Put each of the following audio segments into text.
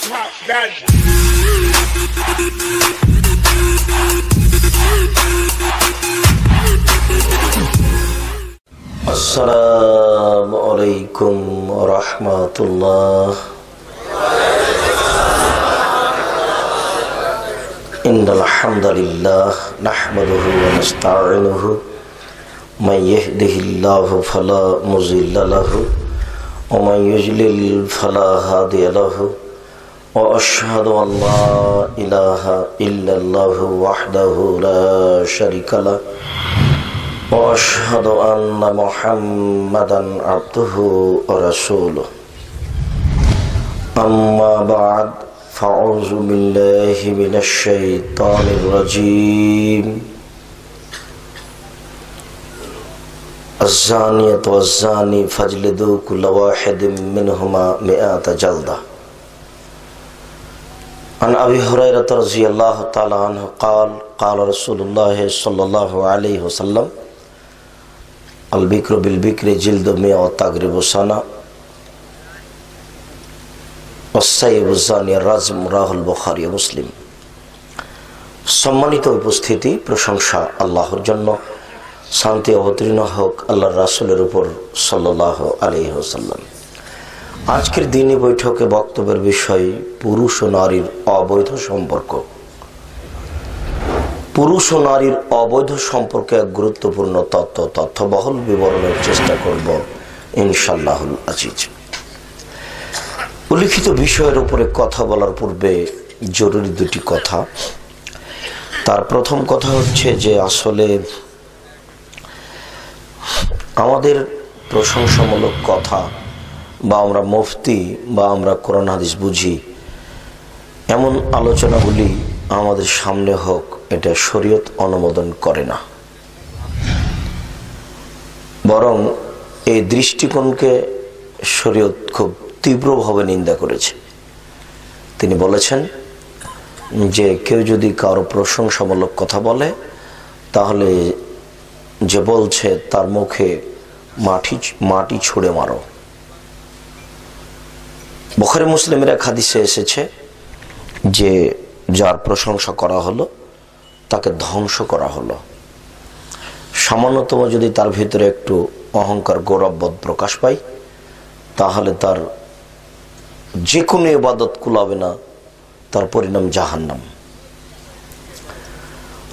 Pop that. Assalamu alaikum wa rahmatullah. Innal hamdalillah nahmaduhu wa nasta'inuhu man yahdihillahu fala mudilla lahu wa man yudlil fala hadiya lahu wa ashhadu an la ilaha illallah wahdahu la sharika lahu وأشهد أن محمدا عبده ورسوله أما بعد فأعوذ بالله من الشيطان الرجيم الزانية والزاني فاجلدوا كل واحد منهما 100 جلدة عن أبي هريرة رضي الله تعالى عنه قال قال رسول الله صلى الله عليه وسلم البكر بالبكر جلد 100 تغرب سنة والسيب الزاني الرجم رواه البخاري ومسلم। সম্মানিত উপস্থিতি, প্রশংসা আল্লাহর জন্য, শান্তি অবতীর্ণ হোক আল্লাহর রাসূলের উপর সাল্লাল্লাহু আলাইহি ওয়াসাল্লাম। আজকের দিনী বৈঠকে বক্তব্যের বিষয় পুরুষ ও নারীর অবৈধ সম্পর্ক। পুরুষ ও নারীর অবৈধ সম্পর্কে এক গুরুত্বপূর্ণ তথ্যবহুল বিবরণের চেষ্টা করব ইনশাআল্লাহুল আজিজ। উল্লিখিত বিষয়ের উপরে কথা বলার পূর্বে জরুরি দুটি কথা। তার প্রথম কথা হচ্ছে যে আসলে আমাদের প্রশংসামূলক কথা বা আমরা মুফতি বা আমরা কোরআন হাদিস বুঝি এমন আলোচনাগুলি আমাদের সামনে হোক, এটা শরীয়ত অনুমোদন করে না। বরং এই দৃষ্টিকোণকে শরীয়ত খুব তীব্রভাবে নিন্দা করেছে। তিনি বলেছেন যে কেউ যদি কারো প্রশংসামূলক কথা বলে তাহলে যে বলছে তার মুখে মাটি ছুঁড়ে মারো। বুখারী মুসলিমের এক হাদিসে এসেছে যে যার প্রশংসা করা হলো তাকে ধ্বংস করা হলো। সামান্যতম যদি তার ভিতরে একটু অহংকার গৌরববোধ প্রকাশ পায় তাহলে তার যে কোনো ইবাদত কুলাবে না, তার পরিণাম জাহান্নাম।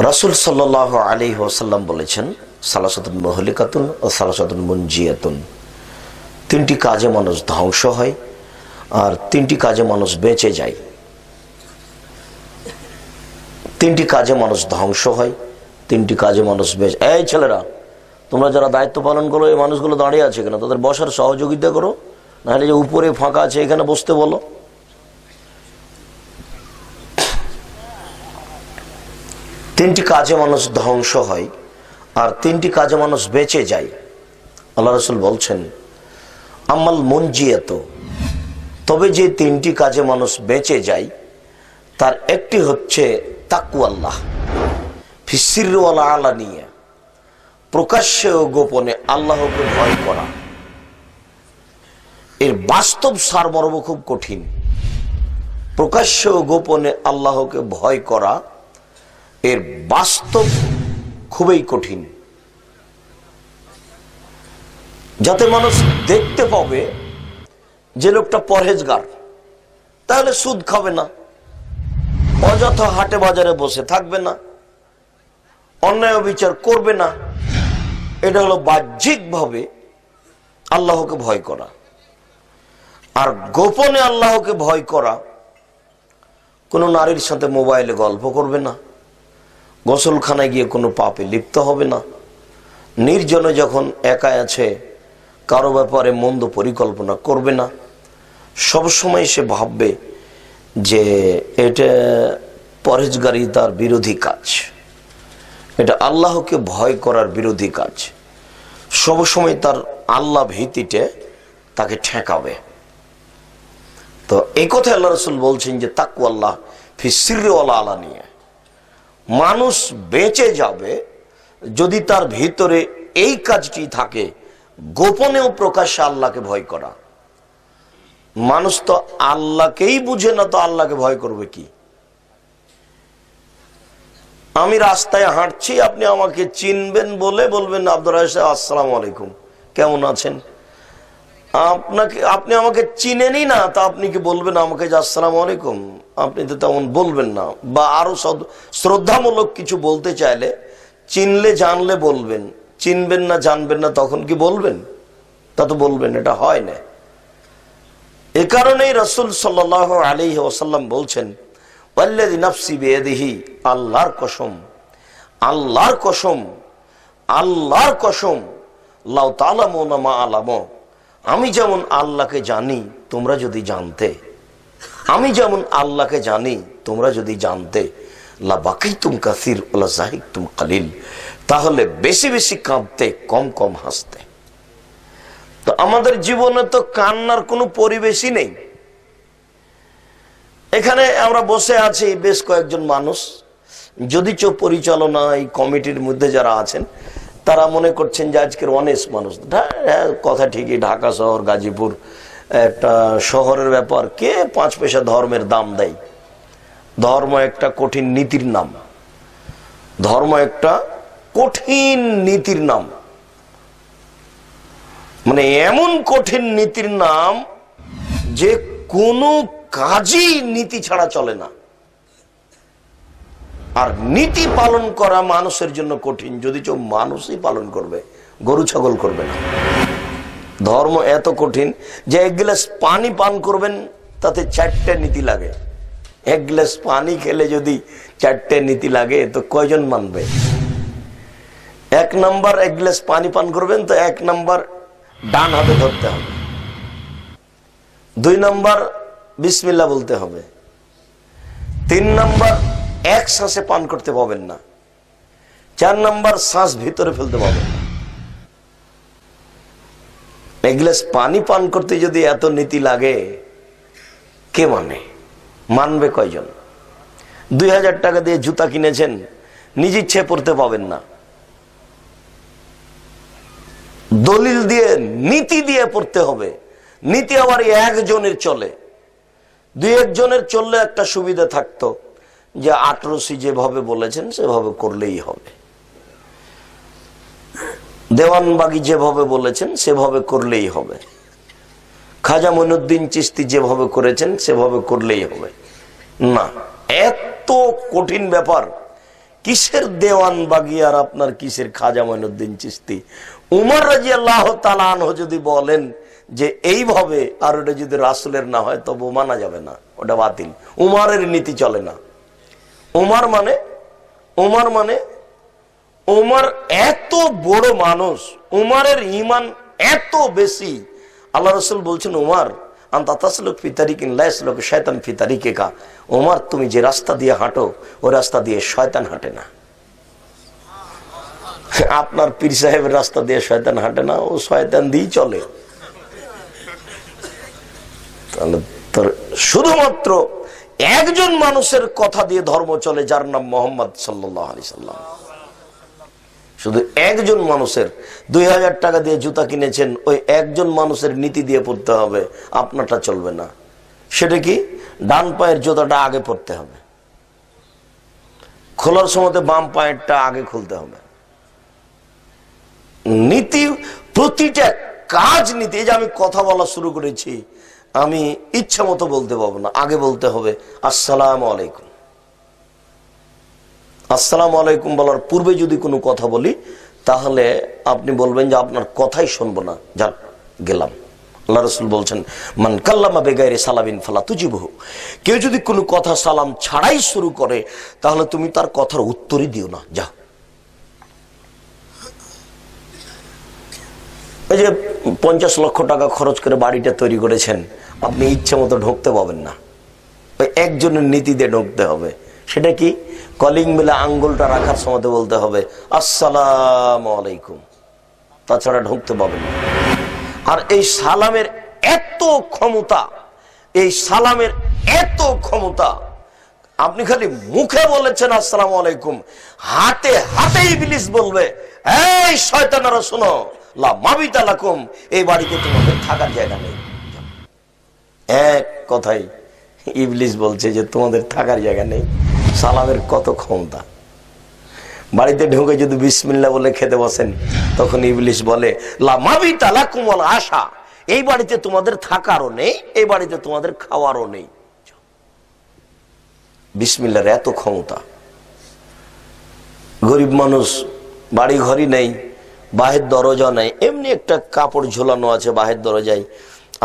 রাসূল সাল্লাল্লাহু আলাইহি ওয়াসাল্লাম বলেছেন সালাসাতুন মুহলিকাতুন ও সালাসাতুন মুনজিয়াতুন, তিনটি কাজে মানুষ ধ্বংস হয় আর তিনটি কাজে মানুষ বেঁচে যায়। তিনটি কাজে মানুষ ধ্বংস হয়, তিনটি কাজে মানুষ বেঁচে। এই ছেলেরা, তোমরা যারা দায়িত্ব পালন করো, এই মানুষগুলো দাঁড়িয়ে আছে কেন? তাদের বসার সহযোগিতা করো, নাহলে যে উপরে ফাঁকা আছে এখানে বসতে বলো। তিনটি কাজে মানুষ ধ্বংস হয় আর তিনটি কাজে মানুষ বেঁচে যায়। আল্লাহ রাসূল বলছেন আমাল মুনজিয়াত, তবে যে তিনটি কাজে মানুষ বেঁচে যায় তার একটি হচ্ছে তাকওয়াল্লাহ ফি সিররি ওয়াল আলানিয়া, প্রকাশ্যে ও গোপনে আল্লাহকে ভয় করা। এর বাস্তব সারমর্ম খুব কঠিন। প্রকাশ্যে ও গোপনে আল্লাহকে ভয় করা এর বাস্তব খুবই কঠিন। যাতে মানুষ দেখতে পাবে যে লোকটা পরহেজগার, তাহলে সুদ খাবে না, অযথা হাটে বাজারে বসে থাকবে না, অন্যায় বিচার করবে না। এটা হলো বাহ্যিকভাবে আল্লাহকে ভয় করা। আর গোপনে আল্লাহকে ভয় করা, কোনো নারীর সাথে মোবাইলে গল্প করবে না, গোসলখানায় গিয়ে কোনো পাপে লিপ্ত হবে না, নির্জনে যখন একা আছে কারো ব্যাপারে মন্দ পরিকল্পনা করবে না। সবসময় সে ভাববে যে এটা পরহেজগারিতার বিরোধী কাজ, এটা আল্লাহকে ভয় করার বিরোধী কাজ। সবসময় তার আল্লাহ ভীতিতে তাকে ঠেকাবে। তো এই কথা আল্লাহ রাসূল বলছেন যে তাকওয়াল্লাহ ফি সিররি ওয়াল আলানিয়া, মানুষ বেঁচে যাবে যদি তার ভিতরে এই কাজটি থাকে, গোপনেও প্রকাশ্যে আল্লাহকে ভয় করা। মানুষ তো আল্লাহকেই বুঝে না, তো আল্লাহকে ভয় করবে কি? আমি রাস্তায় হাঁটছি, আপনি আমাকে চিনবেন বলে বলবেন আব্দুর রাজ্জাক সাহেব আসসালামু আলাইকুম, কেমন আছেন? আপনি আমাকে চিনেনই না, তা আপনি কি বলবেন আমাকে যে আসসালামু আলাইকুম? আপনি তো তেমন বলবেন না। বা আরো শ্রদ্ধামূলক কিছু বলতে চাইলে চিনলে জানলে বলবেন, চিনবেন না জানবেন না তখন কি বলবেন? তা তো বলবেন, এটা হয় না। এ কারণেই রাসূল সাল্লাল্লাহু আলাইহি ওয়াসাল্লাম বলছেন, ওয়াল্লাযী নাফসি বিয়াদিহি, আল্লাহর কসম, আল্লাহর কসম, আল্লাহর কসম, লাউ তা'লামুনা মা আ'লামু, আমি যেমন আল্লাহকে জানি তোমরা যদি জানতে, আমি যেমন আল্লাহকে জানি তোমরা যদি জানতে, লা বাকাইতুম কাসীর ওয়ালা যাহিকতুম কালিল, তাহলে বেশি বেশি কাঁদতে, কম কম হাসতে। তো আমাদের জীবনে তো কান্নার কোনো পরিবেশই নেই। এখানে আমরা বসে আছি বেশ কয়েকজন মানুষ, যদিচ পরিচালনা এই কমিটির মধ্যে যারা আছেন তারা মনে করছেন যে আজকের অনেস্ট মানুষ। কথা ঠিকই, ঢাকা শহর, গাজীপুর একটা শহরের ব্যাপার, কে 5 পয়সা ধর্মের দাম দেয়? ধর্ম একটা কঠিন নীতির নাম, ধর্ম একটা কঠিন নীতির নাম, মানে এমন কঠিন নীতির নাম যে কোনো কাজই নীতি ছাড়া চলে না। আর নীতি পালন করা মানুষের জন্য কঠিন, যদি মানুষই পালন করবে, গরু ছাগল করবে না। ধর্ম এত কঠিন যে 1 গ্লাস পানি পান করবেন তাতে 4টে নীতি লাগে। 1 গ্লাস পানি খেলে যদি 4টে নীতি লাগে তো কয়জন মানবে? 1 নাম্বার 1 গ্লাস পানি পান করবেন তো 1 নাম্বার ডান হাতে ধরতে হবে, 2 নাম্বার বিসমিল্লাহ বলতে হবে, 3 নাম্বার এক শ্বাসে পান করতে পাবেন না, 4 নাম্বার শ্বাস ভিতরে ফেলতে পাবেন না। 1 গ্লাস পানি পান করতে যদি এত নীতি লাগে, কে মানবে কয়জন? 2000 টাকা দিয়ে জুতা কিনেছেন, নিজ ইচ্ছে পড়তে পাবেন না, দলিল দিয়ে নীতি দিয়ে পড়তে হবে। নীতি আবার একজনের চলে, 2-1 জনের চললে একটা সুবিধা থাকতো যে আটরসি যেভাবে বলেছেন সেভাবে করলেই হবে, দেওয়ানবাগি যেভাবে বলেছেন সেভাবে করলেই হবে, খাজা মঈনুদ্দিন চিশতি যেভাবে করেছেন সেভাবে করলেই হবে। না, এত কঠিন ব্যাপার, কিসের দেওয়ানবাগি আর আপনার কিসের খাজা মঈনুদ্দিন চিশতি? উমর রাদিয়াল্লাহু তাআলা আনহু যদি বলেন যে এইভাবে, আর ওটা যদি রাসূলের না হয় তবে মানা যাবে না, ওটা বাতিল। উমরের নীতি চলে না। উমর মানে উমর এত বড় মানুষ, উমরের ঈমান এত বেশি, আল্লাহ রাসূল বলছেন উমর আনতা তাসলুক ফি তারিকিন লা ইয়াসলুক শায়তান ফি তারিকিকা, উমর তুমি যে রাস্তা দিয়ে হাঁটো ওই রাস্তা দিয়ে শয়তান হাঁটে না। আপনার পীর সাহেবের রাস্তা দিয়ে শয়তান হাঁটে না, ও শয়তান দিয়েই চলে। তাহলে শুধুমাত্র একজন মানুষের কথা দিয়ে ধর্ম চলে, যার নাম মুহাম্মদ সাল্লাল্লাহু আলাইহি সাল্লাম। শুধু একজন মানুষের, 2000 টাকা দিয়ে জুতা কিনেছেন, ওই একজন মানুষের নীতি দিয়ে পড়তে হবে, আপনারটা চলবে না। সেটা কি? ডান পায়ের জুতাটা আগে পড়তে হবে, খোলার সময় বাম পায়েরটা আগে খুলতে হবে। নীতি, প্রতিটা কাজ নীতি। এই যে আমি কথা বলা শুরু করেছি, আমি ইচ্ছা মতো বলতে পারবো না, আগে বলতে হবে আসসালামু আলাইকুম। আসসালামু আলাইকুম বলার পূর্বে যদি কোনো কথা বলি তাহলে আপনি বলবেন যে আপনার কথাই শুনবো না, যান গেলাম। আল্লাহ রাসূল বলছেন মান কাল্লামা বিগাইরি সালামিন ফালা তুজিবহু, কেউ যদি কোনো কথা সালাম ছাড়াই শুরু করে তাহলে তুমি তার কথার উত্তরই দিও না, যাও। এই যে 50 লক্ষ টাকা খরচ করে বাড়িটা তৈরি করেছেন, আপনি ইচ্ছে মতো ঢুকতে পাবেন না, ওই একজনের নীতি দিয়ে ঢুকতে হবে। সেটা কি? কলিং বেলে আঙ্গুলটা রাখার সময় বলতে হবে আসসালামু আলাইকুম, তাছাড়া ঢুকতে পাবেন না। আর এই সালামের এত ক্ষমতা, এই সালামের এত ক্ষমতা, আপনি খালি মুখে বলেছেন আসসালামু আলাইকুম, হাতে হাতে ইবলিস বলবে এই শয়তানেরা শোনো, লা মাবিতা লাকুম, এই বাড়িতে তোমাদের থাকার জায়গা নেই। এক কথাই ইবলিস বলছে যে তোমাদের থাকার জায়গা নেই। সালামের কত ক্ষমতা! বাড়িতে ঢুকে যদি বিসমিল্লাহ বলে খেতে বসেন, তখন ইবলিস বলে লা মাবিতা লাকুম ওয়াল আশা, এই বাড়িতে তোমাদের থাকারও নেই, এই বাড়িতে তোমাদের খাওয়ারও নেই। বিসমিল্লাহর এত ক্ষমতা। গরিব মানুষ, বাড়ি ঘরই নেই, বাহির দরজা নেই, এমনি একটা কাপড় ঝোলানো আছে বাহির দরজায়,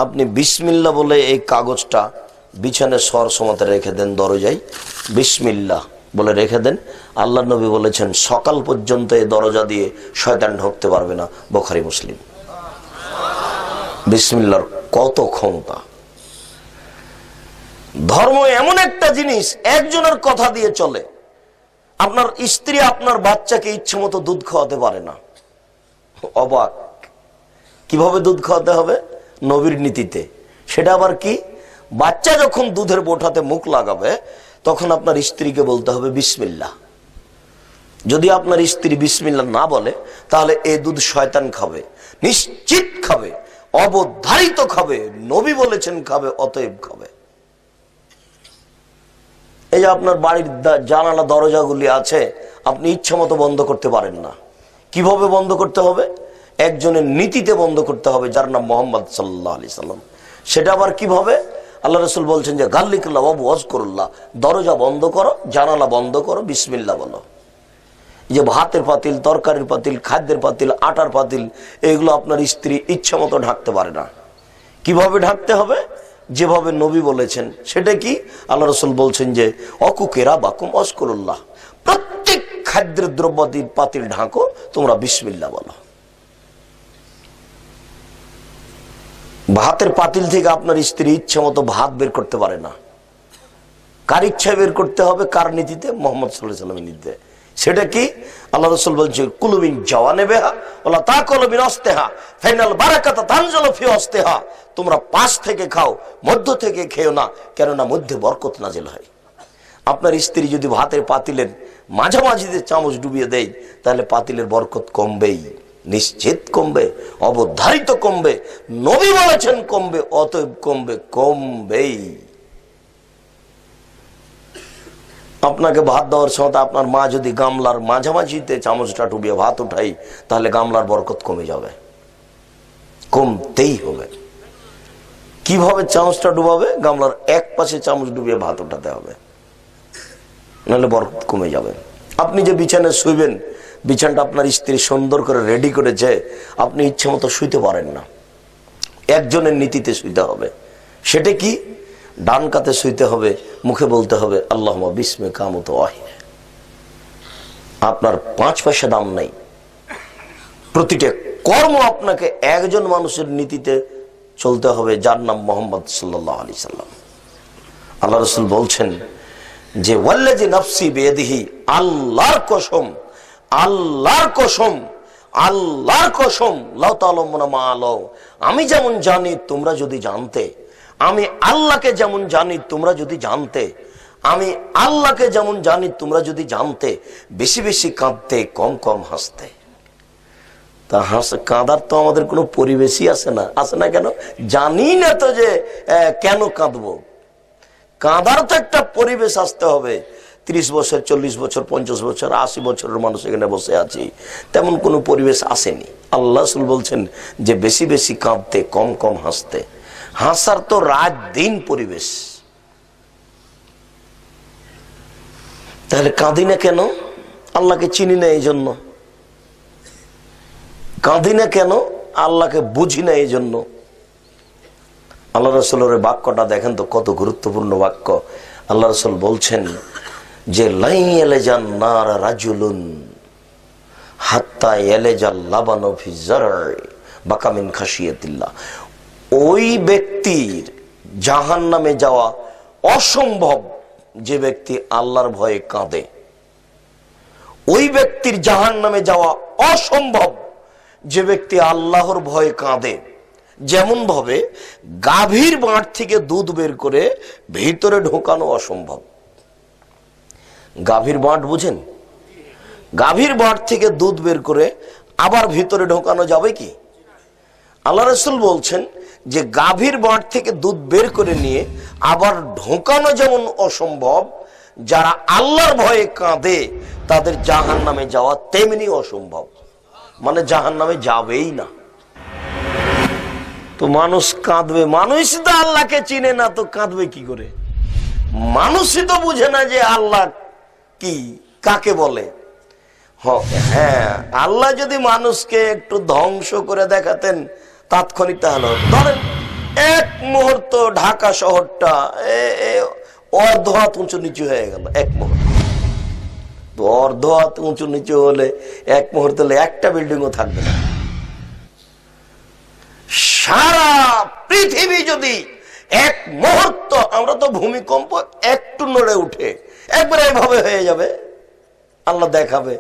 আপনি বিসমিল্লাহ বলে এই কাগজটা বিছানে সর সমাতে রেখে দেন, দরজায় বিসমিল্লাহ বলে রেখে দেন। আল্লাহ নবী বলেছেন সকাল পর্যন্ত এই দরজা দিয়ে শয়তান ঢুকতে পারবে না। বুখারী মুসলিম। বিসমিল্লাহর কত ক্ষমতা! ধর্ম এমন একটা জিনিস, একজনের কথা দিয়ে চলে। আপনার স্ত্রী আপনার বাচ্চাকে ইচ্ছে মতো দুধ খাওয়াতে পারে না। অবাক! কিভাবে দুধ খাওয়াতে হবে? নবীর নীতিতে। সেটা আবার কি? বাচ্চা যখন দুধের বোঠাতে মুখ লাগাবে, তখন আপনার স্ত্রীকে বলতে হবে বিসমিল্লাহ। যদি আপনার স্ত্রী বিসমিল্লাহ না বলে, তাহলে এই দুধ শয়তান খাবে, নিশ্চিত খাবে, অবধারিত খাবে। নবী বলেছেন খাবে, অতএব খাবে। এই যে আপনার বাড়ির জানালা দরজাগুলি আছে, আপনি ইচ্ছা মতো বন্ধ করতে পারেন না। কিভাবে বন্ধ করতে হবে? একজনের নীতিতে বন্ধ করতে হবে, যার নাম মুহাম্মদ সাল্লাল্লাহু আলাইহি সাল্লাম। সেটা আবার কিভাবে? আল্লাহ রাসূল বলছেন যে গাল্লিকুল্লাহ ওয়া ওয়াজকুরুল্লাহ, দরজা বন্ধ করো, জানালা বন্ধ করো, বিসমিল্লাহ বলো। যে ভাতের পাতিল, তরকারির পাতিল, খাদ্যের পাতিল, আটার পাতিল, এগুলো আপনার স্ত্রী ইচ্ছা মতো ঢাকতে পারে না। কিভাবে ঢাকতে হবে? যেভাবে নবী বলেছেন। সেটা কি? আল্লাহ রাসূল বলছেন যে অকুকেরা বাকুম ওয়াজকুরুল্লাহ, প্রত্যেক খাদ্যের দ্রব্যাদি পাতিল ঢাকো, তোমরা বিসমিল্লাহ বলো। ভাতের পাতিল থেকে আপনার স্ত্রী ইচ্ছা মতো ভাত বের করতে পারে না। কার ইচ্ছায় বের করতে হবে? কার নীতিতে? মুহাম্মদ সাল্লাল্লাহু আলাইহি ওয়াসাল্লামের নীতিতে। সেটা কি? আল্লাহ রাসূল বলছে কুলুবিন জাওয়ানিবিহা ওয়ালা তাকুলু বিন আস্তিহা ফাইনাল বারাকাতা তানজালু ফি আস্তিহা, তোমরা পাশ থেকে খাও, মধ্য থেকে খেও না, কেননা মধ্যে বরকত নাজিল হয়। আপনার স্ত্রী যদি ভাতের পাতিলের মাঝামাঝিতে চামচ ডুবিয়ে দেয়, তাহলে পাতিলের বরকত কমবেই, নিশ্চিত কমবে, অবধারিত কমবে। নবী বলেছেন কমবে, অতএব কমবে, কমবেই। আপনাকে ভাত দেওয়ার সময় আপনার মা যদি গামলার মাঝামাঝিতে চামচটা ডুবিয়ে ভাত উঠাই, তাহলে গামলার বরকত কমে যাবে, কমতেই হবে। কিভাবে চামচটা ডুবাবে? গামলার এক পাশে চামচ ডুবিয়ে ভাত উঠাতে হবে, নাহলে বরকত কমে যাবে। আপনি যে বিছানায় শুইবেন, বিছানাটা আপনার স্ত্রী সুন্দর করে রেডি করেছে, আপনি ইচ্ছে মতো শুইতে পারেন না। একজনের নীতিতে শুইতে হবে। সেটা কি? ডান কাতে শুইতে হবে, মুখে বলতে হবে আল্লাহুম্মা বিসমিকা আমুতু ওয়া আহইয়া। আপনার 5 পয়সা দাম নাই। প্রতিটা কর্ম আপনাকে একজন মানুষের নীতিতে চলতে হবে, যার নাম মুহাম্মদ সাল্লাল্লাহু আলাইহি সাল্লাম। আল্লাহ রাসূল বলছেন যে ওয়াল্লাযী নাফসি বিয়াদিহি, আল্লাহর কসম, আল্লাহর কসম, আল্লাহর কসম, লাউ তাআলামুনা মা আলাউ, আমি যেমন জানি তোমরা যদি জানতে, আমি আল্লাহকে যেমন জানি তোমরা যদি জানতে, আমি আল্লাহকে যেমন জানি তোমরা যদি জানতে, বেশি বেশি কাঁদতে, কম কম হাসতে। তা কাঁদার তো আমাদের কোনো পরিবেশই আসে না। আসে না কেন? জানি না তো যে কেন কাঁদবো। কাঁদার তো একটা পরিবেশ আসতে হবে। 30 বছর, 40 বছর, 50 বছর, 80 বছরের মানুষ এখানে বসে আছি, তেমন কোনো পরিবেশ আসেনি। আল্লাহ রাসূল বলছেন যে বেশি বেশি কাঁদতে, কম কম হাসতে। হাসার তো রাত দিন পরিবেশ। তাহলে কাঁদি না কেন? আল্লাহকে চিনি না এই জন্য। কাঁদি না কেন? আল্লাহকে বুঝি না এই জন্য। আল্লাহ রাসূলের বাক্যটা দেখেন তো, কত গুরুত্বপূর্ণ বাক্য। আল্লাহ রাসূল বলছেন যে লাই ইয়ালাজান নার রাজুলুন হাত্তা ইয়ালাজাল লাবানু ফি যারই বাকা মিন খাশিয়াতিল্লাহ। ওই ব্যক্তির জাহান্নামে যাওয়া অসম্ভব যে ব্যক্তি আল্লাহর ভয়ে কাঁদে। ওই ব্যক্তির জাহান্নামে যাওয়া অসম্ভব যে ব্যক্তি আল্লাহর ভয়ে কাঁদে। যেমন ভাবে গাভীর বাঁট থেকে দুধ বের করে ভিতরে ঢোকানো অসম্ভব। গাভীর বাঁট বুঝেন? গাভীর বাঁট থেকে দুধ বের করে আবার ভিতরে ঢোকানো যাবে কি? আল্লাহ রাসূল বলছেন যে গাভীর বাট থেকে দুধ বের করে নিয়ে আবার ঢোকানো যেমন অসম্ভব, যারা আল্লাহর ভয়ে কাঁদে তাদের জাহান্নামে যাওয়া তেমনি অসম্ভব, মানে জাহান্নামে যাবেই না। তো মানুষ কাঁদবে, মানুষই তো আল্লাহকে চিনে না, তো কাঁদবে কি করে? মানুষই তো বুঝে না যে আল্লাহ কি, কাকে বলে। হ্যাঁ, আল্লাহ যদি মানুষকে একটু ধ্বংস করে দেখাতেন তাৎক্ষণিক, তাহলে ধরেন এক মুহূর্ত ঢাকা শহরটা অর্ধ হাত উঁচু নিচু হয়ে গেল, এক মুহূর্ত। তো অর্ধ হাত উঁচু নিচু হলে এক মুহূর্ত হলে একটা বিল্ডিংও থাকবে না। সারা পৃথিবী যদি এক মুহূর্ত, আমরা তো ভূমিকম্প একটু নড়ে উঠে একবার এভাবে হয়ে যাবে, আল্লাহ দেখাবে,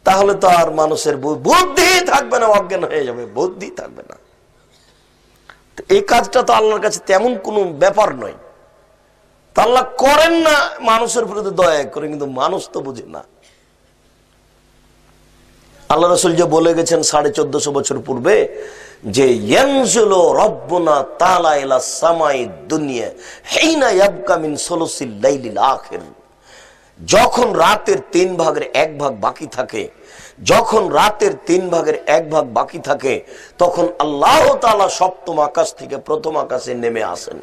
তাহলে তো আর মানুষের বুদ্ধি থাকবে না, অজ্ঞান হয়ে যাবে, বুদ্ধি থাকবে না। এই কাজটা তো আল্লাহর কাছে তেমন কোনো ব্যাপার নয়, তা আল্লাহ করেন না মানুষের প্রতি দয়া করে, কিন্তু মানুষ তো বুঝে না। আল্লাহ রাসূল যে বলে গেছেন 1450 বছর পূর্বে যে ইয়ানজুলু রাব্বুনা তাআলা ইলা সামাই দুনিয়া হিনা ইয়াবকা মিন সুলুসিল লাইলিল আখির, যখন রাতের 3 ভাগের 1 ভাগ বাকি থাকে, যখন রাতের 3 ভাগের 1 ভাগ বাকি থাকে, তখন আল্লাহ তাআলা সপ্তম আকাশ থেকে প্রথম আকাশে নেমে আসেন।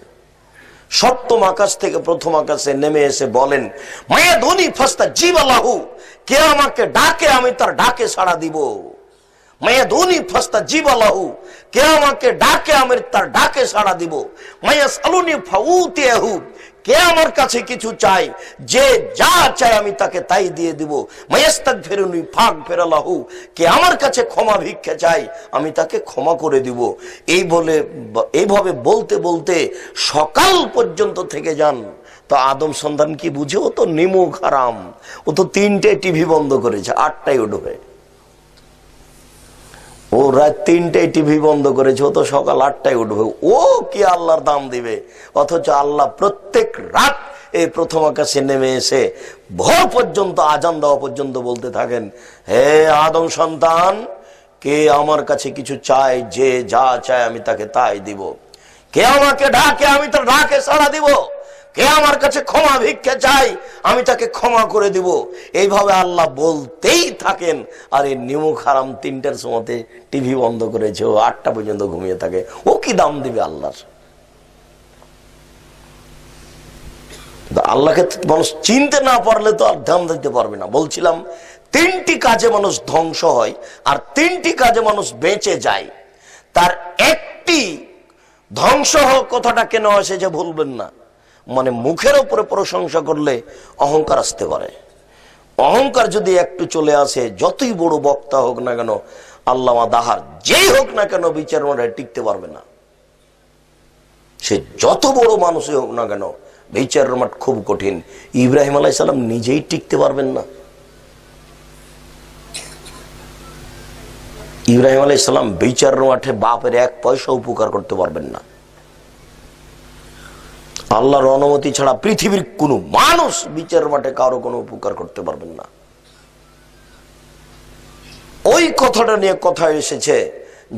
সপ্তম আকাশ থেকে প্রথম আকাশে নেমে এসে বলেন, মায়াদুনি ফাস্তাজিব লাহু, কে আমাকে ডাকে আমি তার ডাকে সাড়া দিব। মায়াদুনি ফাস্তাজিব লাহু, কে আমাকে ডাকে আমি তার ডাকে সাড়া দিব। মায়াসআলুনি ফাউতিহু, কে আমার কাছে কিছু চাই, যে যা চায় আমি তাকে তাই দিয়ে দিব। মায়াস্তাগফিরুনি ফাগফির লাহু, কে আমার কাছে ক্ষমা ভিক্ষা চাই আমি তাকে ক্ষমা করে দিব। এইভাবে বলতে বলতে সকাল পর্যন্ত থেকে যান। তো আদম সন্তান কি বুঝে? ও তো নিমুখ হারাম, ও তো 3টে টিভি বন্ধ করেছে, 8টায় উঠবে। ও রাত 3টায় টিভি বন্ধ করেছে, ও তো সকাল 8টায় উঠবে। ও কি আল্লাহর দাম দিবে? অথচ আল্লাহ প্রত্যেক রাত এই প্রথম আকাশে নেমে এসে ভোর পর্যন্ত, আজান দেওয়া পর্যন্ত বলতে থাকেন, হে আদম সন্তান, কে আমার কাছে কিছু চায়, যে যা চায় আমি তাকে তাই দিব। কে আমাকে ডাকে আমি তার ডাকে সাড়া দিব। কে আমার কাছে ক্ষমা ভিক্ষা চাই আমি তাকে ক্ষমা করে দিব। এইভাবে আল্লাহ বলতেই থাকেন। আর এই নিমুখ হারাম 3টার সময়তে টিভি বন্ধ করেছে, ও 8টা পর্যন্ত ঘুমিয়ে থাকে। ও কি দাম দিবে আল্লাহর? আল্লাহকে মানুষ চিনতে না পারলে তো আর ধ্যান দিতে পারবে না। বলছিলাম 3টি কাজে মানুষ ধ্বংস হয় আর 3টি কাজে মানুষ বেঁচে যায়। তার একটি ধ্বংস হওয়ার কথাটা কেন আসে যে ভুলবেন না, মানে মুখের উপরে প্রশংসা করলে অহংকার আসতে পারে। অহংকার যদি একটু চলে আসে, যতই বড় বক্তা হোক না কেন, আল্লামা দাহার যেই হোক না কেন, বিচার মাঠে টিকতে পারবে না। সে যত বড় মানুষই হোক না কেন, বিচারের মাঠ খুব কঠিন। ইব্রাহিম আলাইহিস সালাম নিজেই টিকতে পারবেন না। ইব্রাহিম আলাইহিস সালাম বিচারের মাঠে বাপের 1 পয়সা উপকার করতে পারবেন না। আল্লাহর অনুমতি ছাড়া পৃথিবীর কোন মানুষ বিচারের মাঠে কারো কোনো উপকার করতে পারবেন না। ওই কথাটা নিয়ে কথা এসেছে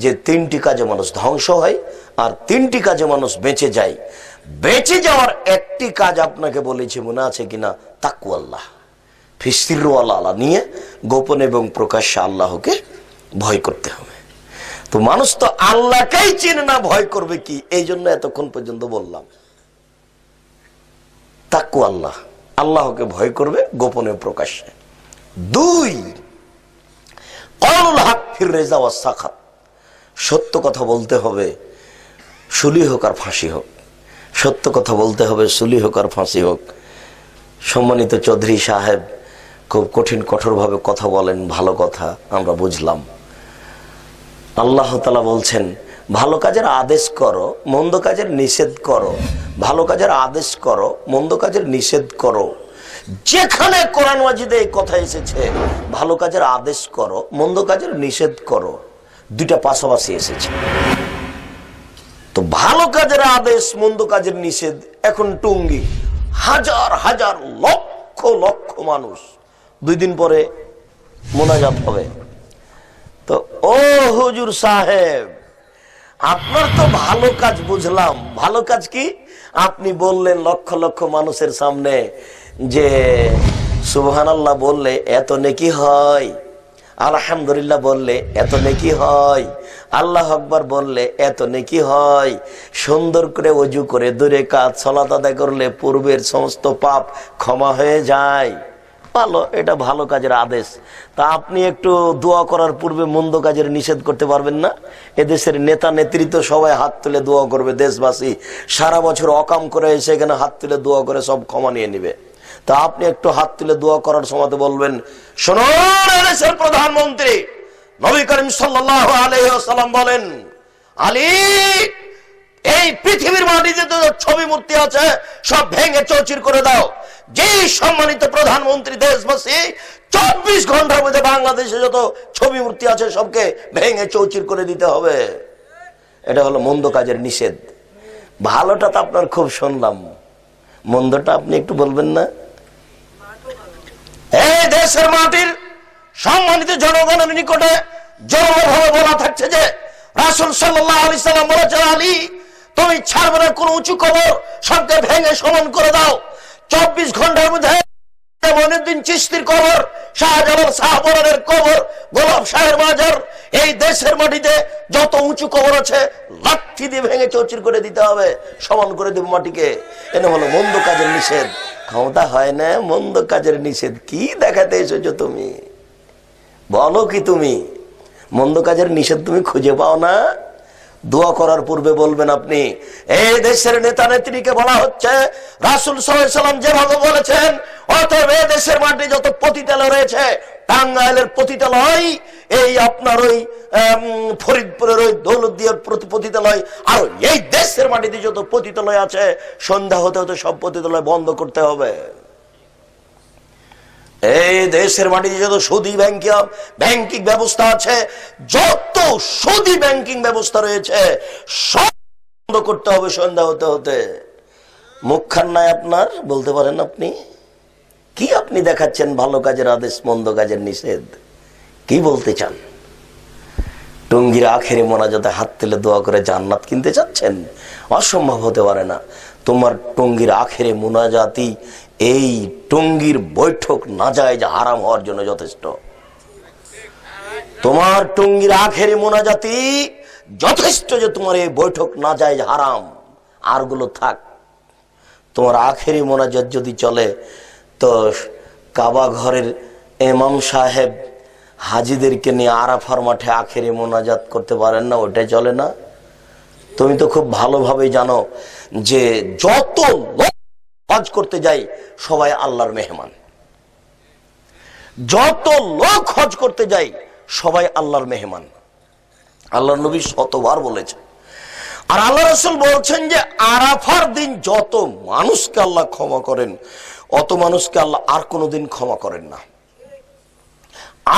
যে 3টি কাজে মানুষ ধ্বংস হয় আর 3টি কাজে মানুষ বেঁচে যায়। বেঁচে যাওয়ার একটি কাজ আপনাকে বলেছি, মনে আছে কিনা? তাকওয়াল্লাহ, ফিসিরওয়ালা নিয়ে গোপন এবং প্রকাশ্যে আল্লাহকে ভয় করতে হবে। তো মানুষ তো আল্লাহকেই চিনে না, ভয় করবে কি? এই জন্য এতক্ষণ পর্যন্ত বললাম তাকওয়াল্লাহ, আল্লাহকে ভয় করবে গোপনে প্রকাশ্যে। 2, ক্বাউলুল হক ফির রিজা ওয়াস সাখাত, সত্য কথা বলতে হবে, সুলি হোক আর ফাঁসি হোক। সত্য কথা বলতে হবে, সুলি হোক আর ফাঁসি হোক। সম্মানিত চৌধুরী সাহেব খুব কঠিন কঠোরভাবে কথা বলেন, ভালো কথা আমরা বুঝলাম। আল্লাহ তাআলা বলছেন, ভালো কাজের আদেশ করো, মন্দ কাজের নিষেধ করো। ভালো কাজের আদেশ করো, মন্দ কাজের নিষেধ করো। যেখানে কোরআন মাজিদে এই কথা এসেছে, ভালো কাজের আদেশ করো, মন্দ কাজের নিষেধ করো, 2টা পাশাপাশি এসেছে। তো ভালো কাজের আদেশ, মন্দ কাজের নিষেধ, এখন টুঙ্গি হাজার হাজার লক্ষ লক্ষ মানুষ 2 দিন পরে মোনাজাত হবে। তো ও হুজুর সাহেব, আপনার তো ভালো কাজ বুঝলাম, ভালো কাজ কি? আপনি বললেন লক্ষ লক্ষ মানুষের সামনে যে সুবহানাল্লাহ বললে এত নেকি হয়, আলহামদুলিল্লাহ বললে এত নেকি হয়, আল্লাহ আকবার বললে এত নেকি হয়, সুন্দর করে ওযু করে 2 রাকাত সালাত আদায় করলে পূর্বের সমস্ত পাপ ক্ষমা হয়ে যায়। ভালো, এটা ভালো কাজের আদেশ। তা আপনি একটু দোয়া করার পূর্বে মন্দ কাজের নিষেধ করতে পারবেন না? এদেশের নেতা নেতৃত্ব সবাই হাত তুলে দোয়া করবে, দেশবাসী সারা বছর অকাম করে এসে এখানে হাত তুলে দোয়া করে সব ক্ষমা নিয়ে নিবে। তা আপনি একটু হাত তুলে দোয়া করার সময় বলবেন, শুনুন দেশের প্রধানমন্ত্রী নবী করিম সাল্লাল্লাহু আলাইহি ওয়াসাল্লাম বলেন, আলী এই পৃথিবীর মাটিতে যত ছবি মূর্তি আছে সব ভেঙে চৌচির করে দাও। যে সম্মানিত প্রধানমন্ত্রী দেশবাসী 24 ঘন্টার মধ্যে বাংলাদেশে যত ছবি মূর্তি আছে সবকে ভেঙে চৌচির করে দিতে হবে। এটা হলো মন্দ কাজের নিষেধ। ভালোটা তো আপনার খুব শুনলাম, মন্দটা আপনি একটু বলবেন না? এই দেশের মাটির সম্মানিত জনগণের নিকটে জনভাবে বলা থাকছে যে রাসূল সাল্লাল্লাহু আলাইহি সাল্লাম বলেছেন, আলী তুমি ছাড়বে না কোন উঁচু কবর, সবকে ভেঙে সমান করে দাও। 24 ঘন্টার মধ্যে মঈনুদ্দিন চিশতির কবর, শাহজালাল শাহপরানের কবর, গোলাপ শাহের মাজার, এই দেশের মাটিতে যত উঁচু কবর আছে লাঠি দিয়ে ভেঙে চৌচির করে দিতে হবে, সমান করে দেব মাটিকে। এটা হলো মন্দ কাজের নিষেধ। ক্ষমতা হয় না, মন্দ কাজের নিষেধ কি দেখাতে এসেছো তুমি? বলো কি তুমি মন্দ কাজের নিষেধ তুমি খুঁজে পাও না? দোয়া করার পূর্বে বলবেন আপনি, এই দেশের নেতা নেত্রীকে বলা হচ্ছে রাসূল সাল্লাল্লাহু আলাইহি সাল্লাম যেভাবে বলেছেন, অতএব এই দেশের মাটি যত পতিতালয় রয়েছে, টাঙ্গাইলের পতিতালয়, এই আপনার ওই ফরিদপুরের ওই দৌলতদিয়ার পতিতালয়, আর এই দেশের মাটিতে যত পতিতালয় আছে সন্ধ্যা হতে হতে সব পতিতালয় বন্ধ করতে হবে। এই দেশের মাটিতে যত সুদী ব্যাংকিং ব্যবস্থা আছে, যত সুদী ব্যাংকিং ব্যবস্থা রয়েছে সব বন্ধ করতে হবে সন্ধ্যা হতে হতে। মুখখান নাই আপনার, বলতে পারেন আপনি কি? আপনি দেখাচ্ছেন ভালো কাজের আদেশ, মন্দ কাজের নিষেধ। কি বলতে চান? টঙ্গীর আখেরি মোনাজাতে হাত তুলে দোয়া করে জান্নাত কিনতে চাচ্ছেন? অসম্ভব হতে পারে না। তোমার টঙ্গীর আখেরি মোনাজাতি এই টঙ্গীর বৈঠক নাজায়েজ হারাম হওয়ার জন্য যথেষ্ট। তোমার টঙ্গীর আখেরি মোনাজাতি যথেষ্ট যে তোমার এই বৈঠক নাজায়েজ হারাম, আরগুলো থাক। তোমার আখেরি মোনাজাত যদি চলে তো কাবা ঘরের ইমাম সাহেব হাজিদেরকে নিয়ে আরাফার মাঠে আখেরি মোনাজাত করতে পারেন না, ওটাই চলে না। তুমি তো খুব ভালোভাবে জানো যে যত লোক হজ করতে যায় সবাই আল্লাহর মেহমান। যত লোক হজ করতে যায় সবাই আল্লাহর মেহমান। আল্লাহর নবী শতবার বলেছেন। আর আল্লাহ রাসূল বলছেন যে আরাফার দিন যত মানুষকে আল্লাহ ক্ষমা করেন, অত মানুষকে আল্লাহ আর কোনোদিন ক্ষমা করেন না।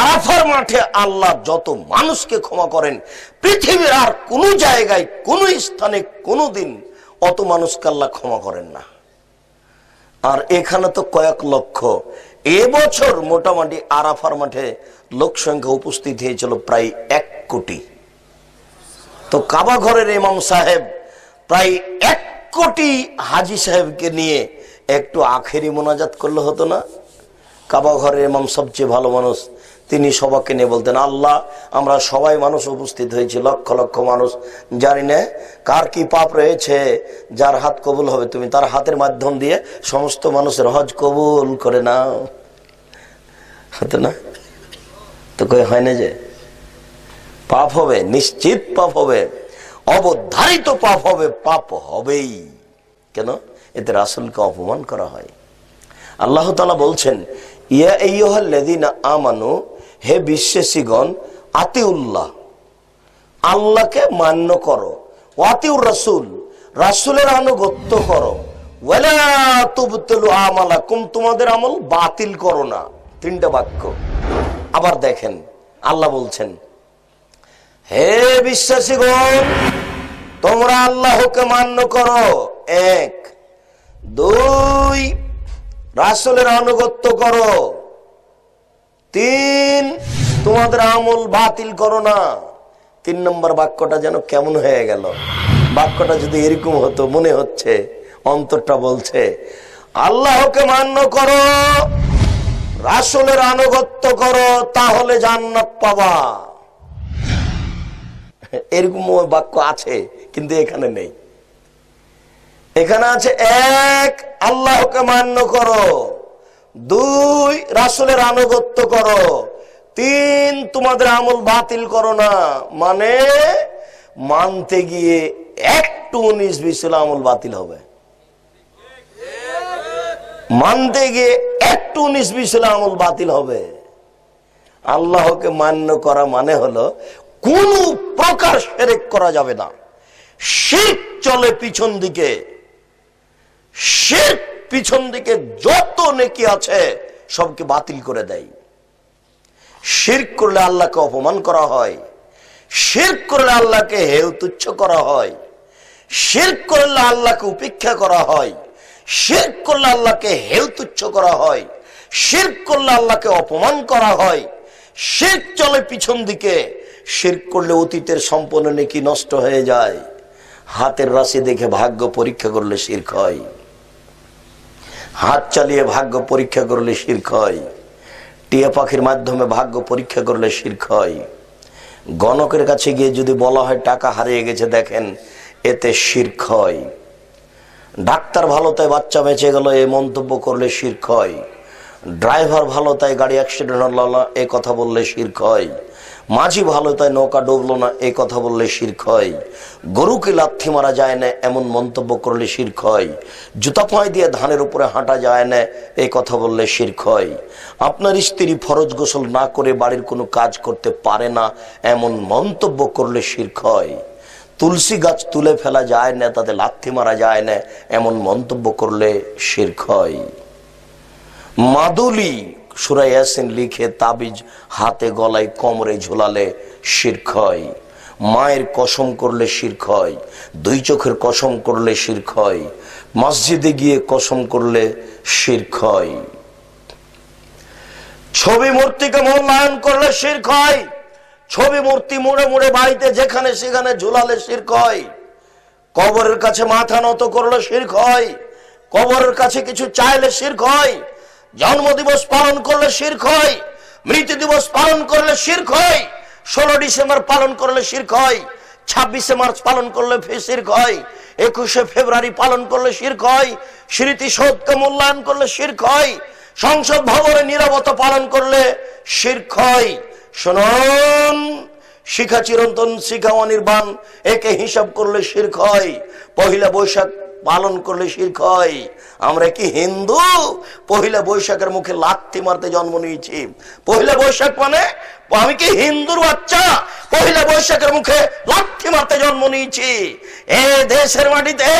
আরাফার মাঠে আল্লাহ যত মানুষকে ক্ষমা করেন, পৃথিবীর আর কোন জায়গায় কোন স্থানে কোনোদিন অত মানুষকে আল্লাহ ক্ষমা করেন না। আর এখানে তো কয়েক লক্ষ। এবছর মোটামুটি আরাফার মাঠে লোক সংখ্যা উপস্থিত হয়েছিল প্রায় 1 কোটি। তো কাবা ঘরের ইমাম সাহেব প্রায় 1 কোটি হাজি সাহেবকে নিয়ে একটু আখেরি মোনাজাত করলে হতো না? কাবা ঘরের ইমাম সবচেয়ে ভালো মানুষ, তিনি সবাইকে নিয়ে বলতেন, আল্লাহ আমরা সবাই মানুষ উপস্থিত হয়েছি, লক্ষ লক্ষ মানুষ, জানি না কার কি পাপ রয়েছে, যার হাত কবুল হবে তুমি তার হাতের মাধ্যম দিয়ে সমস্ত মানুষের হজ কবুল করে নাও। হতো না? তো কই হয় না যে পাপ হবে, নিশ্চিত পাপ হবে, অবধারিত পাপ হবে, পাপ হবেই। কেন? এতে রাসূলকে অপমান করা হয়। আল্লাহ তাআলা বলছেন, ইয়া আইয়ুহাল্লাযীনা আমানু, হে বিশ্বাসীগণ, আতিউল্লাহ, আল্লাহকে মান্য করো, ওয়াতিউর রাসূল, রাসূলের আনুগত্য করো, ওয়ালা তুবতিলু আমালাকুম, তোমাদের আমল বাতিল করো না। 3টা বাক্য। আবার দেখেন আল্লাহ বলছেন, হে বিশ্বাসীগণ, তোমরা আল্লাহকে মান্য করো, 1, 2 রাসূলের আনুগত্য করো, 3 তোমাদের আমল বাতিল করো না। 3 নম্বর বাক্যটা যেন কেমন হয়ে গেল। বাক্যটা যদি এরকম হতো, মনে হচ্ছে অন্তরটা বলছে আল্লাহকে মান্য করো, রাসূলের আনুগত্য করো, তাহলে জান্নাত পাবা। এরকম বাক্য আছে, কিন্তু এখানে নেই। এখানে আছে 1 আল্লাহকে মান্য করো, 2 রাসূলের আনুগত্য করো, 3 তোমাদের আমল বাতিল করো না। মানে মানতে গিয়ে একটু 19-20 আমল বাতিল হবে, মানতে গিয়ে একটু 19-20 আমল বাতিল হবে। আল্লাহকে মান্য করা মানে হলো কোন প্রকার শিরক করা যাবে না। শিরক চলে পিছন দিকে, শিরক পিছন দিকে যত নেকি আছে সবকে বাতিল করে দেয়। শিরক করলে আল্লাহকে অপমান করা হয়, শিরক করলে আল্লাহকে হেয় তুচ্ছ করা হয়, শিরক করলে আল্লাহকে উপেক্ষা করা হয়, শিরক করলে আল্লাহকে হেয় তুচ্ছ করা হয়, শিরক করলে আল্লাহকে অপমান করা হয়। শিরক চলে পিছন দিকে। শিরক করলে অতীতের সম্পন্ন নেকি নষ্ট হয়ে যায়। হাতের রাশি দেখে ভাগ্য পরীক্ষা করলে শিরক হয়, হাত চালিয়ে ভাগ্য পরীক্ষা করলে শিরক হয়, টিয়া পাখির মাধ্যমে ভাগ্য পরীক্ষা করলে শিরক হয়। গণকের কাছে গিয়ে যদি বলা হয় টাকা হারিয়ে গেছে দেখেন, এতে শিরক হয়। ডাক্তার ভালো তাই বাচ্চা বেঁচে গেল, এই মন্তব্য করলে শিরক হয়। ড্রাইভার ভালো তাই গাড়ি অ্যাক্সিডেন্ট হলো না, এই কথা বললে শিরক হয়। মাঝি ভালো তাই নৌকা ডুবলো না, এই কথা বললে শিরক হয়। গরুকে লাথি মারা যায় না এমন মন্তব্য করলে শিরক হয়। জুতা পায়ে দিয়ে ধানের উপরে হাঁটা যায় না, এই কথা বললে শিরক হয়। আপনার স্ত্রী ফরজ গোসল না করে বাড়ির কোনো কাজ করতে পারে না এমন মন্তব্য করলে শিরক হয়। তুলসী গাছ তুলে ফেলা যায় না, তাতে লাথি মারা যায় না এমন মন্তব্য করলে শিরক হয়। মাদুলি সূরা ইয়াসিন লিখে তাবিজ হাতে গলায় কোমরে ঝোলালে শিরক হয়। মায়ের কসম করলে শিরক হয়, 2 চোখের কসম করলে শিরক হয়, মসজিদে গিয়ে কসম করলে শিরক হয়। ছবি মূর্তিকে মূল্যায়ন করলে শিরক হয়, ছবি মূর্তি মুড়ে মুড়ে বাড়িতে যেখানে সেখানে ঝুলালে শিরক হয়। কবরের কাছে মাথা নত করলে শিরক হয়, কবরের কাছে কিছু চাইলে শিরক হয়। জন্মদিবস পালন করলে শিরক হয়, মৃত্যু দিবস পালন করলে শিরক হয়, 16 ডিসেম্বর পালন করলে শিরক হয়, 26শে মার্চ পালন করলে শিরক হয়, 21শে ফেব্রুয়ারি পালন করলে শিরক হয়, স্মৃতিসৌধকে মূল্যায়ন করলে শিরক হয়, সংসদ ভবনে নীরবতা পালন করলে শিরক হয়। শুনুন, শিখা চিরন্তন শিখা অনির্বাণ একে হিসাব করলে শিরক হয়। পহিলা বৈশাখ পালন করলে শিরক হয়। আমরা কি হিন্দু? পহিলা বৈশাখের মুখে লাথি মারতে জন্ম নিয়েছি। পহিলা বৈশাখ মানে আমি কি হিন্দুর বাচ্চা? পহিলা বৈশাখের মুখে লাথি মারতে জন্ম নিয়েছি। এ দেশের মাটিতে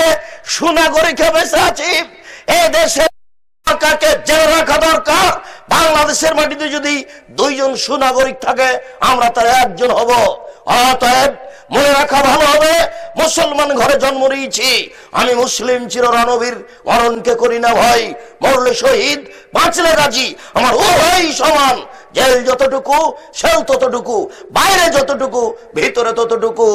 সুনাগরিক বেঁচে আছি, এ দেশের কাকে জেলে রাখা দরকার। বাংলাদেশের মাটিতে যদি 2 জন সুনাগরিক থাকে আমরা তার 1 জন হব। অতএব মনে রাখা ভালো হবে, মুসলমান ঘরে জন্ম নিয়েছি, আমি মুসলিম চিররণবীর, মরণকে করি না ভয়, মরলে শহীদ বাঁচলে গাজী, আমার উভয় সমান। জেল যতটুকু সেল ততটুকু, বাইরে যতটুকু ভিতরে ততটুকু।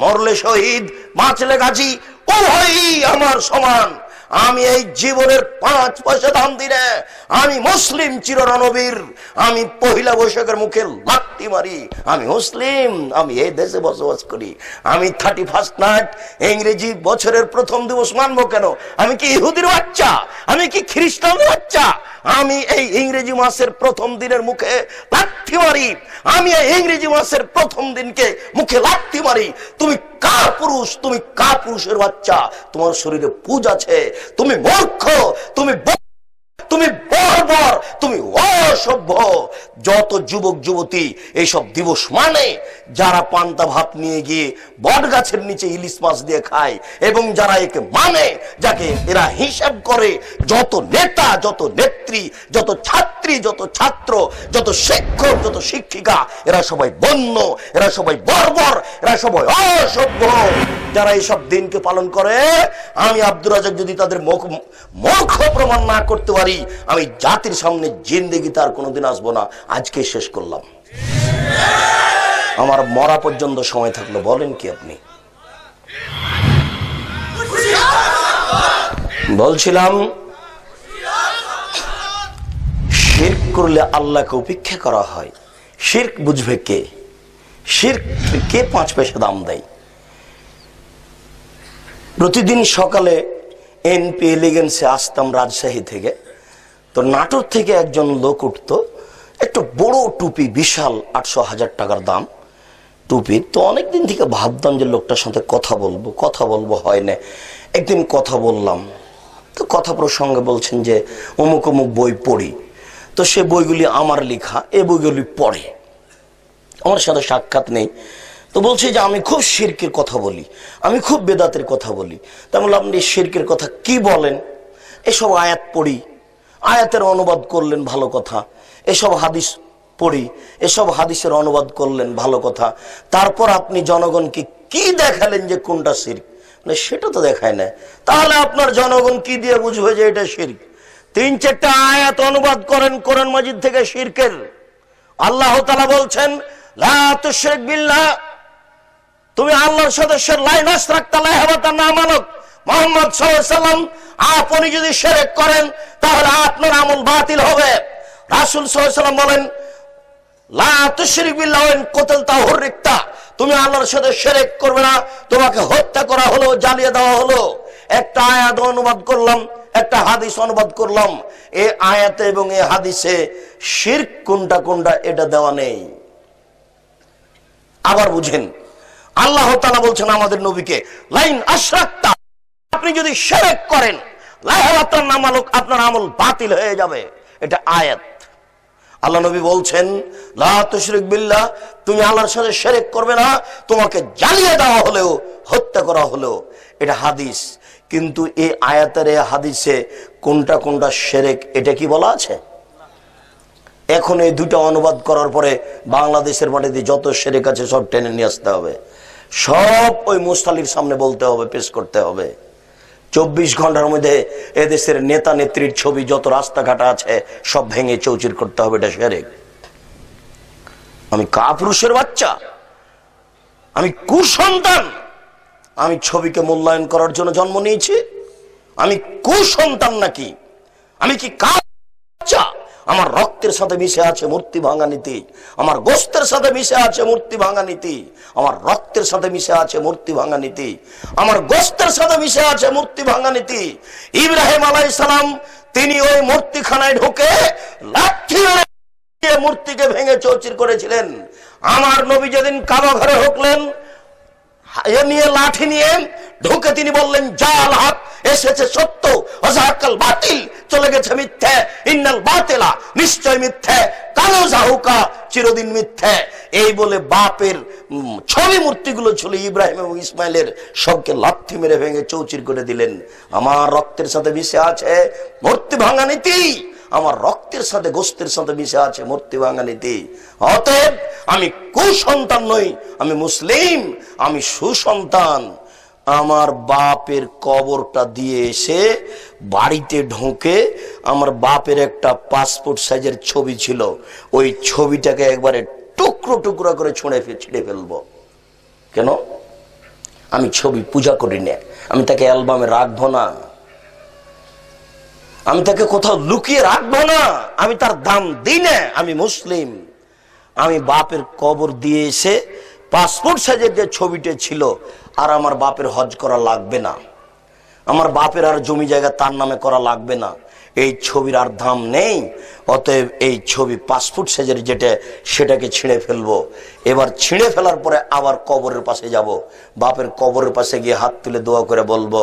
মরলে শহীদ বাঁচলে গাজী, উভয়ই আমার সমান। আমি এই জীবনের 5 পয়সা দাম দিই না, আমি মুসলিম চিররণবীর। আমি পহিলা বৈশাখের মুখে লাথি মারি, আমি মুসলিম, আমি এই দেশে বসবাস করি। আমি 31st নাইট ইংরেজি বছরের প্রথম দিবস মানবো কেন? আমি কি ইহুদির বাচ্চা? আমি কি খ্রিস্টানের বাচ্চা? আমি এই ইংরেজি মাসের প্রথম দিনের মুখে লাথি মারি, আমি এই ইংরেজি মাসের প্রথম দিনকে মুখে লাথি মারি। তুমি কার পুরুষ? তুমি কার পুরুষের বাচ্চা? তোমার শরীরে পুজ আছে, তুমি মূর্খ, তুমি বর্বর, তুমি অসভ্য। যত যুবক যুবতী এইসব দিবস মানে, যারা পান্তা ভাত নিয়ে গিয়ে বট গাছের নিচে ইলিশ মাছ দিয়ে খায়, এবং যারা একে মানে, যাকে এরা হিসাব করে, যত নেতা, যত নেত্রী, যত ছাত্রী, যত ছাত্র, যত শিক্ষক, যত শিক্ষিকা, এরা সবাই বন্য, এরা সবাই বর্বর, এরা সবাই অসভ্য। যারা এইসব দিনকে পালন করে, আমি আব্দুর রাজ্জাক যদি তাদের মূর্খ প্রমাণ না করতে পারি, আমি জাতির সামনে জিন্দেগি তার কোনোদিন আসবো না। আজকে শেষ করলাম। আমার মরা পর্যন্ত সময় থাকলো, বলেন কি আপনি? বলছিলাম শিরক করলে আল্লাহকে উপেক্ষা করা হয়। শিরক বুঝবে কে? শিরক কে 5 পয়সা দাম দেয়? প্রতিদিন সকালে এনপি এলিগেন্সে আসতাম রাজশাহী থেকে, তো নাটোর থেকে একজন লোক উঠতো, একটা বড় টুপি, বিশাল 800,000 টাকার দাম টুপি। তো অনেকদিন থেকে ভাবতাম যে লোকটার সাথে কথা বলবো হয় না। একদিন কথা বললাম, তো কথা প্রসঙ্গে বলছেন যে অমুক অমুক বই পড়ি, তো সে বইগুলি আমার লেখা, এই বইগুলি পড়ে, আমার সাথে সাক্ষাৎ নেই। তো বলছে যে আমি খুব শিরকের কথা বলি, আমি খুব বেদাতের কথা বলি। তা বললাম আপনি শিরকের কথা কি বলেন? এসব আয়াত পড়ি, আয়াতের অনুবাদ করলেন, ভালো কথা। এসব হাদিস পড়ি, এসব হাদিসের অনুবাদ করলেন, ভালো কথা। তারপর আপনি জনগণকে কি দেখালেন যে কোনটা শিরক? সেটা তো দেখায় না। তাহলে আপনার জনগণ কি দিয়ে বুঝবে যে এটা শিরক? 3-4টা আয়াত অনুবাদ করেন কোরআন মাজিদ থেকে শিরকের। আল্লাহ তাআলা বলছেন লা তুশরিক বিল্লাহ, তুমি আল্লাহর সাথে লাইন আশরাকতা লা হাবাতা না মানক। মুহাম্মদ সাল্লাল্লাহু আলাইহি ওয়াসাল্লাম আপনি যদি শিরক করেন তাহলে আপনার আমল বাতিল হবে। রাসূল সাল্লাল্লাহু আলাইহি ওয়াসাল্লাম বলেন লা তুশরিক বিল্লাহ ওয়া ইন কুতিলতা হুররিকতা, তুমি আল্লাহর সাথে শিরক করবে না, তোমাকে হত্যা করা হলো, জ্বালিয়ে দেওয়া হলো। একটা আয়াত অনুবাদ করলাম, একটা হাদিস অনুবাদ করলাম, এই আয়াতে এবং এই হাদিসে শিরক কোনটা কোনটা এটা দেওয়া নেই। আবার বুঝেন, আল্লাহ তাআলা বলছেন আমাদের নবীকে লাইন আশরাকতা, আপনি যদি শিরক করেন লা হাবাতা না মালুক, আপনার আমল বাতিল হয়ে যাবে। এটা আয়াত। আল্লাহ নবী বলছেন লা তুশরিক বিল্লাহ, তুমি আল্লাহর সাথে শিরক করবে না, তোমাকে জ্বালিয়ে দেওয়া হলেও, হত্যা করা হলেও। এটা হাদিস। কিন্তু এই আয়াতের এই হাদিসে কোনটা কোনটা শিরক এটা কি বলা আছে? এখন এই দুটো অনুবাদ করার পরে বাংলাদেশের মাটিতে যত শিরক আছে সব টেনে নিয়ে আসতে হবে, সব ওই মুস্তালির সামনে বলতে হবে, পেশ করতে হবে। 24 ঘন্টার মধ্যে এদেশের নেতা নেত্রীর ছবি যত রাস্তাঘাট আছে সব ভেঙে চৌচির করতে হবে। এটা শিরক। আমি কাপুরুষের বাচ্চা, আমি কুসন্তান, আমি ছবিকে মূল্যায়ন করার জন্য জন্ম নিয়েছি? আমি কুসন্তান নাকি? আমি কি বাচ্চা? আমার রক্তের সাথে মিশে আছে মূর্তি ভাঙা নীতি, আমার গোশতের সাথে মিশে আছে মূর্তি ভাঙা নীতি, আমার রক্তের সাথে মিশে আছে মূর্তি ভাঙা নীতি, আমার গোশতের সাথে মিশে আছে মূর্তি ভাঙা নীতি। ইব্রাহিম আলাইহিস সালাম তিনি ওই মূর্তিখানায় ঢুকে লাঠি দিয়ে মূর্তিকে ভেঙে চৌচির করেছিলেন। আমার নবী যেদিন কাবা ঘরে ঢুকলেন, নিয়ে লাঠি নিয়ে ঢুকে তিনি বললেন জাল হক, এসেছে সত্য, ওয়াজাকাল বাতিল, চলে গেছে মিথ্যে, ইন্নাল বাতিলা, নিশ্চয় মিথ্যে, কালো জাহুকা, চিরদিন মিথ্যে। এই বলে বাপের ছবি মূর্তিগুলো ছিল ইব্রাহিম এবং ইসমাইলের, সবকে লাথি মেরে ভেঙে চৌচির করে দিলেন। আমার রক্তের সাথে মিশে আছে মূর্তি ভাঙা নীতি, আমার রক্তের সাথে গোশতের সাথে মিশে আছে মূর্তি ভাঙা নীতি। অতএব আমি কুসন্তান নই, আমি মুসলিম, আমি সুসন্তান। আমার বাপের কবরটা দিয়ে এসে বাড়িতে ঢোকে, আমার বাপের একটা পাসপোর্ট সাইজের ছবি ছিল, ওই ছবিটাকে একবারে টুকরো টুকরো করে ছিঁড়ে ফেলবো। কেন? আমি ছবি পূজা করি না, আমি তাকে অ্যালবামে রাখবো না, আমি তাকে কোথাও লুকিয়ে রাখবো না, আমি তার দাম দিই না। আমি মুসলিম। আমি বাপের কবর দিয়ে এসে পাসপোর্ট সাইজের যে ছবিটা ছিল, আর আমার বাপের হজ করা লাগবে না, আমার বাপের আর জমি জায়গা তার নামে করা লাগবে না, এই ছবির আর দাম নেই। অতএব এই ছবি পাসপোর্ট সাইজের যেটা, সেটাকে ছিঁড়ে ফেলবো। এবার ছিঁড়ে ফেলার পরে আবার কবরের পাশে যাব, বাপের কবরের পাশে গিয়ে হাত তুলে দোয়া করে বলবো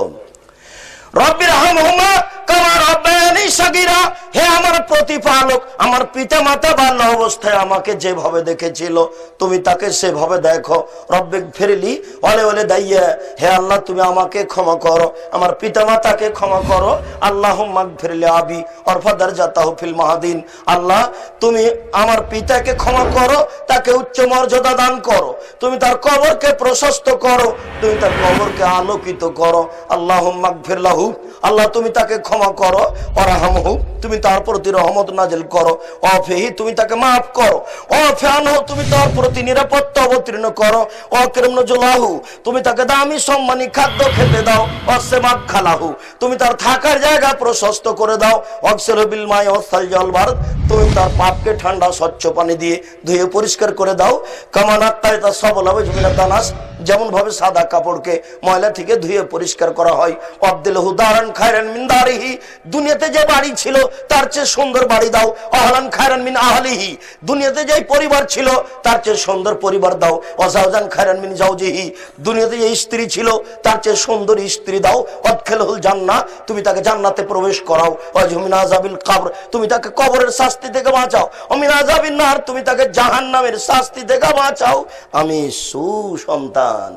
রব্বির রহমহুমা কামা রাব্বায়ানি সাগীরা, হে আমার প্রতিপালক, আমার পিতা মাতা বাল্য অবস্থায় আমাকে যেভাবে দেখেছিল তুমি তাকে সেভাবে দেখো। রব্বিক ফিরলি ওয়ালে ওয়ালে দাইয়া, হে আল্লাহ তুমি আমাকে ক্ষমা করো, আমার পিতা মাতাকে ক্ষমা করো। আল্লাহুম্মা গফিরলি আবি ওয়ারফা দারজাতাহু ফিল মাহাদিন, আল্লাহ তুমি আমার পিতাকে ক্ষমা করো, তাকে উচ্চ মর্যাদা দান করো, তুমি তার কবরকে প্রশস্ত করো, তুমি তার কবরকে আলোকিত করো। আল্লাহুম্মা গফির লাহু, আল্লাহ তুমি তাকে ক্ষমা করো, ওয়ারহামহু তুমি তার প্রতি রহমত নাজিল করো, অফিহি তুমি তাকে মাফ করো, অফিয়ানহু তুমি তার প্রতি নিরাপত্তা অবতীর্ণ করো, অকরিম নজুলাহু তুমি তাকে দামি সম্মানী খাদ্য খেতে দাও, অসমাদ খালাহু তুমি তার থাকার জায়গা প্রশস্ত করে দাও, অক্সিলু বিল মাই ওয়াসালজি ওয়াল বারদ তুমি তার পাপকে ঠান্ডা স্বচ্ছ পানি দিয়ে ধুয়ে পরিষ্কার করে দাও, কামানাত্তাইতা সাবলাবে জমিনাত দানাস যেমন ভাবে সাদা কাপড়কে ময়লা থেকে ধুয়ে পরিষ্কার করা হয়, আবদিলহু দারান খায়রান মিন দারিহি দুনিয়াতে যে বাড়ি ছিল তার চেয়ে সুন্দর বাড়ি দাও, আহলান খায়রান মিন আহলিহি দুনিয়াতে যে পরিবার ছিল তার চেয়ে সুন্দর পরিবার দাও, ওয়াজাওজান খায়রান মিন জাওজিহি দুনিয়াতে যে স্ত্রী ছিল তার চেয়ে সুন্দর স্ত্রী দাও, আদখিলহুল জান্নাহ তুমি তাকে জান্নাতে প্রবেশ করাও, ওয়াজহু মিন আযাবিল কবর তুমি তাকে কবরের শাস্তি থেকে বাঁচাও, ওয়া মিন আযাবিন নার তুমি তাকে জাহান্নামের শাস্তি থেকে বাঁচাও। আমি সুসন্তান,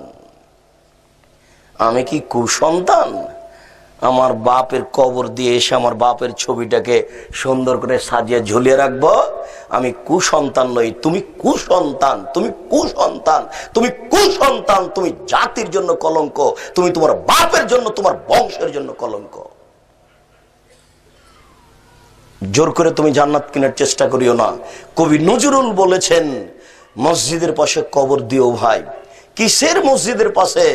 আমি কি কুসন্তান? আমার বাপের কবর দিয়ে এসে আমার বাপের ছবিটাকে সুন্দর করে সাজিয়ে ঝুলিয়ে রাখবো? আমি কুসন্তান নই, তুমি কুসন্তান, তুমি কুসন্তান, তুমি কুসন্তান, তুমি জাতির জন্য কলঙ্ক, তুমি তোমার বাপের জন্য তোমার বংশের জন্য কলঙ্ক। জোর করে তুমি জান্নাত কেনার চেষ্টা করিও না। কবি নজরুল বলেছেন, মসজিদের পাশে কবর দিও ভাই। কিসের মসজিদের পাশে?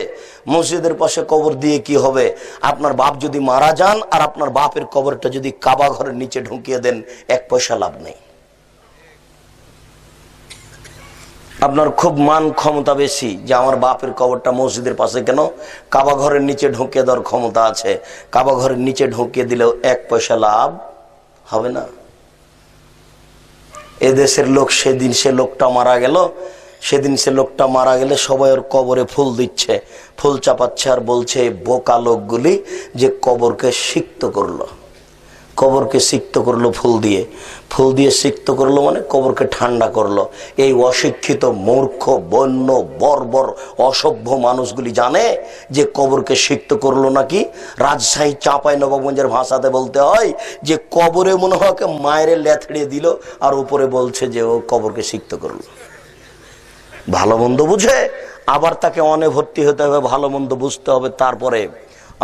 মসজিদের পাশে কবর দিয়ে কি হবে? আপনার বাপ যদি মারা যান আর আপনার বাপের কবরটা যদি কাবা ঘরের নিচে ঢুকিয়ে দেন, এক পয়সা লাভ নেই। আপনার খুব মান ক্ষমতা বেশি যে আমার বাপের কবরটা মসজিদের পাশে কেন, কাবা ঘরের নিচে ঢুকিয়ে দেওয়ার ক্ষমতা আছে, কাবা ঘরের নিচে ঢুকিয়ে দিলেও এক পয়সা লাভ হবে না। এদেশের লোক সেদিন সে লোকটা মারা গেল, সেদিন সে লোকটা মারা গেলে সবাই ওর কবরে ফুল দিচ্ছে, ফুল চাপাচ্ছে আর বলছে বোকা লোকগুলি যে কবরকে সিক্ত করলো, কবরকে সিক্ত করলো ফুল দিয়ে, ফুল দিয়ে সিক্ত করলো মানে কবরকে ঠান্ডা করলো। এই অশিক্ষিত মূর্খ বন্য বর্বর অসভ্য মানুষগুলি জানে যে কবরকে সিক্ত করলো নাকি? রাজশাহী চাঁপাই নবাবগঞ্জের ভাষাতে বলতে হয় যে কবরে মনে হয় মায়ের লেথড়িয়ে দিল আর উপরে বলছে যে ও কবরকে সিক্ত করলো। ভালো মন্দ বুঝে আবার তাকে অনে ভর্তি হতে হবে, ভালো মন্দ বুঝতে হবে। তারপরে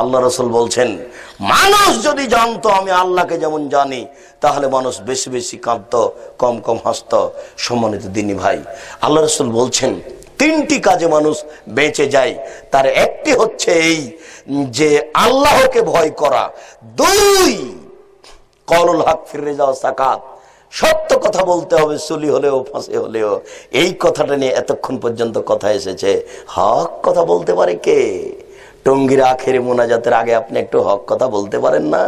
আল্লাহ রাসূল বলছেন, মানুষ যদি জানতো আমি আল্লাহকে যেমন জানি তাহলে মানুষ বেশি বেশি কাঁদতো, কম কম হাসতো। সম্মানিত দিনী ভাই, আল্লাহ রাসূল বলছেন তিনটি কাজে মানুষ বেঁচে যায়, তার একটি হচ্ছে এই যে আল্লাহকে ভয় করা, দুই কওলুল হক ফির রিজা ওয়াস সাকাত সত্য কথা বলতে হবে চুলি হলেও ফাঁসি হলেও। এই কথাটা নিয়ে এতক্ষণ পর্যন্ত কথা এসেছে। হক কথা বলতে পারে কে? টঙ্গীর আখেরি মোনাজাতের আগে আপনি একটু হক কথা বলতে পারেন না?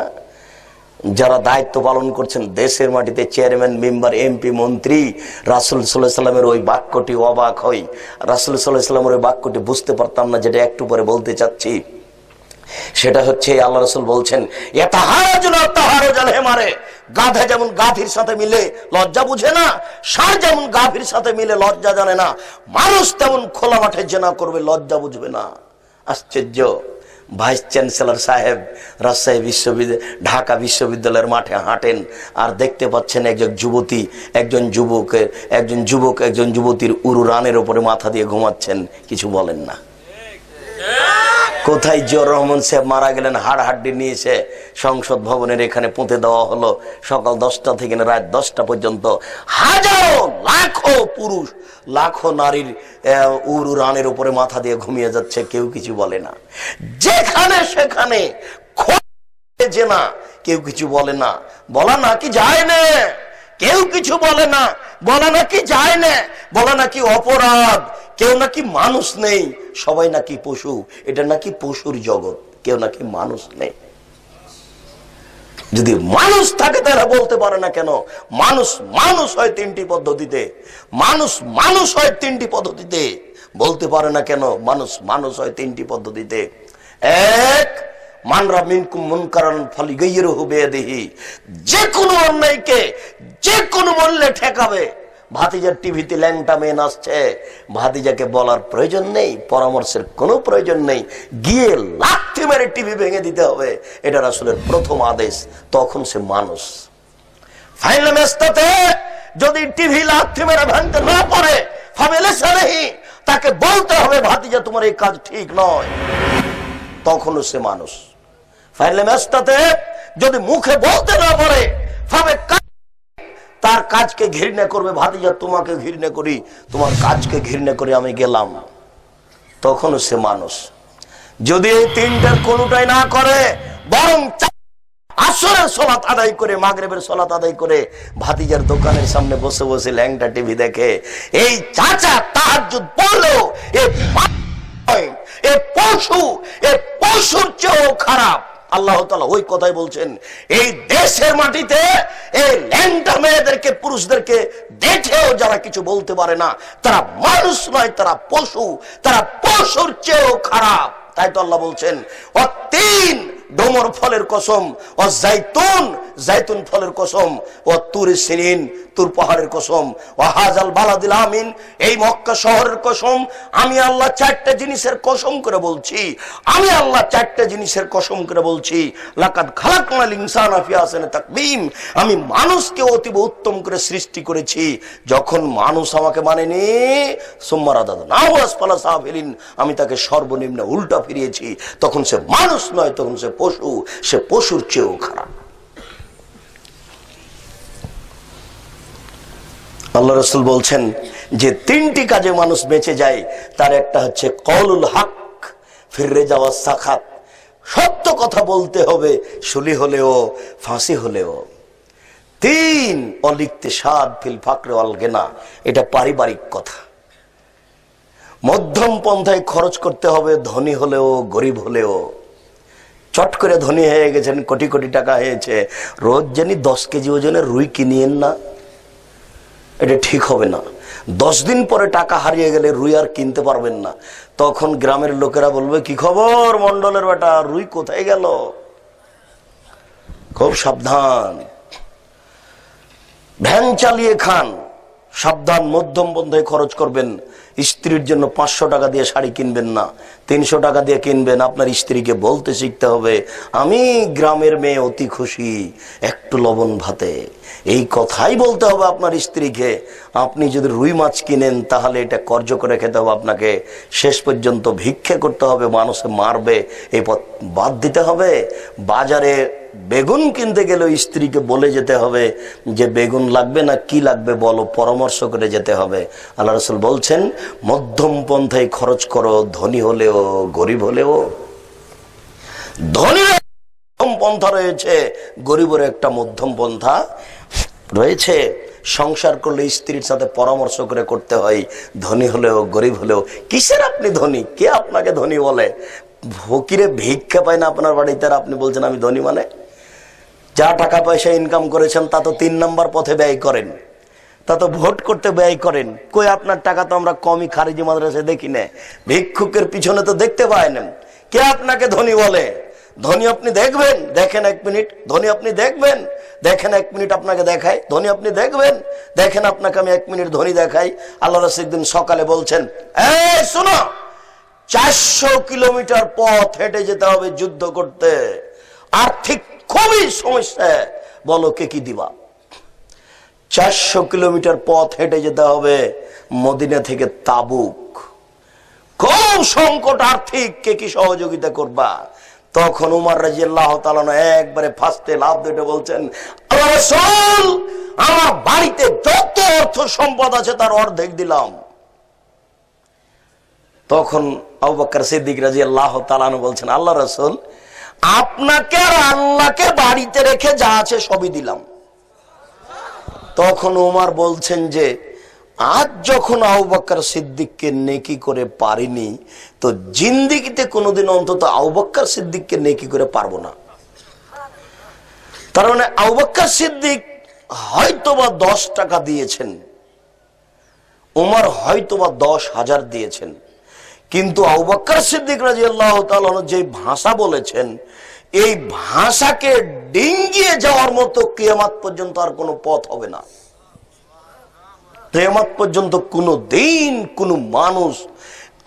যারা দায়িত্ব পালন করছেন দেশের মাটিতে, চেয়ারম্যান, মেম্বার, এমপি, মন্ত্রী, রাসূল সাল্লাল্লাহু আলাইহি সাল্লামের ওই বাক্যটি অবাক হই। রাসূল সাল্লাল্লাহু আলাইহি সাল্লামের ওই বাক্যটি বুঝতে পারতাম না, যেটা একটু পরে বলতে চাচ্ছি। সেটা হচ্ছে আল্লাহ রাসূল বলছেন, গাধা যেমন গাভীর সাথে মিলে লজ্জা বুঝে না, ষাঁড় যেমন গাভীর সাথে মিলে লজ্জা জানে না, মানুষ তেমন খোলা মাঠে জেনা করবে, লজ্জা বুঝবে না। আশ্চর্য! ভাইস চ্যান্সেলর সাহেব রাজশাহী বিশ্ববিদ্যালয়, ঢাকা বিশ্ববিদ্যালয়ের মাঠে হাঁটেন আর দেখতে পাচ্ছেন একজন যুবতী, একজন যুবক একজন যুবতীর উরু রানের উপরে মাথা দিয়ে ঘুমাচ্ছেন, কিছু বলেন না। কোথায় জিয়াউর রহমান সাহেব মারা গেলেন, হাড়হাড্ডি নিয়ে এসে সংসদ ভবনের এখানে পুঁতে দেওয়া হলো। সকাল 10টা থেকে রাত 10টা পর্যন্ত হাজারো লাখো পুরুষ, লাখো নারীর উরু রানের উপরে মাথা দিয়ে ঘুমিয়ে যাচ্ছে, কেউ কিছু বলে না। যেখানে সেখানে যে না, কেউ কিছু বলে না। বলা নাকি যায় না, কেউ কিছু বলে না। বলা নাকি যায় না, বলা নাকি অপরাধ। কেউ নাকি মানুষ নেই, সবাই নাকি পশু। এটা নাকি পশুর জগৎ, কেউ নাকি মানুষ নেই। যদি মানুষ থাকে তাহলে বলতে পারে না কেন? মানুষ হয় তিনটি পদ্ধতিতে, মানুষ হয় তিনটি পদ্ধতিতে, বলতে পারে না কেন? মানুষ হয় তিনটি পদ্ধতিতে। এক, মানরা মিনকুম মুনকারান ফালিগাইয়িরহু বিয়াদিহি, যে কোনো অন্যায়কে যে কোনো মূল্যে ঠেকাবে। ভাতিজার টিভিতে ল্যাংটা মেয়ে নাচছে, ভাতিজাকে বলার প্রয়োজন নেই, পরামর্শের কোনো প্রয়োজন নেই, গিয়ে লাথি মেরে টিভি ভেঙে দিতে হবে। এটা রাসূলের প্রথম আদেশ। তখন সে মানুষ। ফাইনাল মেস্তাতে যদি টিভি লাথি মেরে ভাঙতে না পারে, ফাবেলেসালেহি, তাকে বলতে হবে ভাতিজা তোমার এই কাজ ঠিক নয়, তখনও সে মানুষ। ফাইনাল মেস্তাতে যদি মুখে বলতে না পারে, কাজকে ঘৃণা করবে, ভাতিজা তোমাকে ঘৃণা করি, তোমার কাজকে ঘৃণা করে আমি গেলাম, তখনও সে মানুষ। যদি এই তিনটার কোনোটাই না করে, বরং আসরের সালাত আদায় করে, মাগরিবের সালাত আদায় করে ভাতিজার দোকানের সামনে বসে বসে ল্যাংটা টিভি দেখে, এই চাচা তাহাজ্জুদ পড়লেও এ পশুর চেয়েও খারাপ। আল্লাহ তাআলা ওই কথাই বলছেন, এই দেশের মাটিতে এই ল্যাংটা মেয়েদেরকে, পুরুষদেরকে দেখেও যারা কিছু বলতে পারে না, তারা মানুষ নয়, তারা পশু, তারা পশুর চেয়েও খারাপ। তাই তো আল্লাহ বলছেন, অতীন ডোমর ফলের কসম, ও জাইতুন জাইতুন ফলের কসম, ও তুর সিনিন তুর পাহাড়ের কসম, ও হাজাল বালাদিল আমিন এই মক্কা শহরের কসম। আমি আল্লাহ চারটা জিনিসের কসম করে বলছি, আমি আল্লাহ চারটা জিনিসের কসম করে বলছি, লাকাদ খালাকনাল ইনসানা ফি আহসানি তাকবীম, আমি মানুষকে অতীব উত্তম করে সৃষ্টি করেছি। যখন মানুষ আমাকে মানেনি, সুম্মা রাদাদনাহু আসফালা সাফিলিন, আমি তাকে সর্বনিম্ন উল্টা ফিরিয়েছি, তখন সে মানুষ নয়, তখন সে পশু, সে পশুর চেয়েও খারাপ। আল্লাহ রাসূল বলছেন যে তিনটি কাজে মানুষ বেঁচে যায়, তার একটা হচ্ছে কওলুল হক ফির রিজা ওয়াস সাখাত, সত্য কথা বলতে হবে, সুলি হলেও ফাঁসি হলেও। তিন অলিকতিসাদ ফিল ফাকর ওয়াল গিনা, এটা পারিবারিক কথা। মধ্যম পন্থায় খরচ করতে হবে, ধনী হলেও গরিব হলেও। চট করে ধনী হয়ে গেছেন, কোটি কোটি টাকা হয়েছে, রোজ জানি 10 কেজি ওজনের রুই কিনিয়েন না, এটা ঠিক হবে না। 10 দিন পরে টাকা হারিয়ে গেলে রুই আর কিনতে পারবেন না, তখন গ্রামের লোকেরা বলবে, কি খবর মন্ডলের বেটা, রুই কোথায় গেল? খুব সাবধান, ভ্যান চালিয়ে খান, সাবধান, মধ্যম পন্থায় খরচ করবেন। স্ত্রীর জন্য 500 টাকা দিয়ে শাড়ি কিনবেন না, 300 টাকা দিয়ে কিনবেন। আপনার স্ত্রীকে বলতে শিখতে হবে, আমি গ্রামের মেয়ে, অতি খুশি একটু লবণ ভাতে, এই কথাই বলতে হবে আপনার স্ত্রীকে। আপনি যদি রুই মাছ কিনেন, তাহলে এটা কর্য করে খেতে হবে আপনাকে, শেষ পর্যন্ত ভিক্ষে করতে হবে, মানুষে মারবে, এই পথ বাদ দিতে হবে। বাজারে বেগুন কিনতে গেলে স্ত্রীকে বলে যেতে হবে যে বেগুন লাগবে না কি লাগবে বলো, পরামর্শ করে যেতে হবে। আল্লাহ রাসূল বলছেন, মধ্যম পন্থায় খরচ করো, ধনী হলেও গরিব হলেও। ধনীর মধ্যম পন্থা রয়েছে, গরিবের একটা মধ্যম পন্থা রয়েছে। সংসার করলে স্ত্রীর সাথে পরামর্শ করে করতে হয়, ধনী হলেও গরিব হলেও। কিসের আপনি ধনী? কে আপনাকে ধনী বলে? ফকিরে ভিক্ষা পায় না আপনার বাড়িতে, আর আপনি বলছেন আমি ধনী? মানে যা টাকা পয়সা ইনকাম করেছেন তা তো 3 নম্বর পথে ব্যয় করেন, তা তো ভোট করতে ব্যয় করেন। কই আপনার টাকা তো আমরা কমই খারিজি মাদ্রাসায় দেখি না, ভিক্ষুকের পিছনে তো দেখতে পাই না। কে আপনাকে ধনী বলে? ধনী আপনি দেখবেন, দেখেন 1 মিনিট, ধনী আপনি দেখবেন, দেখেন 1 মিনিট আপনাকে দেখায়, ধনী আপনি দেখবেন, দেখেন আপনাকে আমি 1 মিনিট ধনী দেখাই। আল্লাহ রাসূল একদিন সকালে বলছেন, এই শোনো, 400 কিলোমিটার পথ হেঁটে যেতে হবে যুদ্ধ করতে, আর্থিক খুবই সমস্যা, বলো কে কি দিবা? 400 কিলোমিটার পথ হেঁটে যেতে হবে মদিনা থেকে তাবুক, খুব সংকট আর্থিক, কে কি সহযোগিতা করবা? তখন উমর রাদিয়াল্লাহু তাআলা একবারে ফার্স্টে লাভ দিতে বলছেন, আল্লাহর রাসূল, আমার বাড়িতে যত অর্থ সম্পদ আছে তার অর্ধেক দিলাম। তখন আবু বকর সিদ্দিক রাদিয়াল্লাহু তাআলা বলছেন, আল্লাহর রাসূল, আপনাকে আর আল্লাহকে বাড়িতে রেখে যা আছে সবই দিলাম। তখন উমর বলছেন যে, আজ যখন আবু বকর সিদ্দিককে নেকি করে পারিনি, তো জিন্দেগিতে কোনোদিন অন্তত আবু বকর সিদ্দিককে নেকি করে পারবো না। তার মানে আবু বকর সিদ্দিক হয়তোবা 10 টাকা দিয়েছেন, উমর হয়তোবা 10,000 দিয়েছেন, কিন্তু আবু বকর সিদ্দিক রাদিয়াল্লাহু তাআলা যে ভাষা বলেছেন, এই ভাষাকে ডিঙ্গিয়ে যাওয়ার মতো কিয়ামত পর্যন্ত আর কোনো পথ হবে না। কিয়ামত পর্যন্ত কোনো দিন কোনো মানুষ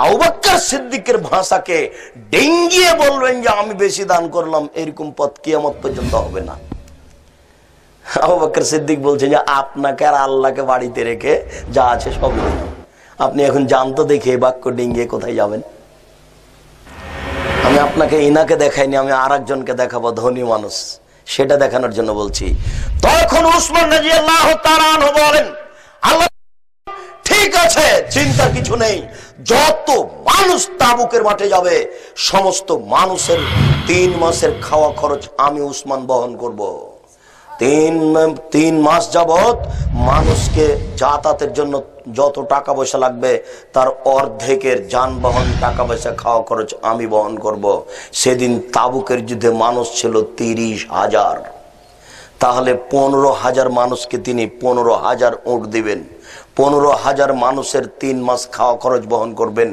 আবু বকর সিদ্দিকের ভাষাকে ডিঙ্গিয়ে বলবেন যে আমি বেশি দান করলাম, এরকম পথ কিয়ামত পর্যন্ত হবে না। আবু বকর সিদ্দিক বলছেন যে আপনাকে আর আল্লাহকে বাড়িতে রেখে যা আছে সব দিলাম। আপনি এখন জানতো দেখে বাক্য ডিঙ্গিয়ে কোথায় যাবেন? আমি আপনাকে ইনাকে দেখাইনি, আমি আর একজনকে দেখাবো, ধনী মানুষ, সেটা দেখানোর জন্য বলছি। তখন উসমান রাদিয়াল্লাহু তাআলা আনহু বলেন, আল্লাহ ঠিক আছে, চিন্তা কিছু নেই, যত মানুষ তাবুকের মাঠে যাবে সমস্ত মানুষের 3 মাসের খাওয়া খরচ আমি উসমান বহন করব। 3 মাস যাবত মানুষকে যাতায়াতের জন্য যত টাকা পয়সা লাগবে তার অর্ধেকের যানবাহন, টাকা পয়সা, খাওয়া খরচ আমি বহন করব। সেদিন তাবুকের যুদ্ধে মানুষ ছিল 30,000। তাহলে 15,000 মানুষকে তিনি 15,000 উট দিবেন, 15,000 মানুষের 3 মাস খাওয়া খরচ বহন করবেন।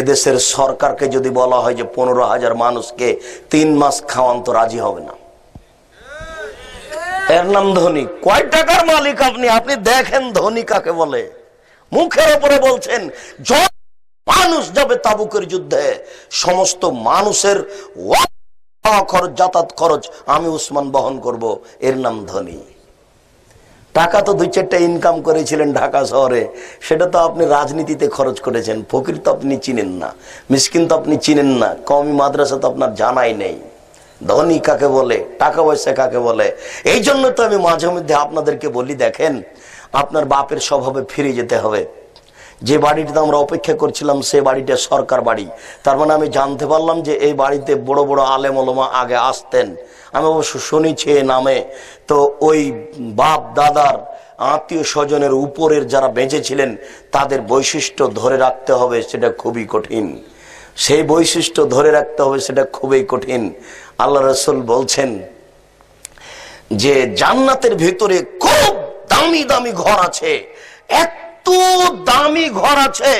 এদেশের সরকারকে যদি বলা হয় যে 15,000 মানুষকে 3 মাস খাওয়ান, তো রাজি হবে না। এর নাম ধনী। কয় টাকার মালিক আপনি? আপনি দেখেন ধনী কাকে বলে। মুখের উপরে বলছেন যত মানুষ যাবে তাবুকের যুদ্ধে সমস্ত মানুষের খরচ, যাতায়াত খরচ আমি উসমান বহন করব, এর নাম ধনী। টাকা তো 2-4টা ইনকাম করেছিলেন ঢাকা শহরে, সেটা তো আপনি রাজনীতিতে খরচ করেছেন। ফকির তো আপনি চিনেন না, মিসকিন তো আপনি চিনেন না, কওমি মাদ্রাসা তো আপনার জানাই নেই। ধনী কাকে বলে, টাকা পয়সা কাকে বলে। এই জন্য তো আমি মাঝে মধ্যে আপনাদেরকে বলি, দেখেন আপনার বাপের স্বভাবে ফিরে যেতে হবে। যে বাড়িটিতে আমরা অপেক্ষা করছিলাম সে বাড়িটা সরকার বাড়ি। তার মানে আমি জানতে পারলাম যে এই বাড়িতে বড় বড় আলেম ওলামা আগে আসতেন। আমি অবশ্য শুনেছি এ নামে। তো ওই বাপ দাদার আত্মীয় স্বজনের উপরের যারা বেঁচে ছিলেন তাদের বৈশিষ্ট্য ধরে রাখতে হবে, সেটা খুবই কঠিন। সেই বৈশিষ্ট্য ধরে রাখতে হবে, সেটা খুবই কঠিন। আল্লাহ রাসূল বলছেন যে জান্নাতের ভিতরে খুব দামি দামি ঘর আছে, এত দামি ঘর আছে,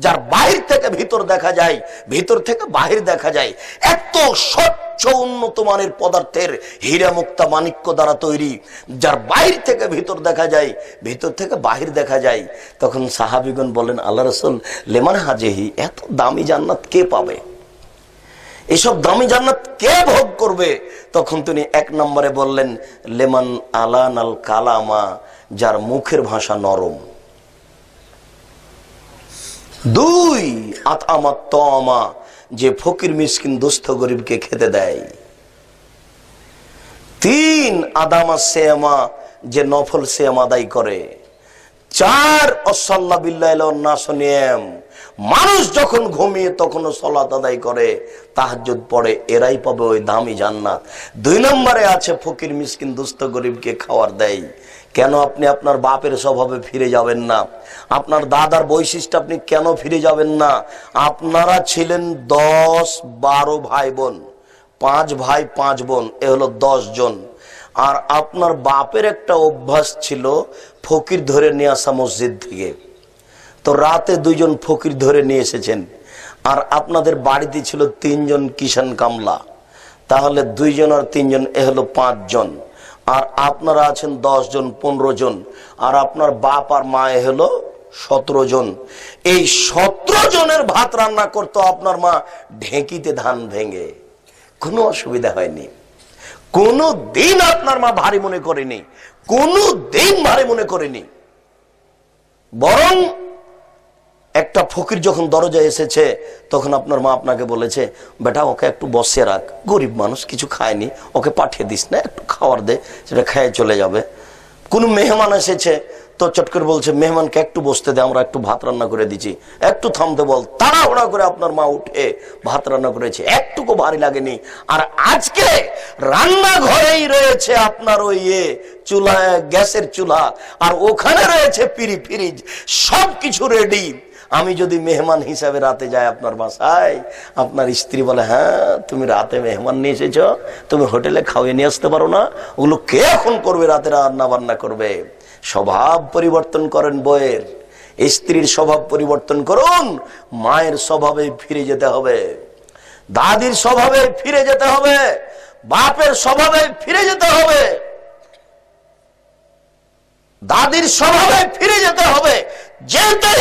যার বাহির থেকে ভিতর দেখা যায়, ভিতর থেকে বাহির দেখা যায়। এত স্বচ্ছ উন্নত মানের পদার্থের হীরা মুক্তা মাণিক্য দ্বারা তৈরি, যার বাহির থেকে ভিতর দেখা যায়, ভিতর থেকে বাহির দেখা যায়। তখন সাহাবীগণ বলেন, আল্লাহ রাসূল, লেমান হাজেহি, এত দামি জান্নাত কে পাবে? এসব দামি জান্নাত কে ভোগ করবে? তখন তিনি 1 নম্বরে বললেন, লেমান আলানাল কালামা, যার মুখের ভাষা নরম। 2 আতআমাত তামা, যে ফকির মিসকিন দুস্থ গরিবকে খেতে দেয়। 3 আদামা সিয়ামা, যে নফল সিয়াম আদায় করে। 4 অসাল্লা বিল্লাহি ওয়ান নাস নিয়াম, মানুষ যখন ঘুমিয়ে তখনও সালাত আদায় করে, তাহাজ্জুদ পড়ে, এরাই পাবে ওই দামি জান্নাত। 2 নম্বরে আছে ফকির মিসকিন দুস্থ গরিবকে খাওয়ার দেয়। কেন আপনি আপনার বাপের স্বভাবে ফিরে যাবেন না? আপনার দাদার বৈশিষ্ট্য আপনি কেন ফিরে যাবেন না? আপনারা ছিলেন 10-12 ভাই বোন, 5 ভাই 5 বোন, এ হলো 10 জন। আর আপনার বাপের একটা অভ্যাস ছিল ফকির ধরে নিয়ে আসা মসজিদ থেকে। তো রাতে 2 জন ফকির ধরে নিয়ে এসেছেন, আর আপনাদের বাড়িতে ছিল 3 জন কিষান কামলা, তাহলে 2 জন আর 3 জন, এ হলো 5 জন। আর আপনারা আছেন 10 জন, 15 জন, আর আপনার বাপ আর মা এ হলো 17 জন। এই 17 জনের ভাত রান্না করতো আপনার মা ঢেঁকিতে ধান ভেঙে। কোনো অসুবিধা হয়নি, কোনো দিন আপনার মা ভারী মনে করেনি, কোনো দিন ভারী মনে করেনি। বরং একটা ফকির যখন দরজায় এসেছে তখন আপনার মা আপনাকে বলেছে, বেটা ওকে একটু বসিয়ে রাখ, গরিব মানুষ, কিছু খায়নি, ওকে পাঠিয়ে দিস না, একটু খাবার দে, সেটা খেয়ে চলে যাবে। কোন মেহমান এসেছে তো চট করে বলছে, মেহমানকে একটু বসতে দে, আমরা একটু ভাত রান্না করে দিচ্ছি, একটু থামতে বল। তাড়াহুড়া করে আপনার মা উঠে ভাত রান্না করেছে, একটুকু ভারী লাগেনি। আর আজকে রান্নাঘরেই রয়েছে আপনার ওই চুলা, গ্যাসের চুলা, আর ওখানে রয়েছে ফ্রিজ, সবকিছু রেডি। আমি যদি মেহমান হিসাবে রাতে যাই আপনার বাসায়, আপনার স্ত্রী বলে, হ্যাঁ তুমি রাতে মেহমান নিয়ে এসেছো, তুমি হোটেলে খাওয়িয়ে নিয়ে আসতে পারো না? ওগুলো কে এখন করবে? রাতে রান্না বান্না করবে। স্বভাব পরিবর্তন করেন বইয়ের, স্ত্রীর স্বভাব পরিবর্তন করুন। মায়ের স্বভাবে ফিরে যেতে হবে, দাদির স্বভাবে ফিরে যেতে হবে, বাপের স্বভাবে ফিরে যেতে হবে, দাদির স্বভাবে ফিরে যেতে হবে। যেতে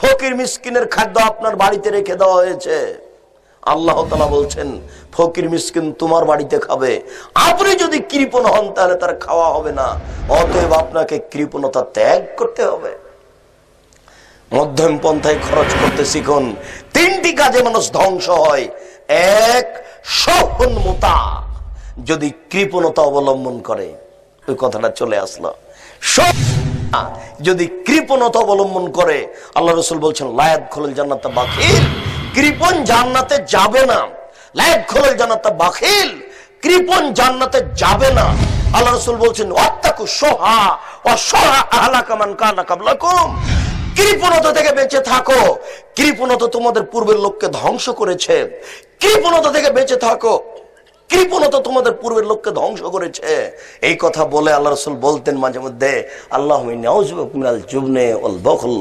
ফকির মিসকিনের খাদ্য আপনার বাড়িতে রেখে দেওয়া হয়েছে। আল্লাহ তাআলা বলছেন, ফকির মিসকিন তোমার বাড়িতে খাবে। আপনি যদি কৃপণ হন তাহলে তার খাওয়া হবে না। অতএব আপনাকে কৃপণতা ত্যাগ করতে হবে, মধ্যম পন্থায় খরচ করতে শিখুন। 3টি কাজে মানুষ ধ্বংস হয়। 1, সহনমতা, যদি কৃপণতা অবলম্বন করে, ওই কথাটা চলে আসলো, যদি কৃপণতা অবলম্বন করে, আল্লাহ রাসূল বলছেন লা ইয়াদখুলুল জান্নাতা বাখিল, কৃপণ জান্নাতে যাবে না। লা ইয়াদখুলুল জান্নাতা বাখিল, কৃপণ জান্নাতে যাবে না। আল্লাহ রাসূল বলছেন ওয়াত্তাকু শুহা ওয়া শুহা আহলাকা মান কানা ক্বাবলাকুম, কৃপণতা থেকে বেঁচে থাকো, কৃপণতা তোমাদের পূর্বের লোককে ধ্বংস করেছে। কৃপণতা থেকে বেঁচে থাকো, কৃপণতা তোমাদের পূর্বের লোককে ধ্বংস করেছে। এই কথা বলে আল্লাহ রাসূল বলতেন মাঝে মধ্যে, আল্লাহুম্মা ইন্নী আউযু বিকা মিনাল জুবনি ওয়াল বুখল,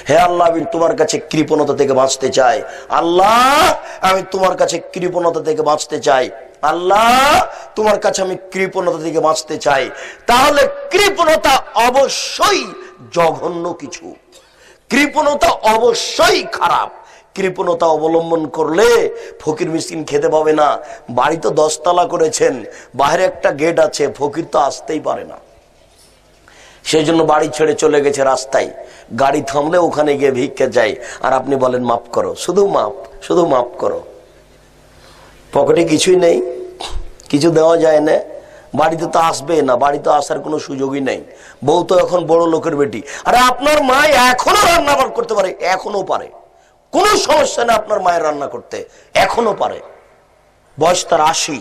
হে আল্লাহ আমি তোমার কাছে কৃপণতা থেকে বাঁচতে চাই। আল্লাহ আমি তোমার কাছে কৃপণতা থেকে বাঁচতে চাই। আল্লাহ তোমার কাছে আমি কৃপণতা থেকে বাঁচতে চাই। তাহলে কৃপণতা অবশ্যই জঘন্য কিছু, কৃপণতা অবশ্যই খারাপ। কৃপণতা অবলম্বন করলে ফকির মিসকিন খেতে পাবে না। বাড়ি তো 10 তলা করেছেন, বাইরে একটা গেট আছে, ফকির তো আসতেই পারে না, সেই জন্য বাড়ি ছেড়ে চলে গেছে রাস্তায়, গাড়ি থামলে ওখানে গিয়ে ভিক্ষে যায়। আর আপনি বলেন মাফ করো, শুধু মাফ, শুধু মাফ করো। পকেটে কিছুই নেই, কিছু দেওয়া যায় না, বাড়িতে তো আসবে না, বাড়িতে আসার কোনো সুযোগই নেই। বউ তো এখন বড় লোকের বেটি। আরে আপনার মা এখনো রান্না করতে পারে, এখনো পারে, কোনো সমস্যা নেই আপনার মায়ের রান্না করতে, এখনো পারে, বয়স তার 80।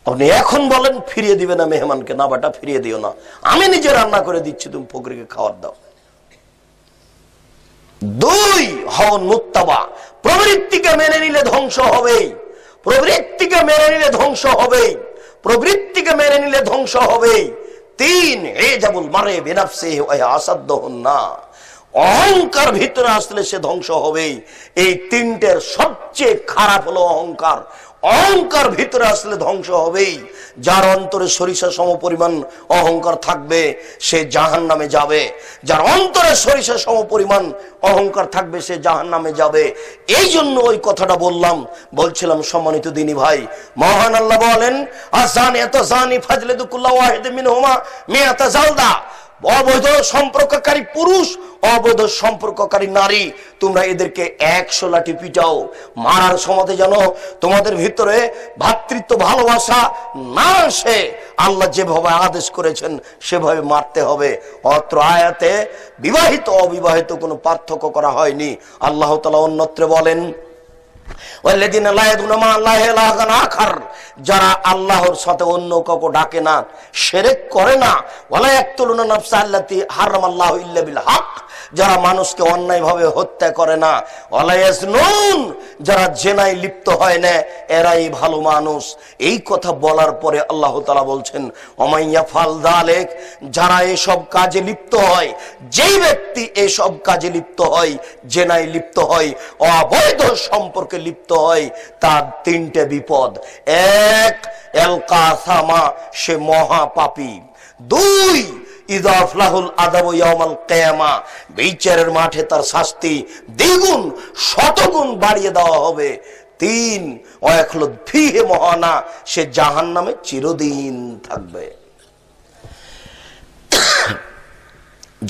আপনি এখন বলেন ফিরিয়ে দিবে না মেহমানকে, না বেটা ফিরিয়ে দিও না, আমি নিজে রান্না করে দিচ্ছি, তুমি ফকিরকে খাবার দাও। 2 হন মুত্তাবা, প্রবৃত্তিকে মেনে নিলে ধ্বংস হবেই, প্রবৃত্তিকে মেনে নিলে ধ্বংস হবেই, প্রবৃত্তিকে মেনে নিলে ধ্বংস হবেই। 3 ইজাবুল মারে বিনাফসিহি ওয়া আসাদদুন না, অহংকার ভিতরে আসলে সে ধ্বংস হবেই। এই 3টের সবচেয়ে খারাপ হলো অহংকার। অহংকার ভিতরে আসলে ধ্বংস হবেই। যার অন্তরে সরিষা সম পরিমাণ অহংকার থাকবে সে জাহান্নামে যাবে। যার অন্তরে সরিষা সম পরিমাণ অহংকার থাকবে সে জাহান্নামে যাবে। এই জন্য ওই কথাটা বলছিলাম সম্মানিত দিনী ভাই, মহান আল্লাহ বলেন আযানিয়াতু যানি ফাজলিদু কুল্লা ওয়াহিদিন মিনহুমা মিআতা জালদা, অবৈধ সম্পর্ককারী পুরুষ, অবৈধ সম্পর্ককারী নারী, তোমরা এদেরকে 100 লাঠি পিটাও। মারার সময় যেন তোমাদের ভিতরে ভ্রাতৃত্ব ভালোবাসা না আসে, আল্লাহ যেভাবে আদেশ করেছেন সেভাবে মারতে হবে। অত্র আয়াতে বিবাহিত অবিবাহিত কোনো পার্থক্য করা হয়নি। আল্লাহ তাআলা অন্যত্র বলেন যারা আল্লাহর সাথে অন্য কাউকে ডাকে না, শিরক করে না, ওয়ালা ইয়াকতুলুনা নাফসা আল্লাতী হারামাল্লাহু ইল্লা বিল হক, যারা মানুষকে অন্যায়ভাবে হত্যা করে না, ওয়ালা ইয়াজনুন, যারা জিনায় লিপ্ত হয় না, এরাই ভালো মানুষ। এই কথা বলার পরে আল্লাহ তাআলা বলছেন ওমাইয়া ফাল যালিক, যারা এসব কাজে লিপ্ত হয়, যেই ব্যক্তি এসব কাজে লিপ্ত হয়, জিনায় লিপ্ত হয়, অবৈধ সম্পর্কে লিপ্ত হয়, তার 3টে বিপদ। 1 এলকাসামা, সে মহাপাপী। 2 ইযাফলাহুল আযাবু ইয়াউমাল কিয়ামা, বিচারের মাঠে তার শাস্তি দ্বিগুণ শতগুণ বাড়িয়ে দেওয়া হবে। 3 ওয়াখলুদ ফীহি মুহানা, সে জাহান্নামে চিরদিন থাকবে।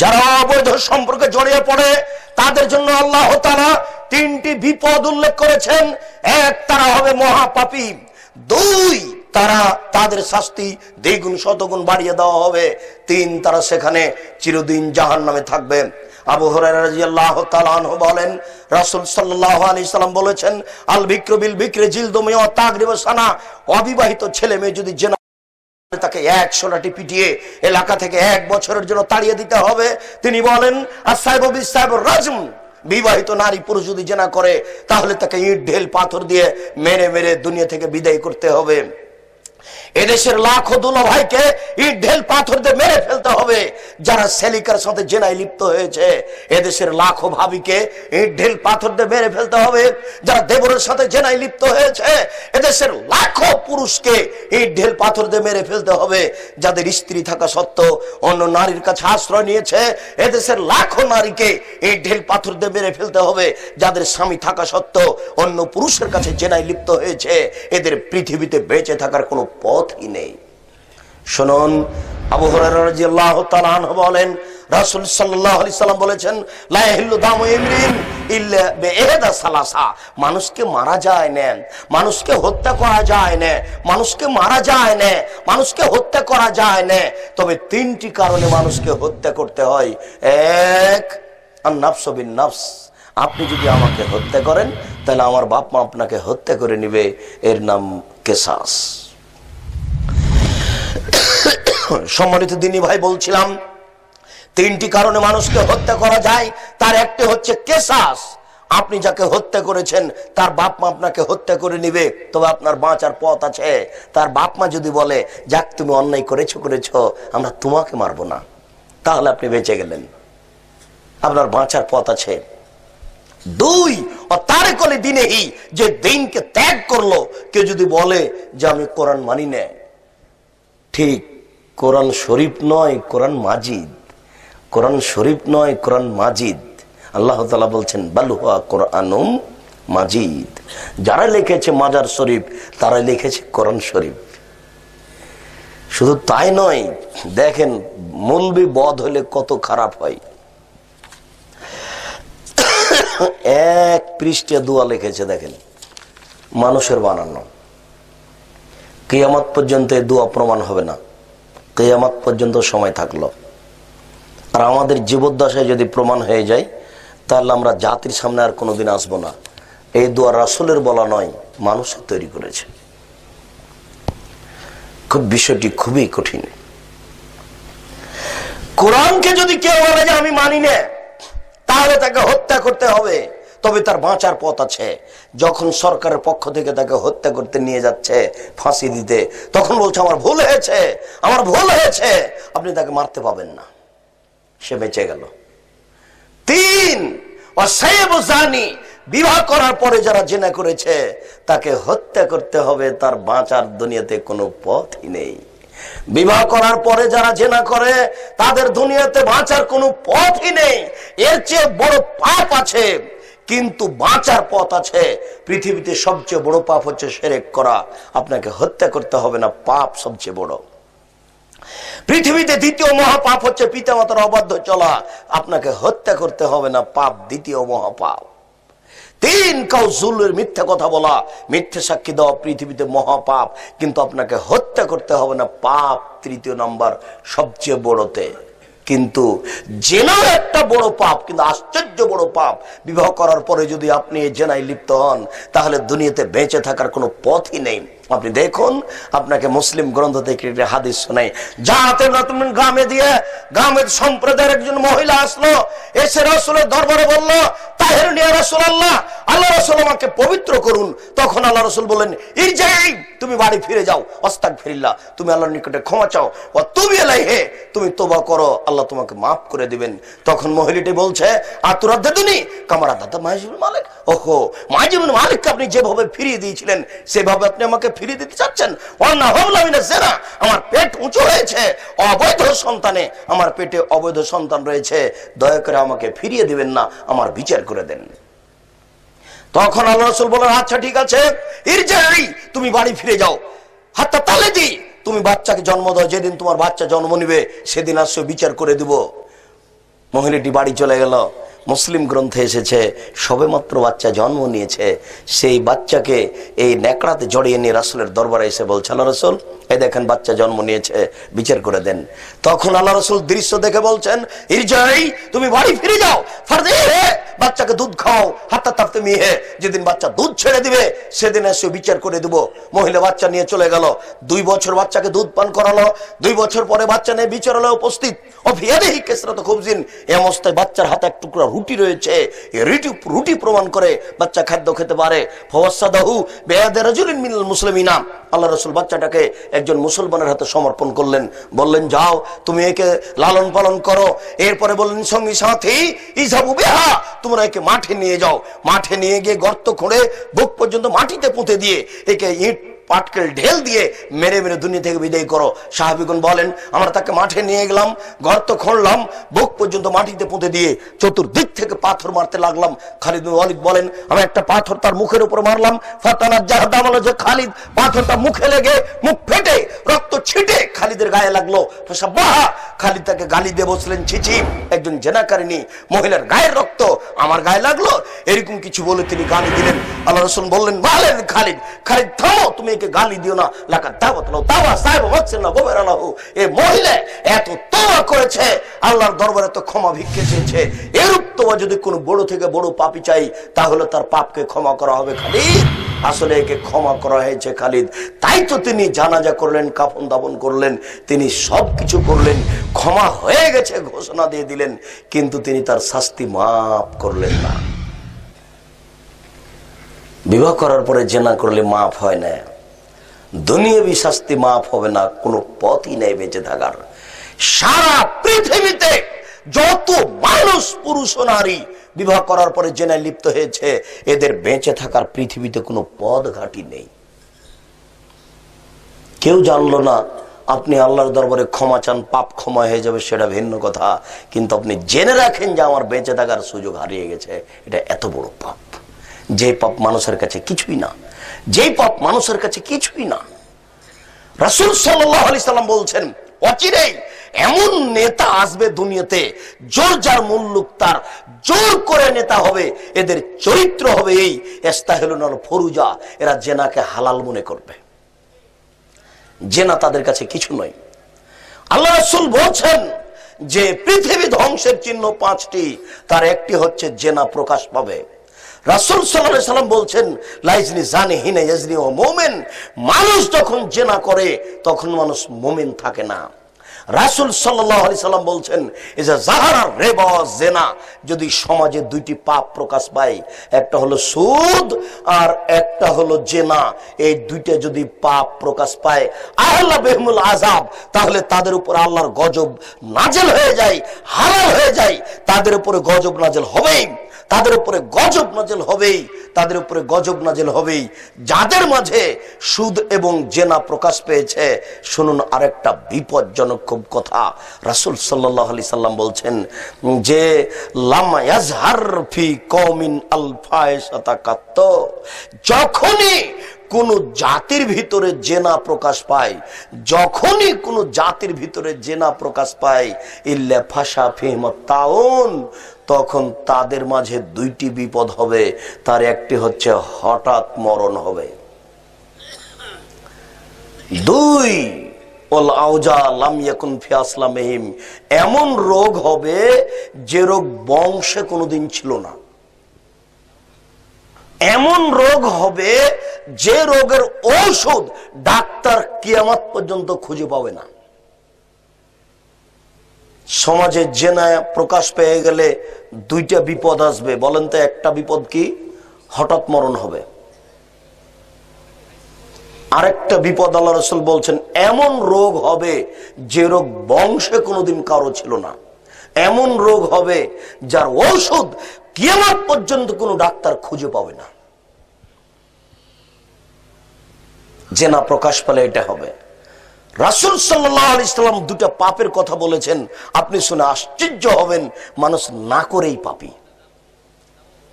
যারা অবৈধ সম্পর্কে জড়িয়ে পড়ে তাদের জন্য আল্লাহ তাআলা 3টি বিপদ উল্লেখ করেছেন। 1 তারা হবে মহাপাপী, 2 তাদের শাস্তি দ্বিগুণ শতগুণ বাড়িয়ে দেওয়া হবে, 3 তারা সেখানে চিরদিন জাহান্নামে থাকবে। আবু হুরায়রা রাদিয়াল্লাহু তাআলা আনহু বলেন রাসূল সাল্লাল্লাহু আলাইহি সাল্লাম বলেছেন আল বিকরু বিল বিকরি জিলদু মিয়া তাগরিব সানা, অবিবাহিত ছেলে মেয়ে যদি জিনা তাকে 100 লাঠি পিটিয়ে এলাকা থেকে 1 বছরের জন্য তাড়িয়ে দিতে হবে। তিনি বলেন আস-সাইবু বিস-সাইবুর রাজম, বিবাহিত নারী পুরুষ যদি জিনা করে তাহলে তাকে ইট ঢেল পাথর দিয়ে মেরে মেরে দুনিয়া থেকে বিদায় করতে হবে। এদেশের লাখো দুলা ভাইকে ইট ঢেল পাথর দিয়ে মেরে ফেলতে হবে যারা সেলিকার সাথে জেনায় লিপ্ত হয়েছে। এদেশের লাখো ভাবিকে ইট ঢেল পাথর দিয়ে মেরে ফেলতে হবে যারা দেবরের সাথে জেনায় লিপ্ত হয়েছে। এদেশের লাখো পুরুষকে ইট ঢেল পাথর দিয়ে মেরে ফেলতে হবে যাদের স্ত্রী থাকা সত্ত্বেও অন্য নারীর কাছে আশ্রয় নিয়েছে। এদেশের লাখো নারীকে ইট ঢেল পাথর দিয়ে মেরে ফেলতে হবে যাদের স্বামী থাকা সত্ত্বেও অন্য পুরুষের কাছে জেনায় লিপ্ত হয়েছে। এদের পৃথিবীতে বেঁচে থাকার কোনো পথই নেই। শুনুন, আবু হুরায়রা রাদিয়াল্লাহু তাআলা আনহু বলেন রাসূল সাল্লাল্লাহু আলাইহি সাল্লাম বলেছেন লা ইয়াহিল্লু দামু ইমরিন ইল্লা বিইহদা সালাসা, মানুষকে মারা যায় না, মানুষকে হত্যা করা যায় না, মানুষকে মারা যায় না, মানুষকে হত্যা করা যায় না, তবে তিনটি কারণে মানুষকে হত্যা করতে হয়। এক, আন-নাফসু বিন-নাফস, আপনি যদি আমাকে হত্যা করেন তাহলে আমার বাপ মা আপনাকে হত্যা করে নিবে, এর নাম কিসাস। সম্মানিত দিনী ভাই, বলছিলাম তিনটি কারণে মানুষকে হত্যা করা যায়, তার একটি হচ্ছে কিসাস। আপনি যাকে হত্যা করেছেন তার বাপ মা আপনাকে হত্যা করে নিবে, তবে আপনার বাঁচার পথ আছে। তার বাপ মা যদি বলে যাক তুমি অন্যায় করেছো, আমরা তোমাকে মারবো না, তাহলে আপনি বেঁচে গেলেন, আপনার বাঁচার পথ আছে। দুই, তারিকুল দীনিহি, যে দিনকে ত্যাগ করলো। কেউ যদি বলে যে আমি কোরআন মানি না, ঠিক, কোরআন শরীফ নয়, কোরআন মাজিদ, কোরআন শরীফ নয়, কোরআন মাজিদ। আল্লাহ তাআলা বলছেন বাল হুয়া কোরআনুম মাজিদ, যারা লিখেছে মাজার শরীফ তারা লিখেছে কোরআন শরীফ। শুধু তাই নয়, দেখেন মৌলবি বধ হলে কত খারাপ হয়। এক পৃষ্ঠা দোয়া লিখেছে, দেখেন, মানুষের বানানো। কিয়ামত পর্যন্ত এই দোয়া প্রমাণ হবে না, কিয়ামত পর্যন্ত সময় থাকলো। আর আমাদের জীবদ্দশায় যদি প্রমাণ হয়ে যায় তাহলে আমরা জাতির সামনে আর কোনোদিন আসবো না। এই দোয়া রাসূলের বলা নয়, মানুষের তৈরি করেছে। খুব বিষয়টি খুবই কঠিন। কোরআনকে যদি কেউ বলে যে আমি মানি না, তাহলে তাকে হত্যা করতে হবে, তবে তার বাঁচার পথ আছে। যখন সরকারের পক্ষ থেকে তাকে হত্যা করতে নিয়ে যাচ্ছে ফাঁসি দিতে, তখন বলছে আমার ভুল হয়েছে, আমার ভুল হয়েছে, আপনি তাকে মারতে পাবেন না, সে বেঁচে গেল। তিন, ওয়াসাইয়্যিবু জানি, বিবাহ করার পরে যারা জিনা করেছে তাকে হত্যা করতে হবে, তার বাঁচার দুনিয়াতে কোনো পথই নেই। বিবাহ করার পরে যারা জিনা করে তাদের দুনিয়াতে বাঁচার কোনো পথই নেই। এর চেয়ে বড় পাপ আছে, কিন্তু বাঁচার পথ আছে। পৃথিবীতে সবচেয়ে বড় পাপ হচ্ছে শিরক করা। আপনাকে হত্যা করতে হবে না, পাপ সবচেয়ে বড়। পৃথিবীতে দ্বিতীয় মহাপাপ হচ্ছে পিতামাতার অবাধ্য চলা। আপনাকে হত্যা করতে হবে না, পাপ দ্বিতীয় মহাপাপ। তিন, কাউজুলের মিথ্যা কথা বলা, মিথ্যা সাক্ষী দেওয়া পৃথিবীতে মহাপাপ, কিন্তু আপনাকে হত্যা করতে হবে না, পাপ তৃতীয় নাম্বার সবচেয়ে বড়তে। কিন্তু জেনাও একটা বড় পাপ, কিন্তু আশ্চর্য বড় পাপ। বিবাহ করার পরে যদি আপনি জেনায় লিপ্ত হন তাহলে দুনিয়াতে বেঁচে থাকার কোনো পথই নেই। আপনি দেখুন, আপনাকে মুসলিম গ্রন্থ থেকে একটা হাদিস শোনাই। যাতে গ্রামের সম্প্রদায়ের একজন মহিলা আসলো, এসে রাসূলের দরবারে বলল, তাহিরুন ইয়া রাসূলুল্লাহ, আল্লাহ রাসূল আমাকে পবিত্র করুন। তখন আল্লাহ রাসূল বললেন, ইরজিই, তুমি বাড়ি ফিরে যাও, আস্তাগফিরুল্লাহ, তুমি আল্লাহর নিকটে ক্ষমা চাও, ওয়া তুবি ইলাইহি, তুমি তওবা করো, আল্লাহ তোমাকে maaf করে দিবেন। তখন মহিলাটি বলছে, আতুরাদ্দুনি কামা রাদ্দাতা মাইজ ইবনে মালিক, ওহো, মাইজ ইবনে মালিককে আপনি যেভাবে ফিরিয়ে দিয়েছিলেন সেভাবে আপনি আমাকে ফিরিয়ে দিতে চাচ্ছেন। ওয়ানা হাওলা মিনাজ জিনা, আমার পেট উঁচু হয়েছে, অবৈধ সন্তানে আমার পেটে অবৈধ সন্তান রয়েছে, দয়া করে আমাকে ফিরিয়ে দিবেন না, আমার বিচার করে দেন। তখন আল্লাহ রাসূল বলেন, আচ্ছা ঠিক আছে, ইরজিই, তুমি বাড়ি ফিরে যাও, হাত্তা তালিদি, তুমি বাচ্চাকে জন্ম দাও, যেদিন তোমার বাচ্চা জন্ম নিবে সেদিন আসো, বিচার করে দিব। মহিলাটি বাড়ি চলে গেল। মুসলিম গ্রন্থে এসেছে সবেমাত্র বাচ্চা জন্ম নিয়েছে, সেই বাচ্চাকে এই নেকড়াতে জড়িয়ে নিয়ে রাসূলের দরবারে এসে বলছে, আল্লাহ রাসূল, এই দেখেন বাচ্চা জন্ম নিয়েছে, বিচার করে দেন। তখন আল্লাহ রাসূল দৃশ্য দেখে বলছেন, ইরজিই, তুমি বাড়ি ফিরে যাও, ফারদিহি, বাচ্চাকে দুধ খাও, হাত্তা তাফতিমিহি, যেদিন বাচ্চা দুধ ছেড়ে দিবে সেদিন এসে বিচার করে দেব। মহিলা বাচ্চা নিয়ে চলে গেল, 2 বছর বাচ্চাকে দুধ পান করালো। 2 বছর পরে বাচ্চা নিয়ে বিচারালয়ে উপস্থিত, অফিয়াদিহি কাসরাতু খুবজিন, এই অবস্থায় বাচ্চার হাতে এক টুকরা রুটি রয়েছে। এই রুটি প্রমাণ করে বাচ্চা খাদ্য খেতে পারে। ফাওয়াসাদাহু বিয়াদি রাজুলিন মিনাল মুসলিমিনা, আল্লাহ রাসূল বাচ্চাটাকে একজন মুসলমানের হাতে সমর্পণ করলেন, বললেন, যাও তুমি একে লালন পালন করো। এরপরে বললেন, সঙ্গী সাথী ইযহাবু বিহা, তোমরা একে মাঠে নিয়ে যাও। মাঠে নিয়ে গিয়ে গর্ত খুঁড়ে বুক পর্যন্ত মাটিতে পুঁতে দিয়ে একে ইট পাটকেল ঢেল দিয়ে মেরে মেরে দুনিয়া থেকে বিদায় করো। সাহাবীগণ বলেন, আমরা তাকে মাঠে নিয়ে গেলাম, গর্ত খুঁড়লাম, বুক পর্যন্ত মাটিতে পুঁতে দিয়ে চতুর্দিক থেকে পাথর মারতে লাগলাম। খালিদ বিন ওয়ালিদ বলেন, আমি একটা পাথর তার মুখের উপর মারলাম, যে খালিদ পাথরটা মুখে লেগে মুখ ফেটে রক্ত ছিটে খালিদের গায়ে লাগলো। খালিদ তাকে গালি দিয়ে বসলেন, ছিছি, একজন জেনাকারিনী মহিলার গায়ের রক্ত আমার গায়ে লাগলো, এরকম কিছু বলে তিনি গালি দিলেন। আল্লাহ রাসূল বললেন, বলেন খালিদ, খালিদ থামো, তুমি একে গালি দিও না। লাকাদ দাওয়াত লাহু দাওয়া সাহেব ওয়াকসিন না গোবেরা লাহু, এই মহিলা এত তওবা করেছে, আল্লাহর দরবারে তো ক্ষমা ভিক্ষে চেয়েছে, এরূপ তওবা যদি কোনো বড় থেকে বড় পাপী চাই তাহলে তার পাপকে ক্ষমা করা হবে। খালিদ, আসলে একে ক্ষমা করা হয়েছে খালিদ, তাই তো তিনি জানাজা করলেন, কাফন দাফন করলেন, তিনি সবকিছু করলেন, ক্ষমা হয়ে গেছে ঘোষণা দিয়ে দিলেন, কিন্তু তিনি তার শাস্তি মাফ করলেন না। বিবাহ করার পরে জেনা করলে মাফ হয় না, দুনিয়াবি শাস্তি মাফ হবে না, কোনো পথই নেই বেঁচে থাকার। সারা পৃথিবীতে যত মানুষ, পুরুষ ও নারী বিবাহ করার পরে জেনায় লিপ্ত হয়েছে, এদের বেঁচে থাকার পৃথিবীতে কোনো পথ ঘাটি নেই। কেউ জানলো না, আপনি আল্লাহর দরবারে ক্ষমা চান, পাপ ক্ষমা হয়ে যাবে, সেটা ভিন্ন কথা, কিন্তু আপনি জেনে রাখেন যে আমার বেঁচে থাকার সুযোগ হারিয়ে গেছে, এটা এত বড় পাপ। যে পাপ মানুষের কাছে কিছুই না, যে পাপ মানুষের কাছে কিছুই না। রাসূল সাল্লাল্লাহু আলাইহি সাল্লাম বলছেন, অচিরেই এমন নেতা আসবে দুনিয়াতে, জোর যার মুল্লুক তার, জোর করে নেতা হবে, এদের চরিত্র হবে এই ইস্তাহিলুনাল ফুরুজা, এরা জেনাকে হালাল মনে করবে, জেনা তাদের কাছে কিছু নয়। আল্লাহ রাসূল বলছেন যে পৃথিবী ধ্বংসের চিহ্ন 5টি, তার একটি হচ্ছে জেনা প্রকাশ পাবে। রাসূল সাল্লাল্লাহু আলাইহি সাল্লাম বলছেন, লাইজনি জানি হিনা ইয়াজনি ওয়া মুমিন, মানুষ যখন জেনা করে তখন মানুষ মুমিন থাকে না। রাসূল সাল্লাল্লাহু আলাইহি সাল্লাম বলছেন, ইজা যাহারা রিবা জিনা, যদি সমাজে দুইটি পাপ প্রকাশ পায়, একটা হলো সুদ আর একটা হলো জেনা, এই দুইটা যদি পাপ প্রকাশ পায়, আহলা বিহিমুল আযাব, তাহলে তাদের উপর আল্লাহর গজব নাযিল হয়ে যায়, হালাল হয়ে যায়, তাদের উপরে গজব নাযিল হবেই, তাদের উপরে গজব নাযিল হবেই, তাদের উপরে গজব নাযিল হবেই। যাদের মাঝে সুদ এবং জেনা প্রকাশ পেয়েছে, শুনুন আরেকটা বিপজ্জনক খুব কথা। রাসূল সাল্লাল্লাহু আলাইহি সাল্লাম বলছেন যে লাম ইয়াজহার ফি কওমিন আল ফাহিশাতা কাত, যখনই কোন জাতির ভিতরে জেনা প্রকাশ পায়, যখনই কোন জাতির ভিতরে জেনা প্রকাশ পায়, ইল্লা ফাশা ফিহিমত তাউন, তখন তাদের মাঝে দুইটি বিপদ হবে, তার একটি হচ্ছে হঠাৎ মরণ হবে, দুই ওল আউজা লাম ইয়াকুন ফি আসলামিহিম, এমন রোগ হবে যে রোগ বংশে কোনোদিন ছিল না, এমন রোগ হবে যে রোগের ঔষধ ডাক্তার কিয়ামত পর্যন্ত খুঁজে পাবে না। সমাজে জেনা প্রকাশ পেয়ে গেলে দুইটা বিপদ আসবে, বলেন তো একটা বিপদ কি? হঠাৎ মরণ হবে। আরেকটা বিপদ আল্লাহ রাসূল বলছেন, এমন রোগ হবে যে রোগ বংশে কোনোদিন কারো ছিল না, এমন রোগ হবে যার ঔষধ কিয়ামত পর্যন্ত কোনো ডাক্তার খুঁজে পাবে না। জেনা প্রকাশ পেলে এটা হবে। রাসূল সাল্লাল্লাহু আলাইহি সাল্লাম দুটা পাপের কথা বলেছেন, আপনি শুনে আশ্চর্য হবেন, মানুষ না করেই পাপী।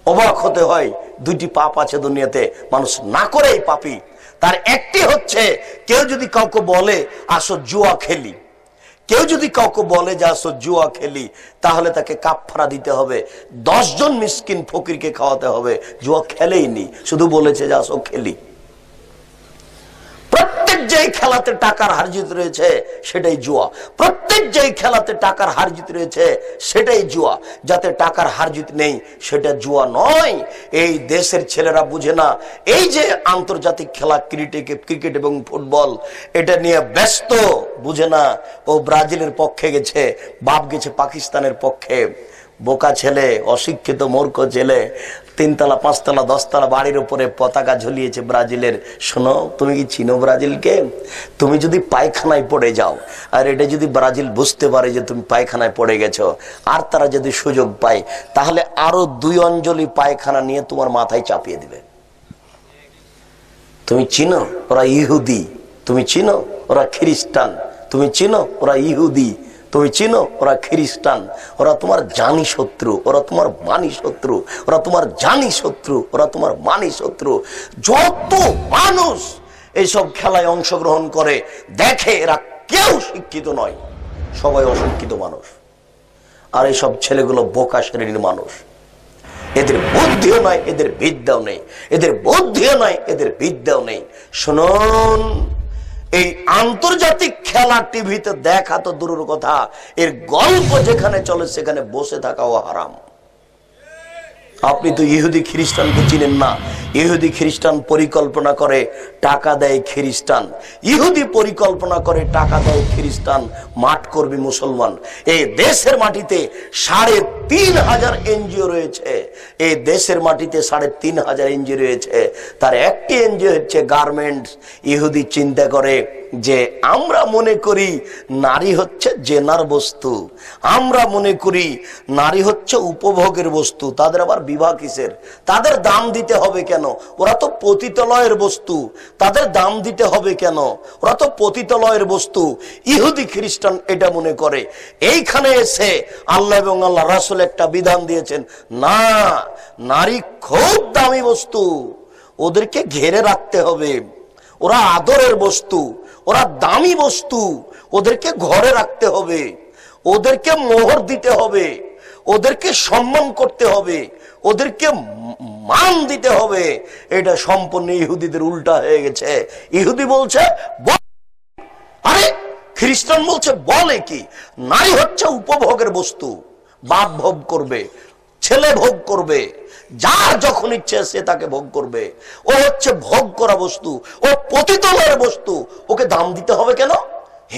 অবাক হতে হয়, দুইটি পাপ আছে দুনিয়াতে, মানুষ না করেই পাপী। তার একটি হচ্ছে, কেউ যদি কাউকে বলে আসো জুয়া খেলি, কেউ যদি কাউকে বলে যে আসো জুয়া খেলি, তাহলে তাকে কাফারা দিতে হবে, 10 জন মিসকিন ফকিরকে খাওয়াতে হবে। জুয়া খেলেই নি, শুধু বলেছে যে আসো খেলি। প্রত্যেক যেই খেলাতে টাকার হারজিত রয়েছে সেটাই জুয়া, প্রত্যেক যেই খেলাতে টাকার হারজিত রয়েছে সেটাই জুয়া। যাতে টাকার হারজিত নেই সেটা জুয়া নয়। এই দেশের ছেলেরা বুঝে না, এই যে আন্তর্জাতিক খেলা ক্রিকেট এবং ফুটবল, এটা নিয়ে ব্যস্ত, বুঝে না। ও ব্রাজিলের পক্ষে গেছে, বাপ গেছে পাকিস্তানের পক্ষে। বোকা ছেলে, অশিক্ষিত মূর্খ ছেলে, 3 তলা 5 তলা 10 তলা বাড়ির উপরে পতাকা ঝুলিয়েছে ব্রাজিলের। শোনো, তুমি কি চিনো ব্রাজিলকে? তুমি যদি পায়খানায় পড়ে যাও, আর এটা যদি ব্রাজিল বুঝতে পারে যে তুমি পায়খানায় পড়ে গেছো, আর তারা যদি সুযোগ পায়, তাহলে আরো 2 অঞ্জলি পায়খানা নিয়ে তোমার মাথায় চাপিয়ে দিবে। তুমি চিনো ওরা ইহুদি, তুমি চিনো ওরা খ্রিস্টান, তুমি চিনো ওরা ইহুদি, তুমি চিনো ওরা খ্রিস্টান, ওরা তোমার জানি শত্রু, ওরা তোমার মানি শত্রু, ওরা তোমার জানি শত্রু, ওরা তোমার মানি শত্রু। যত মানুষ এইসব খেলায় অংশগ্রহণ করে দেখে এরা কেউ শিক্ষিত নয়, সবাই অশিক্ষিত মানুষ। আর এইসব ছেলেগুলো বোকা শ্রেণীর মানুষ, এদের বুদ্ধিও নাই, এদের বিদ্যাও নেই, এদের বুদ্ধিও নাই, এদের বিদ্যাও নেই। শুনুন, এই আন্তর্জাতিক খেলা টিভিতে দেখা তো দূরের কথা, এর গল্প যেখানে চলে সেখানে বসে থাকাও হারাম। আপনি তো ইহুদি খ্রিস্টানকে চিনেন না। ইহুদি খ্রিস্টান পরিকল্পনা করে টাকা দেয় খ্রিস্টান, ইহুদি পরিকল্পনা করে টাকা দেয় খ্রিস্টান, মাঠ করবে মুসলমান। এই দেশের মাটিতে ৩,৫০০ এনজিও রয়েছে, এই দেশের মাটিতে ৩,৫০০ এনজিও রয়েছে। তার একটি এনজিও হচ্ছে গার্মেন্টস। ইহুদি চিন্তা করে যে আমরা মনে করি নারী হচ্ছে জেনার বস্তু, আমরা মনে করি নারী হচ্ছে উপভোগের বস্তু। তাদের আবার বিবাহ কিসের? তাদের দাম দিতে হবে কেন? ওরা তো পতিতালয়ের বস্তু, তাদের দাম দিতে হবে কেন? ওরা তো পতিতালয়ের বস্তু। ইহুদি খ্রিস্টান এটা মনে করে। এইখানে এসে আল্লাহ এবং আল্লাহ রাসূল একটা বিধান দিয়েছেন, না, নারী খুব দামি বস্তু, ওদেরকে ঘেরে রাখতে হবে, ওরা আদরের বস্তু, ওরা দামি বস্তু, ওদেরকে ঘরে রাখতে হবে, ওদেরকে মোহর দিতে হবে, ওদেরকে সম্মান করতে হবে, ওদেরকে মান দিতে হবে। এটা সম্পূর্ণ ইহুদিদের উল্টা হয়ে গেছে। ইহুদি বলছে, আরে খ্রিস্টান বলছে বলে কি, নারী হচ্ছে উপভোগের বস্তু, বাপ ভোগ করবে, ছেলে ভোগ করবে, যার যখন ইচ্ছে সে তাকে ভোগ করবে। ও হচ্ছে ভোগ করা বস্তু, ও পতিতালয়ের বস্তু, ওকে দাম দিতে হবে কেন?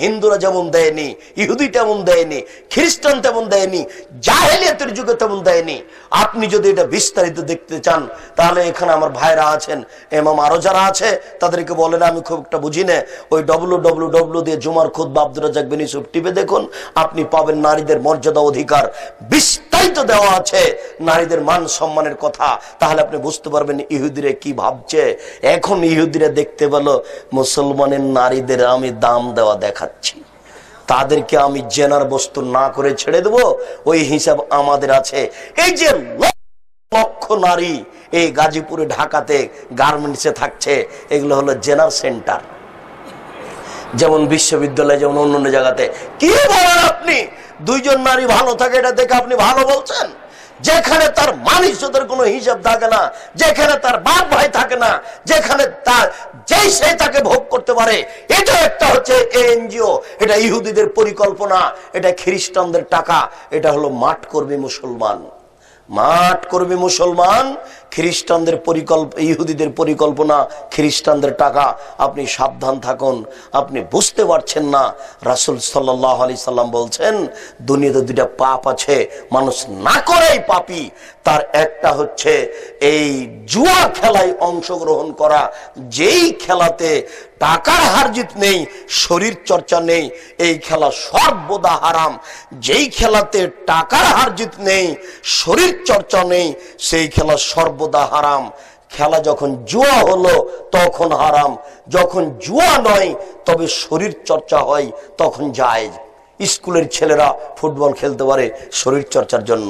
হিন্দুরা যেমন দেয়নি, ইহুদি তেমন দেয়নি, খ্রিস্টান তেমন দেয়নি, জাহেলিয়াতের যুগে তেমন দেয়নি। আপনি যদি এটা বিস্তারিত দেখতে চান তাহলে এখানে আমার ভাইরা আছেন, এমাম আরো যারা আছে তাদেরকে বলেন, আমি খুব একটা বুঝি না, ওই www দিয়ে জুমার খুতবা আব্দুর রাজ্জাক বিন ইউসুফ টিপে দেখুন, আপনি পাবেন নারীদের মর্যাদা অধিকার বিস্তারিত দেওয়া আছে, নারীদের মান সম্মানের কথা। তাহলে আপনি বুঝতে পারবেন ইহুদিরা কি ভাবছে। এখন ইহুদিরা দেখতে পেল মুসলমানের নারীদের আমি দাম দেওয়া দেখাচ্ছি, তাদেরকে আমি জেনার বস্তু না করে ছেড়ে দেব, ওই হিসাব আমাদের আছে। এই যে লক্ষ নারী এই গাজীপুরে ঢাকাতে গার্মেন্টসে থাকছে, এগুলো হলো জেনার সেন্টার। যেমন বিশ্ববিদ্যালয়, যেমন অন্য জায়গাতে। কি বলেন আপনি? দুইজন নারী ভালো থাকে এটা দেখে আপনি ভালো বলছেন? যেখানে তার মানুষদের কোনো হিসাব থাকে না, যেখানে তার বাপ ভাই থাকে না, যেখানে তার যেই সে তাকে ভোগ করতে পারে, এটা একটা হচ্ছে এনজিও, এটা ইহুদিদের পরিকল্পনা, এটা খ্রিস্টানদের টাকা। এটা হলো মাঠ করবে মুসলমান, মাঠ করবে মুসলমান, খ্রিস্টানদের পরিকল্পনা, ইহুদিদের পরিকল্পনা, খ্রিস্টানদের টাকা। আপনি সাবধান থাকুন, আপনি বুঝতে পারছেন না। রাসূল সাল্লাল্লাহু আলাইহি সাল্লাম বলছেন, দুনিয়াতে দুইটা পাপ আছে, মানুষ না করেই পাপী। তার একটা হচ্ছে এই জুয়া খেলায় অংশগ্রহণ করা, যেই খেলাতে টাকার হারজিত নেই, শরীর চর্চা নেই, এই খেলা সর্বদা হারাম। যেই খেলাতে টাকার হারজিত নেই, শরীর চর্চা নেই, সেই খেলা সর্বদা হারাম। খেলা যখন জুয়া হলো তখন হারাম, যখন জুয়া নয় তবে শরীর চর্চা হয় তখন জায়েজ। স্কুলের ছেলেরা ফুটবল খেলতে পারে শরীর চর্চার জন্য,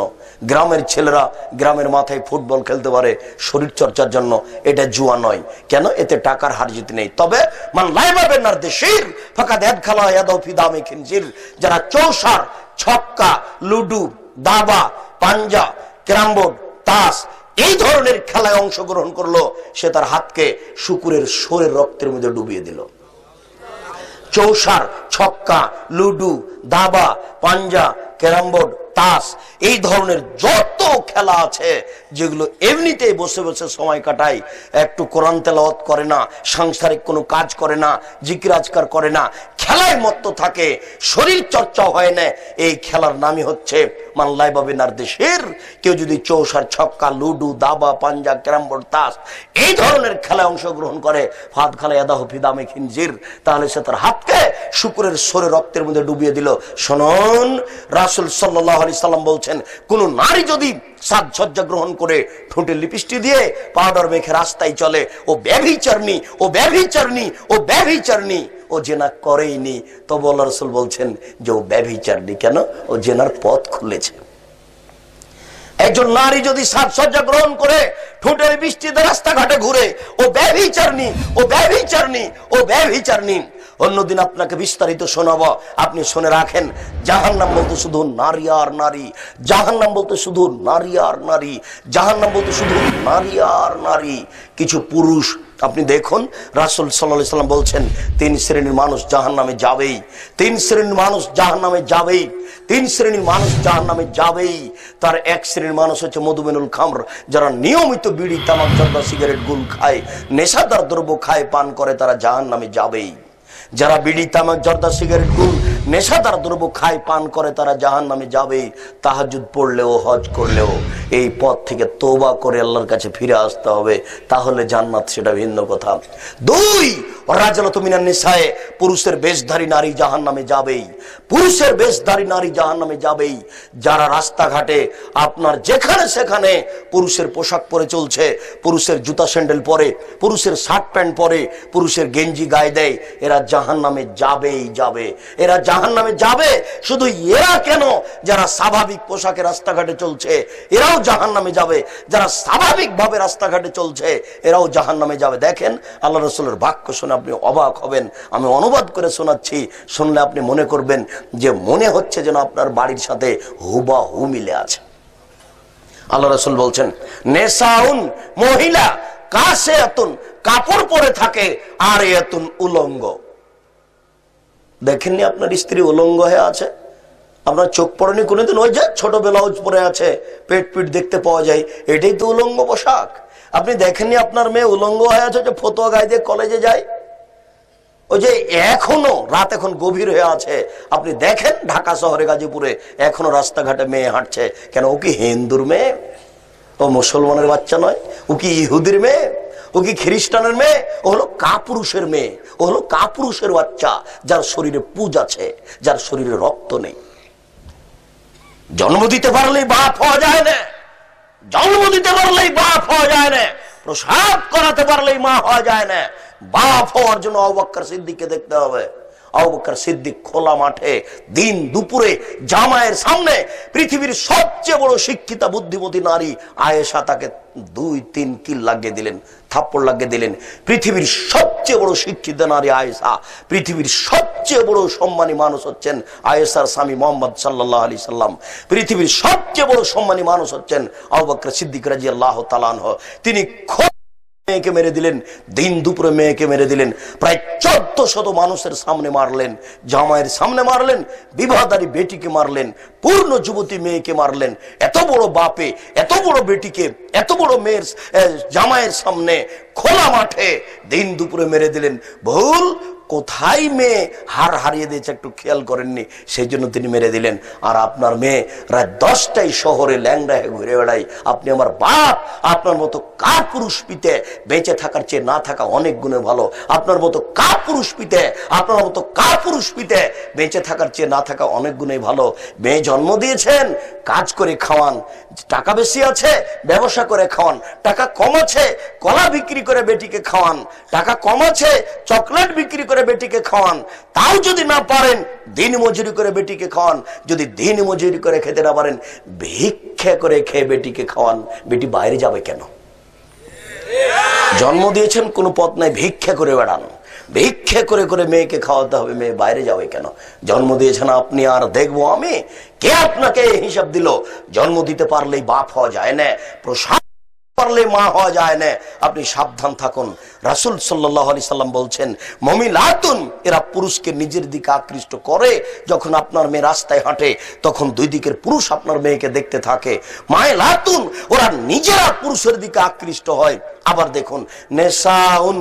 গ্রামের ছেলেরা গ্রামের মাথায় ফুটবল খেলতে পারে শরীর চর্চার জন্য, এটা জুয়া নয়। কেন? এতে টাকার হারজিত নেই। তবে মান লাইবা বিনারদিশির ফাকাদ আদখালা ইয়াদাহু ফি দামি খিনজির, যারা চৌসার, ছক্কা, লুডু, দাবা, পাঞ্জা, ক্যারাম বোর্ড, তাস এই ধরনের খেলায় অংশগ্রহণ করলো, সে তার হাতকে শুকুরের শোরের রক্তের মধ্যে ডুবিয়ে দিল। চৌসার, ছক্কা, লুডু, দাবা, পাঞ্জা, ক্যারাম বোর্ড, তাস এই ধরনের যত খেলা আছে, যেগুলো এমনিতেই বসে বসে সময় কাটায়, একটু কোরআন তেলাওয়াত করে না, সাংসারিক কোনো কাজ করে না, জিকির আজকার করে না, খেলায় মত্ত থাকে, শরীর চর্চা হয় না, এই খেলার নামই হচ্ছে মান লাইবা বিনারদিশির। কেউ যদি চৌসার, ছক্কা, লুডু, দাবা, পাঞ্জা, ক্যারাম বোর্ড, তাস এই ধরনের খেলায় অংশগ্রহণ করে, ফাদ খালা ইয়াদাহু ফি দামি খিনজির, তাহলে সে তার হাতকে শুকুরের শোরে রক্তের মধ্যে ডুবিয়ে দিল। শুনুন, রাসূল সাল্লাল্লাহু আলাইহি সাল্লাম বলছেন, কোন নারী যদি সাজসজ্জা গ্রহণ করে ঠোঁটে লিপস্টিক দিয়ে পাউডার মেখে রাস্তায় চলে, ও ব্যভিচারিণী, ও ব্যভিচারিণী, ও ব্যভিচারিণী, ও জেনা করেইনি। তবে আল্লাহ রাসূল বলছেন যে ও ব্যভিচারিণী কেন? ও জেনার পথ খুলেছে। একজন নারী যদি সাজসজ্জা গ্রহণ করে ঠোঁটের বৃষ্টিতে রাস্তাঘাটে ঘুরে, ও ব্যভিচারিণী, ও ব্যভিচারিণী, ও ব্যভিচারিণী। অন্যদিন আপনাকে বিস্তারিত শোনাবো, আপনি শুনে রাখেন। জাহান্নাম বলতে শুধু নারী আর নারী, জাহান্নাম বলতে শুধু নারী আর নারী, জাহান্নাম বলতে শুধু নারী আর নারী। কিছু পুরুষ আপনি দেখুন, রাসূল সাল্লাল্লাহু আলাইহি সাল্লাম বলছেন 3 শ্রেণীর মানুষ জাহান্নামে যাবেই, 3 শ্রেণীর মানুষ জাহান্নামে যাবেই, 3 শ্রেণীর মানুষ জাহান্নামে যাবেই। তার এক শ্রেণীর মানুষ হচ্ছে মধুমেনুল খামর, যারা নিয়মিত বিড়ি, তামাক, জর্দা, সিগারেট, গুল খায়, নেশাদার দ্রব্য খায়, পান করে, তারা জাহান্নামে যাবেই। যারা বিড়ি, তামাক, জর্দা, সিগারেট, গুল, নেশাদার দ্রব্য খায়, পান করে, তারা জাহান্নামে যাবে। তাহাজ্জুদ পড়লেও, হজ করলেও এই পথ থেকে তওবা করে আল্লাহর কাছে ফিরে আসতে হবে, তাহলে জান্নাত, সেটা ভিন্ন কথা। 2, রাজলাতু মিনান নিসায়ে, পুরুষের বেশধারী নারী জাহান্নামে যাবেই, পুরুষের বেশধারী নারী জাহান্নামে যাবেই। যারা রাস্তাঘাটে আপনার যেখানে সেখানে পুরুষের পোশাক পরে চলছে, পুরুষের জুতা স্যান্ডেল পরে, পুরুষের শার্ট প্যান্ট পরে, পুরুষের গেঞ্জি গায়ে দেয়, এরা জাহান্নামে যাবেই যাবে, এরা জাহান্নামে যাবে। শুধু এরা কেন, যারা স্বাভাবিক পোশাকে রাস্তাঘাটে চলছে এরাও জাহান্নামে যাবে, যারা স্বাভাবিক ভাবে রাস্তাঘাটে চলছে এরাও জাহান্নামে যাবে। দেখেন আল্লাহ রাসূলের বাক্য শুনে আপনি অবাক হবেন। আমি অনুবাদ করে শোনাচ্ছি, শুনলে আপনি মনে করবেন যে মনে হচ্ছে যেন আপনার বাড়ির সাথে হুবাহু মিলে আছে। আল্লাহ রাসূল বলছেন, নেসাউন, মহিলা, কাসিয়াতুন, কাপড় পরে থাকে, আর এতুন, উলঙ্গ। দেখেননি আপনার স্ত্রী উলঙ্গ হয়ে আছে? আপনার চোখ পড়েনি কোনোদিন? ওই যে ছোট ব্লাউজ পরে আছে, পেট পিট দেখতে পাওয়া যায়, এটাই তো উলঙ্গ পোশাক। আপনি দেখেননি আপনার মেয়ে উলঙ্গ হয়ে আছে, যে ফতোয়া গায়ে দিয়ে কলেজে যায়? ওই যে এখনো রাত এখন গভীর হয়ে আছে, আপনি দেখেন ঢাকা শহরে, গাজীপুরে এখনো রাস্তাঘাটে মেয়ে হাঁটছে। কেন? ও কি হিন্দুর মেয়ে? ও মুসলমানের বাচ্চা নয়। ও কি ইহুদির মেয়ে? ও কি খ্রিস্টানের মেয়ে? ও হলো কাপুরুষের মেয়ে, ও হলো কাপুরুষের বাচ্চা, যার শরীরে পুজ আছে, যার শরীরে রক্ত নেই। জন্ম দিতে পারলেই বাপ হওয়া যায় না, জন্ম দিতে পারলেই বাপ হওয়া যায় না, প্রসাব করাতে পারলেই মা হওয়া যায় না। বাপ হওয়ার জন্য আবু বকর সিদ্দিককে দেখতে হবে। আবু বকর সিদ্দিক খোলা মাঠে দিন দুপুরে জামায়ের সামনে পৃথিবীর সবচেয়ে বড় শিক্ষিতা বুদ্ধিমতী নারী আয়েশা, তাকে 2-3 কিল লাগিয়ে দিলেন, থাপ্পড় লাগিয়ে দিলেন। পৃথিবীর সবচেয়ে বড় শিক্ষিত নারী আয়েশা, পৃথিবীর সবচেয়ে বড় সম্মানী মানুষ হচ্ছেন আয়েশার স্বামী মুহাম্মদ সাল্লাল্লাহু আলাইহি সাল্লাম, পৃথিবীর সবচেয়ে বড় সম্মানী মানুষ হচ্ছেন আবু বকর সিদ্দিক রাদিয়াল্লাহু তাআলা আনহু। তিনি মেয়েকে মেরে দিলেন, দিন দুপুরে মেয়েকে মেরে দিলেন, প্রায় 1400 মানুষের সামনে মারলেন, জামাইয়ের সামনে মারলেন, বিবাহদারী বেটিকে মারলেন, পূর্ণ যুবতী মেয়েকে মারলেন। এত বড় বাপে এত বড় বেটিকে, এত বড় মেয়ের জামাইয়ের সামনে খোলা মাঠে দিন দুপুরে মেরে দিলেন। ভুল কোথায় মেয়ে হারিয়ে দিয়েছে একটু খেয়াল করেননি, সেই জন্য তিনি মেরে দিলেন। আর আপনার মেয়ে রাত 10টায় শহরে ল্যাংড়া হয়ে ঘুরে বেড়াই। আপনি আমার বাপ, আপনার মতো কাপুরুষ পিতে বেঁচে থাকার চেয়ে না থাকা অনেক গুণে ভালো। আপনার মতো কাপুরুষ পিতে, আপনার মতো কাপুরুষ পিতে বেঁচে থাকার চেয়ে না থাকা অনেক গুণে ভালো। মেয়ে জন্ম দিয়েছেন, কাজ করে খাওয়ান। টাকা বেশি আছে, ব্যবসা করে খাওয়ান। টাকা কম আছে, কলা বিক্রি করে বেটিকে খাওয়ান। টাকা কম আছে, চকলেট বিক্রি করে বেটিকে খাওয়ান। তাও যদি না পারেন, দিন মজুরি করে বেটিকে খাওয়ান। যদি দিন মজুরি করে খেতে না পারেন, ভিক্ষা করে খেয়ে বেটিকে খাওয়ান। বেটি বাইরে যাবে কেন? জন্ম দিয়েছেন, কোনো পথ নাই, ভিক্ষা করে বেড়ান। ভিক্ষা করে করে মেয়েকে খাওয়াতে হবে, মেয়ে বাইরে যাবে কেন? জন্ম দিয়েছেন আপনি, আর দেখবো আমি? কে আপনাকে হিসাব দিল? জন্ম দিতে পারলেই বাপ হওয়া যায় না, প্রসাদ পারলে মা হওয়া যায় না। আপনি সাবধান থাকুন। রাসূল সাল্লাল্লাহু আলাইহি সাল্লাম বলছেন, মুমিনাতুন, এরা পুরুষকে নিজের দিকে আকৃষ্ট করে। যখন আপনার মেয়ে রাস্তায় হাঁটে, তখন দুই দিকের পুরুষ আপনার মেয়েকে দেখতে থাকে। মায়লাতুন, ওরা নিজেরা পুরুষের দিকে আকৃষ্ট হয়। আবার দেখুন, নেসাউন,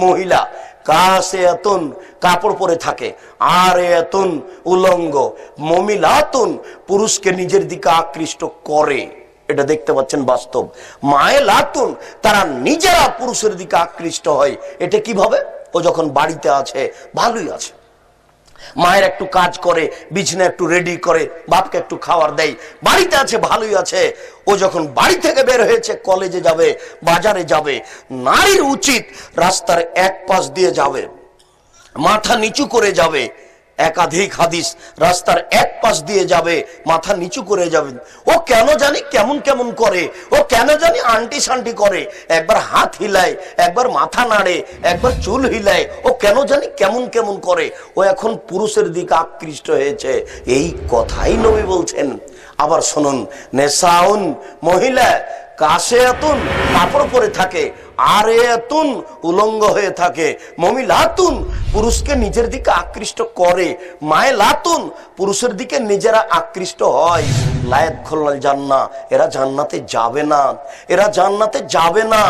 মহিলা, কাসিয়াতুন, কাপড় পরে থাকে, আর এতুন, উলঙ্গ। মুমিনাতুন, পুরুষকে নিজের দিকে আকৃষ্ট করে, এটা দেখতে পাচ্ছেন বাস্তব। মায়লাতুন, তারা নিজেরা পুরুষের দিকে আকৃষ্ট হয়। এটা কিভাবে? ও যখন বাড়িতে আছে ভালোই আছে, মায়ের একটু কাজ করে, বিছানা একটু রেডি করে, বাপকে একটু খাবার দেয়, বাড়িতে আছে, ভালোই আছে। ও যখন বাড়ি থেকে বের হয়েছে, কলেজে যাবে, বাজারে যাবে, নারীর উচিত রাস্তার এক পাশ দিয়ে যাবে, মাথা নিচু করে যাবে। একাধিক হাদিস, রাস্তার এক পাশ দিয়ে যাবে, মাথা নিচু করে যাবে। ও কেন জানি কেমন কেমন করে, ও কেন জানি আন্টি সান্টি করে, একবার হাত হিলায়, একবার মাথা নাড়ে, একবার চুল হিলায়, ও কেন জানি কেমন কেমন করে। ও এখন পুরুষের দিকে আকৃষ্ট হয়েছে, এই কথাই নবী বলছেন। আবার শুনুন, নেসাউন মহিলা কাসেয়াতুন কাপড় পরে থাকে, আরেয়াতুন উলঙ্গ হয়ে থাকে, মমিলাতুন পুরুষকে নিজের দিকে আকৃষ্ট করে, মায়েলাতুন পুরুষের দিকে নিজেরা আকৃষ্ট হয়। লায়াদখুলুল জান্নাহ, এরা জান্নাতে যাবে না, এরা জান্নাতে যাবে না,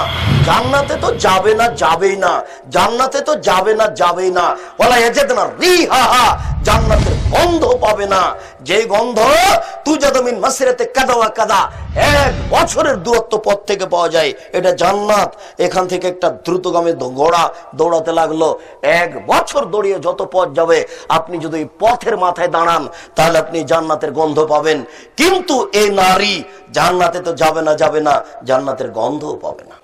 জান্নাতে তো যাবে না, যাবেই না, জান্নাতে তো যাবে না, যাবেই না। ওয়ালা ইয়াজিদনা রিহাহা, জান্নাতের গন্ধ পাবে না, যে গন্ধ তুজাদু মিন মাসিরাতে কাদা ওয়া কাদা, 1 বছরের দূরত্ব পথ থেকে পাওয়া যায়, এটা জান্নাত। এখান থেকে একটা দ্রুতগামী ঘোড়া দৌড়াতে লাগলো, 1 বছর দৌড়িয়ে যত পথ যাবে, আপনি যদি পথের মাথায় দাঁড়ান তাহলে আপনি জান্নাতের গন্ধ পাবেন। কিন্তু এই নারী জান্নাতে তো যাবে না, যাবে না, জান্নাতের গন্ধও পাবে না।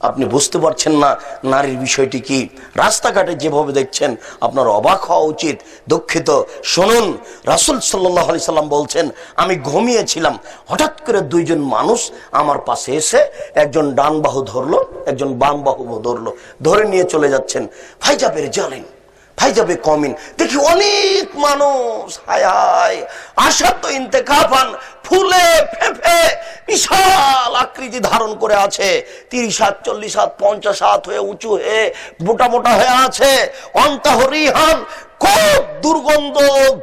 আপনি বুঝতে পারছেন না নারীর বিষয়টি কি। রাস্তাঘাটে যেভাবে দেখছেন আপনার অবাক হওয়া উচিত। দুঃখিত, শুনুন, রাসূল সাল্লাল্লাহু আলাইহি সাল্লাম বলছেন, আমি ঘুমিয়েছিলাম, হঠাৎ করে 2 জন মানুষ আমার পাশে এসে, একজন ডান বাহু ধরলো, একজন বাম বাহু ধরলো, ধরে নিয়ে চলে যাচ্ছেন। ভাইজাবের জালেন, ভাইজাবে কমিন, দেখি অনেক মানুষ, হায় হায়, আসাদ ইন্তেকাফান, ফুলে ফেঁপে বিশাল আকৃতি ধারণ করে আছে, 30 হাত, 40 হাত, 50 হাত হয়ে উঁচু হয়ে মোটা মোটা হয়ে আছে। অন্তহরিহান, খুব দুর্গন্ধ,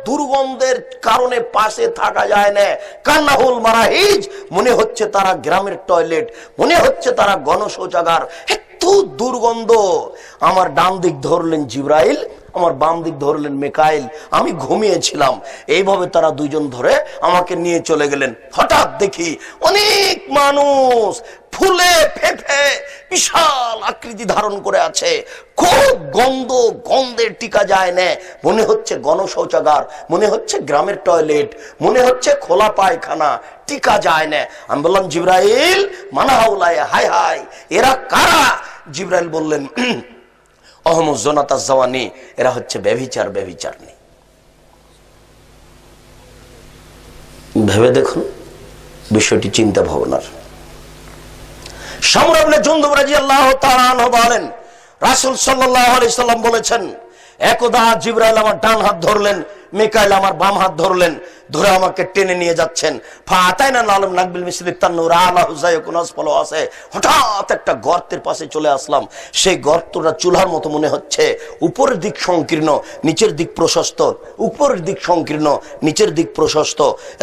দুর্গন্ধের কারণে পাশে থাকা যায় না। কান্নাহুল মারাহিজ, মনে হচ্ছে তারা গ্রামের টয়লেট, মনে হচ্ছে তারা গণশৌচাগার, এত দুর্গন্ধ। আমার ডান দিক ধরলেন জিবরাইল, আমার বাম দিক ধরলেন মিকাইল, আমি ঘুমিয়েছিলাম। এইভাবে তারা 2 জন ধরে আমাকে নিয়ে চলে গেলেন। হঠাৎ দেখি অনেক মানুষ ফুলে ফেঁপে বিশাল আকৃতি ধারণ করে আছে, খুব গন্ধ, গন্ধে টিকা যায় না, মনে হচ্ছে গণশৌচাগার, মনে হচ্ছে গ্রামের টয়লেট, মনে হচ্ছে খোলা পায়খানা, টিকা যায় না। আমি বললাম, জিবরাইল মানাহাউলায়, হায় হায়, এরা কারা? জিবরাইল বললেন, অহমুজ জনাতা জাওয়ানি, এরা হচ্ছে ব্যভিচার, ব্যভিচারনি। ভেবে দেখুন বিষয়টি, চিন্তা ভাবনার। শামর ইবনে জুনদুব রাদিয়াল্লাহু তাআলা আনহু বলেন, রাসূল সাল্লাল্লাহু আলাইহি সাল্লাম বলেছেন, একদা জিবরাইল আমার ডান হাত ধরলেন, মিকাইল আমার বাম হাত ধরলেন, ধরে আমাকে টেনে নিয়ে যাচ্ছেন। ফাতাইনা নালম নাকবিল মিসলিত তান্নুর আলা হুজাইকুন আসফালু আছে। হঠাৎ একটা গর্তের পাশে চলে আসলাম। সেই গর্তটা চুলার মতো মনে হচ্ছে, উপরের দিক সংকীর্ণ, নিচের দিক প্রশস্ত, উপরের দিক সংকীর্ণ, নিচের দিক প্রশস্ত।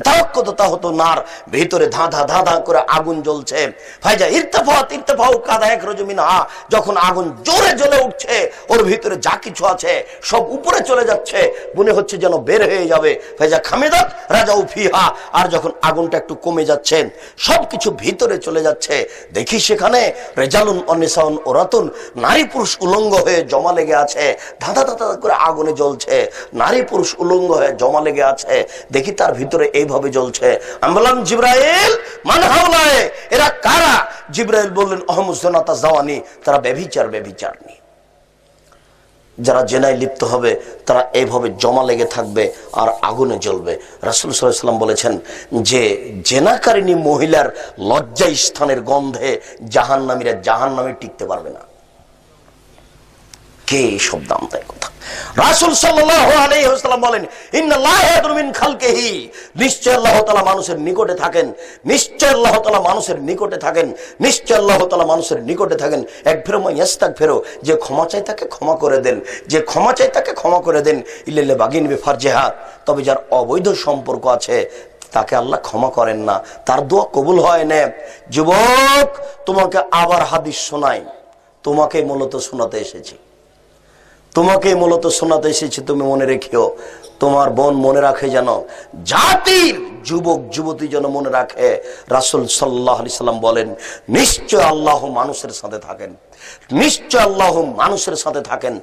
তাওয়াক্কুতা হতো নার, ভিতরে ধা ধা ধা ধা করে আগুন জ্বলছে। ভাইজা ইরতাফাত ইরতাফাউ কাদা একরাজু মিনহা, যখন আগুন জোরে জ্বলে উঠছে, ওর ভিতরে যা কিছু আছে সব উপরে চলে যাচ্ছে, মনে হচ্ছে যেন বের হয়ে যাবে। ভাইজা খামেদাত রাজাউ ফিহা, আর যখন আগুনটা একটু কমে যাচ্ছে, সবকিছু ভিতরে চলে যাচ্ছে, দেখি সেখানে রেজালুন অনিসাউন ওরাতুন, নারী পুরুষ উলঙ্গ হয়ে জমা লেগে আছে, ধাঁধা ধাঁধা করে আগুনে জ্বলছে, নারী পুরুষ উলঙ্গ হয়ে জমা লেগে আছে, দেখি তার ভিতরে এইভাবে জ্বলছে। আমি বললাম, জিবরাইল মান হাওলায়, এরা কারা? জিবরাইল বললেন, অহমুজ জনাতা জাওয়ানি, তারা ব্যভিচার, ব্যভিচারনি। যারা জেনায় লিপ্ত হবে তারা এইভাবে জমা লেগে থাকবে আর আগুনে জ্বলবে। রাসূল সাল্লাল্লাহু আলাইহি ওয়াসাল্লাম বলেছেন যে জেনাকারিনী মহিলার লজ্জা স্থানের গন্ধে জাহান্নামীরা জাহান্নামে টিকতে পারবে না। কে সব দাম দেয় কথা? রাসূল সাল্লাল্লাহু আলাইহি ওয়াসাল্লাম বলেন, ইন্নাল্লাহা ইয়াদুরু মিন খালকিহি, নিশ্চয় আল্লাহ তাআলা মানুষের নিকটে থাকেন, নিশ্চয় আল্লাহ তাআলা মানুষের নিকটে থাকেন, নিশ্চয় আল্লাহ তাআলা মানুষের নিকটে থাকেন। একফিরু মা ইস্তাগফিরু, যে ক্ষমা চায় তাকে ক্ষমা করে দেন, যে ক্ষমা চায় তাকে ক্ষমা করে দেন। ইল্লাল বাগিন বিফারজিহা, তবে যার অবৈধ সম্পর্ক আছে তাকে আল্লাহ ক্ষমা করেন না, তার দোয়া কবুল হয় না। যুবক, তোমাকে আবার হাদিস শোনাই, তোমাকে মূলত শোনাতে এসেছি, তোমাকে মূলত শোনাতে এসেছি। তুমি মনে রেখিও, তোমার বোন মনে রাখে যেন, জাতির যুবক যুবতী যেন মনে রাখে, রাসূল সাল্লাল্লাহু আলাইহি সাল্লাম বলেন, নিশ্চয় আল্লাহ মানুষের সাথে থাকেন, নিশ্চয় আল্লাহ মানুষের সাথে থাকেন,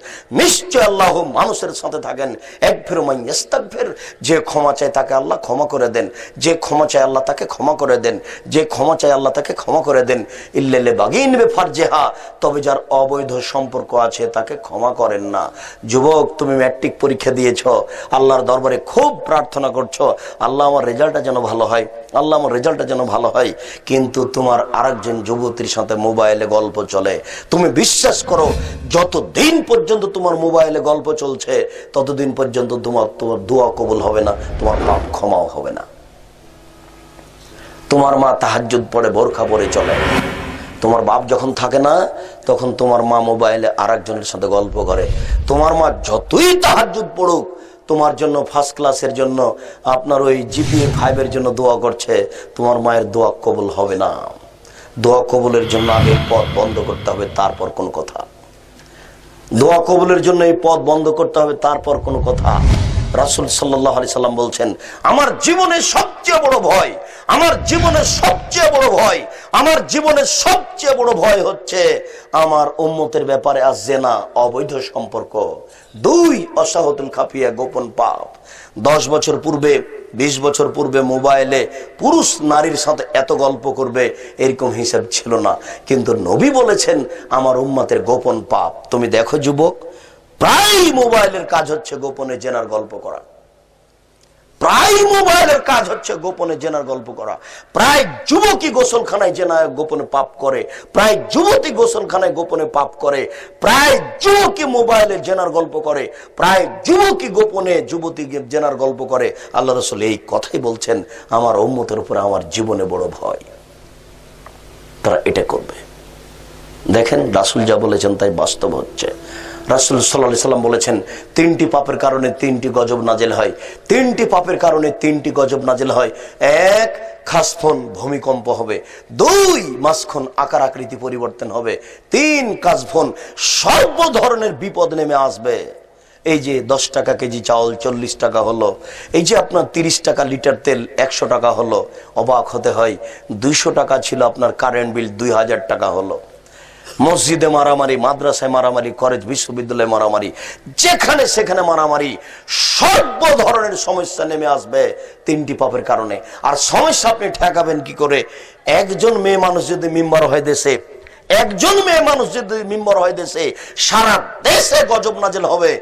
নিশ্চয় আল্লাহ মানুষের সাথে থাকেন। একফির মান ইস্তাগফির, যে ক্ষমা চায় তাকে আল্লাহ ক্ষমা করে দেন, যে ক্ষমা চায় আল্লাহ তাকে ক্ষমা করে দেন, যে ক্ষমা চায় আল্লাহ তাকে ক্ষমা করে দেন। ইল্লাল বাগিন বিফারজিহা, তবে যার অবৈধ সম্পর্ক আছে তাকে ক্ষমা করেন না। যুবক, তুমি ম্যাট্রিক পরীক্ষা দিয়েছো, আল্লাহর দরবারে খুব প্রার্থনা করছো, আল্লাহ আমার রেজাল্টটা যেন ভালো হয়, আল্লাহ আমার রেজাল্টটা যেন ভালো হয়, কিন্তু তোমার আরেকজন যুবতীর সাথে মোবাইলে গল্প চলে। তুমি বিশ্বাস করো, যতদিন পর্যন্ত তোমার মোবাইলে গল্প চলছে ততদিন পর্যন্ত তোমার দোয়া কবুল হবে না, তোমার পাপ ক্ষমাও হবে না। তোমার মা তাহাজ্জুদ পড়ে, বোরখা পরে চলে, তোমার বাপ যখন থাকে না তখন তোমার মা মোবাইলে আরেকজনের সাথে গল্প করে। তোমার মা যতই তাহাজ্জুদ পড়ুক, তোমার জন্য ফার্স্ট ক্লাসের জন্য, আপনার ওই জিপিএ 5 এর জন্য দোয়া করছে, তোমার মায়ের দোয়া কবুল হবে না। দোয়া কবুলের জন্য আগে পথ বন্ধ করতে হবে, তারপর কোন কথা। দোয়া কবুলের জন্য এই পথ বন্ধ করতে হবে, তারপর কোন কথা। রাসূল সাল্লাল্লাহু আলাইহি সাল্লাম বলছেন, আমার জীবনের সবচেয়ে বড় ভয়, আমার জীবনের সবচেয়ে বড় ভয়, আমার জীবনের সবচেয়ে বড় ভয় হচ্ছে আমার উম্মতের ব্যাপারে আজ-জিনা, অবৈধ সম্পর্ক। 2 অসাহতুল খাফিয়া, গোপন পাপ। 10 বছর পূর্বে, 20 বছর পূর্বে মোবাইলে পুরুষ নারীর সাথে এত গল্প করবে এরকম হিসাব ছিল না, কিন্তু নবী বলেছেন আমার উম্মতের গোপন পাপ। তুমি দেখো যুবক, প্রায় মোবাইলের কাজ হচ্ছে গোপনে জেনার গল্প করা, প্রায় মোবাইলের কাজ হচ্ছে গোপনে জেনার গল্প করা। প্রায় যুবকই গোসলখানায় জেনা গোপনে পাপ করে, প্রায় যুবতী গোসলখানায় গোপনে পাপ করে, প্রায় যুবকই মোবাইলে জেনার গল্প করে, প্রায় যুবকই গোপনে যুবতী জেনার গল্প করে। আল্লাহ রাসূল এই কথাই বলছেন, আমার উম্মতের উপরে আমার জীবনে বড় ভয়, তারা এটা করবে। দেখেন রাসূল যা বলেছেন তাই বাস্তব হচ্ছে। রাসূল সাল্লাল্লাহু আলাইহি সাল্লাম বলেছেন, 3টি পাপের কারণে 3টি গজব নাজিল হয়, 3টি পাপের কারণে 3টি গজব নাজিল হয়। 1, খাসফন, ভূমিকম্প হবে। 2, মাসখন, আকার আকৃতি পরিবর্তন হবে। 3, কাজফন, সর্ব ধরনের বিপদ নেমে আসবে। এই যে 10 টাকা কেজি চাউল 40 টাকা হলো, এই যে আপনার 30 টাকা লিটার তেল 100 টাকা হলো, অবাক হতে হয়। 200 টাকা ছিল আপনার কারেন্ট বিল, 2000 টাকা হলো। মসজিদে মারামারি, মাদ্রাসায় মারামারি, কলেজ বিশ্ববিদ্যালয়ে মারামারি, যেখানে সেখানে মারামারি, সর্ব ধরনের সমস্যা নেমে আসবে 3টি পাপের কারণে। আর সমস্যা আপনি ঠেকাবেন কি করে? একজন মেয়ে মানুষ যদি মেম্বার হয় দেশে, একজন মেয়ে মানুষ যদি মেম্বার হয় দেশে, সারা দেশে গজব নাজিল হবে।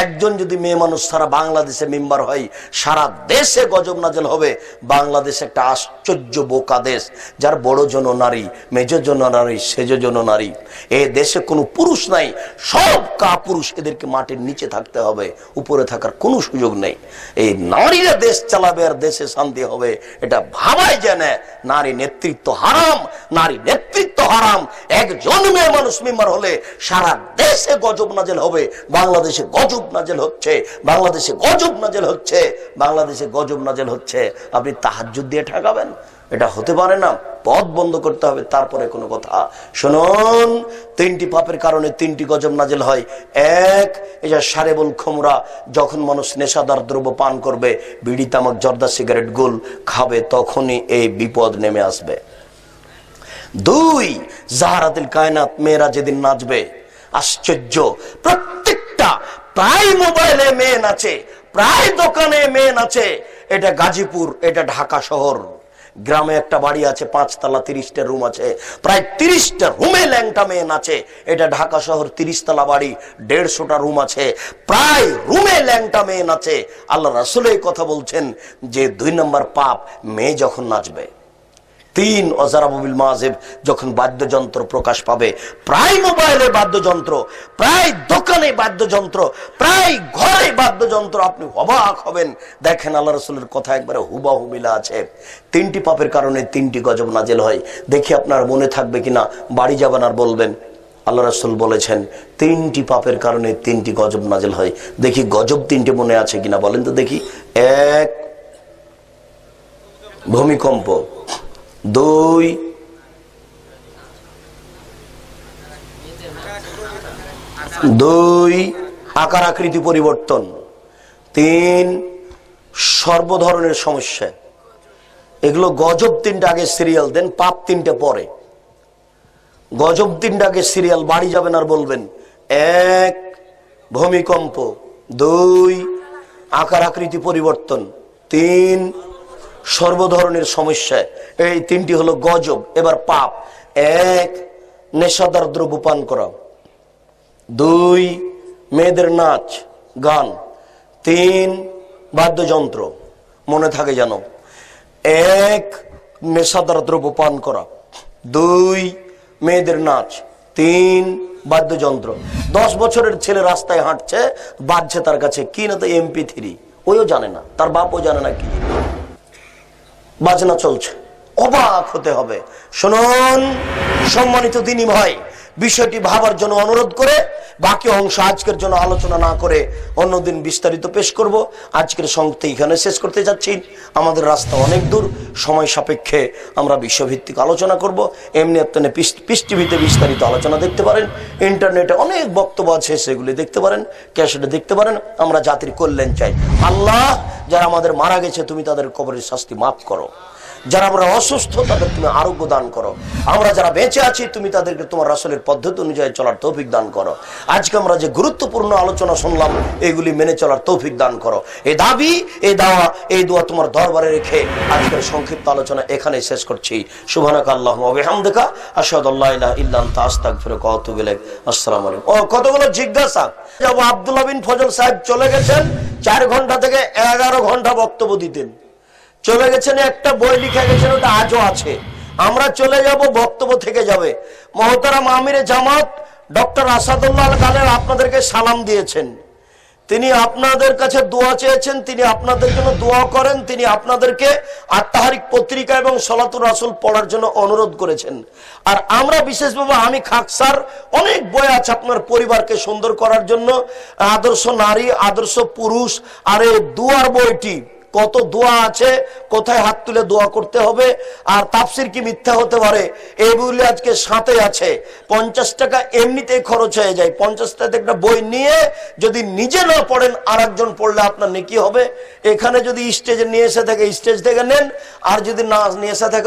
একজন যদি মেয়ে মানুষ সারা বাংলাদেশে মেম্বার হয়, সারা দেশে গজব নাজিল হবে। বাংলাদেশ একটা আশ্চর্য বোকা দেশ, যার বড় জন নারী, মেজ জন নারী, সেজ জন নারী। এই দেশে কোনো পুরুষ নাই, সব কাপুরুষ। এদেরকে মাটির নিচে থাকতে হবে, উপরে থাকার কোনো সুযোগ নেই। এই নারীরা দেশ চালাবে আর দেশে শান্তি হবে, এটা ভাবাই যায় না। নারী নেতৃত্ব হারাম, নারী নেতৃত্ব হারাম। একজন মেয়ে মানুষ মেম্বার হলে সারা দেশে গজব নাজিল হবে। বাংলাদেশে গজব নাজিল হচ্ছে, বাংলাদেশে গজব নাজিল হচ্ছে, বাংলাদেশে গজব নাজিল হচ্ছে। আপনি তাহাজ্জুদ দিয়ে ঠেকাবেন? এটা হতে পারে না। পথ বন্ধ করতে হবে, তারপরে কোনো কথা। শুনুন, 3টি পাপের কারণে 3টি গজব নাজিল হয়। 1, এই যে শারেবুল খুমরা, যখন মানুষ নেশাদার দ্রব্য পান করবে, বিড়ি, তামাক, জর্দা, সিগারেট, গুল খাবে, তখনই এই বিপদ নেমে আসবে। 2, জাহারাতুল কায়নাত, মেয়েরা যেদিন নাচবে, আশ্চর্য, প্রত্যেকটা প্রায় মোবাইলে মেয়ে নাচে, প্রায় দোকানে মেয়ে নাচে। এটা গাজীপুর, এটা ঢাকা শহর। গ্রামে একটা বাড়ি আছে, 5 তলা, 30টা রুম আছে, প্রায় 30টা রুমে ল্যাংটা মেয়ে নাচে। এটা ঢাকা শহর, 30 তলা বাড়ি, 150টা রুম আছে, প্রায় রুমে ল্যাংটা মেয়ে নাচে। আল্লাহ রাসূল এই কথা বলছেন যে 2 নম্বর পাপ, মেয়ে যখন নাচবে। 3, অজারাবুল মাযিব, যখন বাদ্যযন্ত্র প্রকাশ পাবে, প্রায় মোবাইলে বাদ্যযন্ত্র, প্রায় দোকানে বাদ্যযন্ত্র, প্রায় ঘরে বাদ্যযন্ত্র। আপনি অবাক হবেন। দেখেন আল্লাহ রাসূলের কথা একবারে হুবাহু মিল আছে। 3টি পাপের কারণে 3টি গজব নাজিল হয়। দেখি আপনার মনে থাকবে কিনা, বাড়ি যাবেন আর বলবেন আল্লাহ রাসূল বলেছেন 3টি পাপের কারণে 3টি গজব নাজিল হয়। দেখি গজব 3টে মনে আছে কিনা, বলেন তো দেখি। 1, ভূমিকম্প। 2, আকার আকৃতি পরিবর্তন। 3 সর্বধরনের সমস্যা। এগুলো গজব 3টা আগে সিরিয়াল দেন, পাপ 3টে পরে। গজব 3টা আগে সিরিয়াল, বাড়ি যাবেন আর বলবেন 1 ভূমিকম্প, 2 আকার আকৃতি পরিবর্তন, 3 সর্বধরনের সমস্যা। এই 3টি হলো গজব। এবার পাপ: 1 নেশাদার দ্রব্য পান করা, 2 মেয়েদের নাচ গান, 3 বাদ্যযন্ত্র। মনে থাকে যেন, 1 নেশাদার দ্রব্য পান করা, 2 মেয়েদের নাচ, 3 বাদ্যযন্ত্র। 10 বছরের ছেলে রাস্তায় হাঁটছে, বাজছে তার কাছে কি না, তো MP3, ওইও জানে না, তার বাপও জানে না কি বাজনা চলছে। অবাক হতে হবে। শুনুন সম্মানিত দিনী ভাই, বিষয়টি ভাবার জন্য অনুরোধ করে বাকি অংশ আজকের জন্য আলোচনা না করে অন্যদিন বিস্তারিত পেশ করব। আজকের সংক্ষিপ্ত এখানে শেষ করতে যাচ্ছি। আমাদের রাস্তা অনেক দূর, সময় সাপেক্ষে আমরা বিষয়ভিত্তিক আলোচনা করব। এমনি আপনি পিস টিভিতে বিস্তারিত আলোচনা দেখতে পারেন, ইন্টারনেটে অনেক বক্তব্য আছে, সেগুলি দেখতে পারেন, ক্যাসেটে দেখতে পারেন। আমরা জাতির কল্যাণ চাই। আল্লাহ, যারা আমাদের মারা গেছে তুমি তাদের কবরের শাস্তি মাফ করো। যারা আমরা অসুস্থ তাদের তুমি আরোগ্য দান করো। আমরা যারা বেঁচে আছি তুমি তাদেরকে তোমার রাসূলের পদ্ধতি অনুযায়ী চলার তৌফিক দান করো। আজকে আমরা যে গুরুত্বপূর্ণ আলোচনা শুনলাম এগুলি মেনে চলার তৌফিক দান করো। এই দাবি, এই দাওয়া, এই দোয়া তোমার দরবারে রেখে আজকের সংক্ষিপ্ত আলোচনা এখানেই শেষ করছি। সুবহানাকা আল্লাহুম্মা ওয়া বিহামদিকা আশহাদু আল্লা ইলাহা ইল্লা আনতা আস্তাগফিরুকা ওয়া আতুবু ইলাইক। আসসালামু আলাইকুম। কতগুলো জিজ্ঞাসা। যাব আব্দুল্লাহ বিন ফজল সাহেব চলে গেছেন, 4 ঘন্টা থেকে 11 ঘন্টা বক্তব্য দিতেন। চলে গেছেন, একটা বই লিখে গেছেন, ওটা আজও আছে। আমরা চলে যাব, বক্তব্য থেকে যাবে। মহতারাম আমিরে জামাত ডক্টর আসাদুল্লাহ আল গালের আপনাদেরকে সালাম দিয়েছেন। তিনি আপনাদের কাছে দোয়া চেয়েছেন, তিনি আপনাদের জন্য দোয়া করেন, তিনি আপনাদেরকে আত্মাহারিক পত্রিকা এবং সলাতুর রাসূল পড়ার জন্য অনুরোধ করেছেন। আর আমরা বিশেষভাবে আমি খাকসার অনেক বই আছে আপনার পরিবারকে সুন্দর করার জন্য, আদর্শ নারী, আদর্শ পুরুষ, আর এই দুয়ার বইটি কত দোয়া আছে, কোথায় হাত তুলে দোয়া করতে হবে, আর তাফসির কি মিথ্যা হতে পারে, এইগুলি আজকে সাথে আছে। 50 টাকা এমনিতেই খরচ হয়ে যায়। 50 টাকা একটা বই নিয়ে যদি নিজে না পড়েন আর একজন পড়লে আপনার নেকি হবে। এখানে যদি স্টেজে নিয়ে এসে থাকে স্টেজ থেকে নেন, আর যদি না নিয়ে এসে থাকে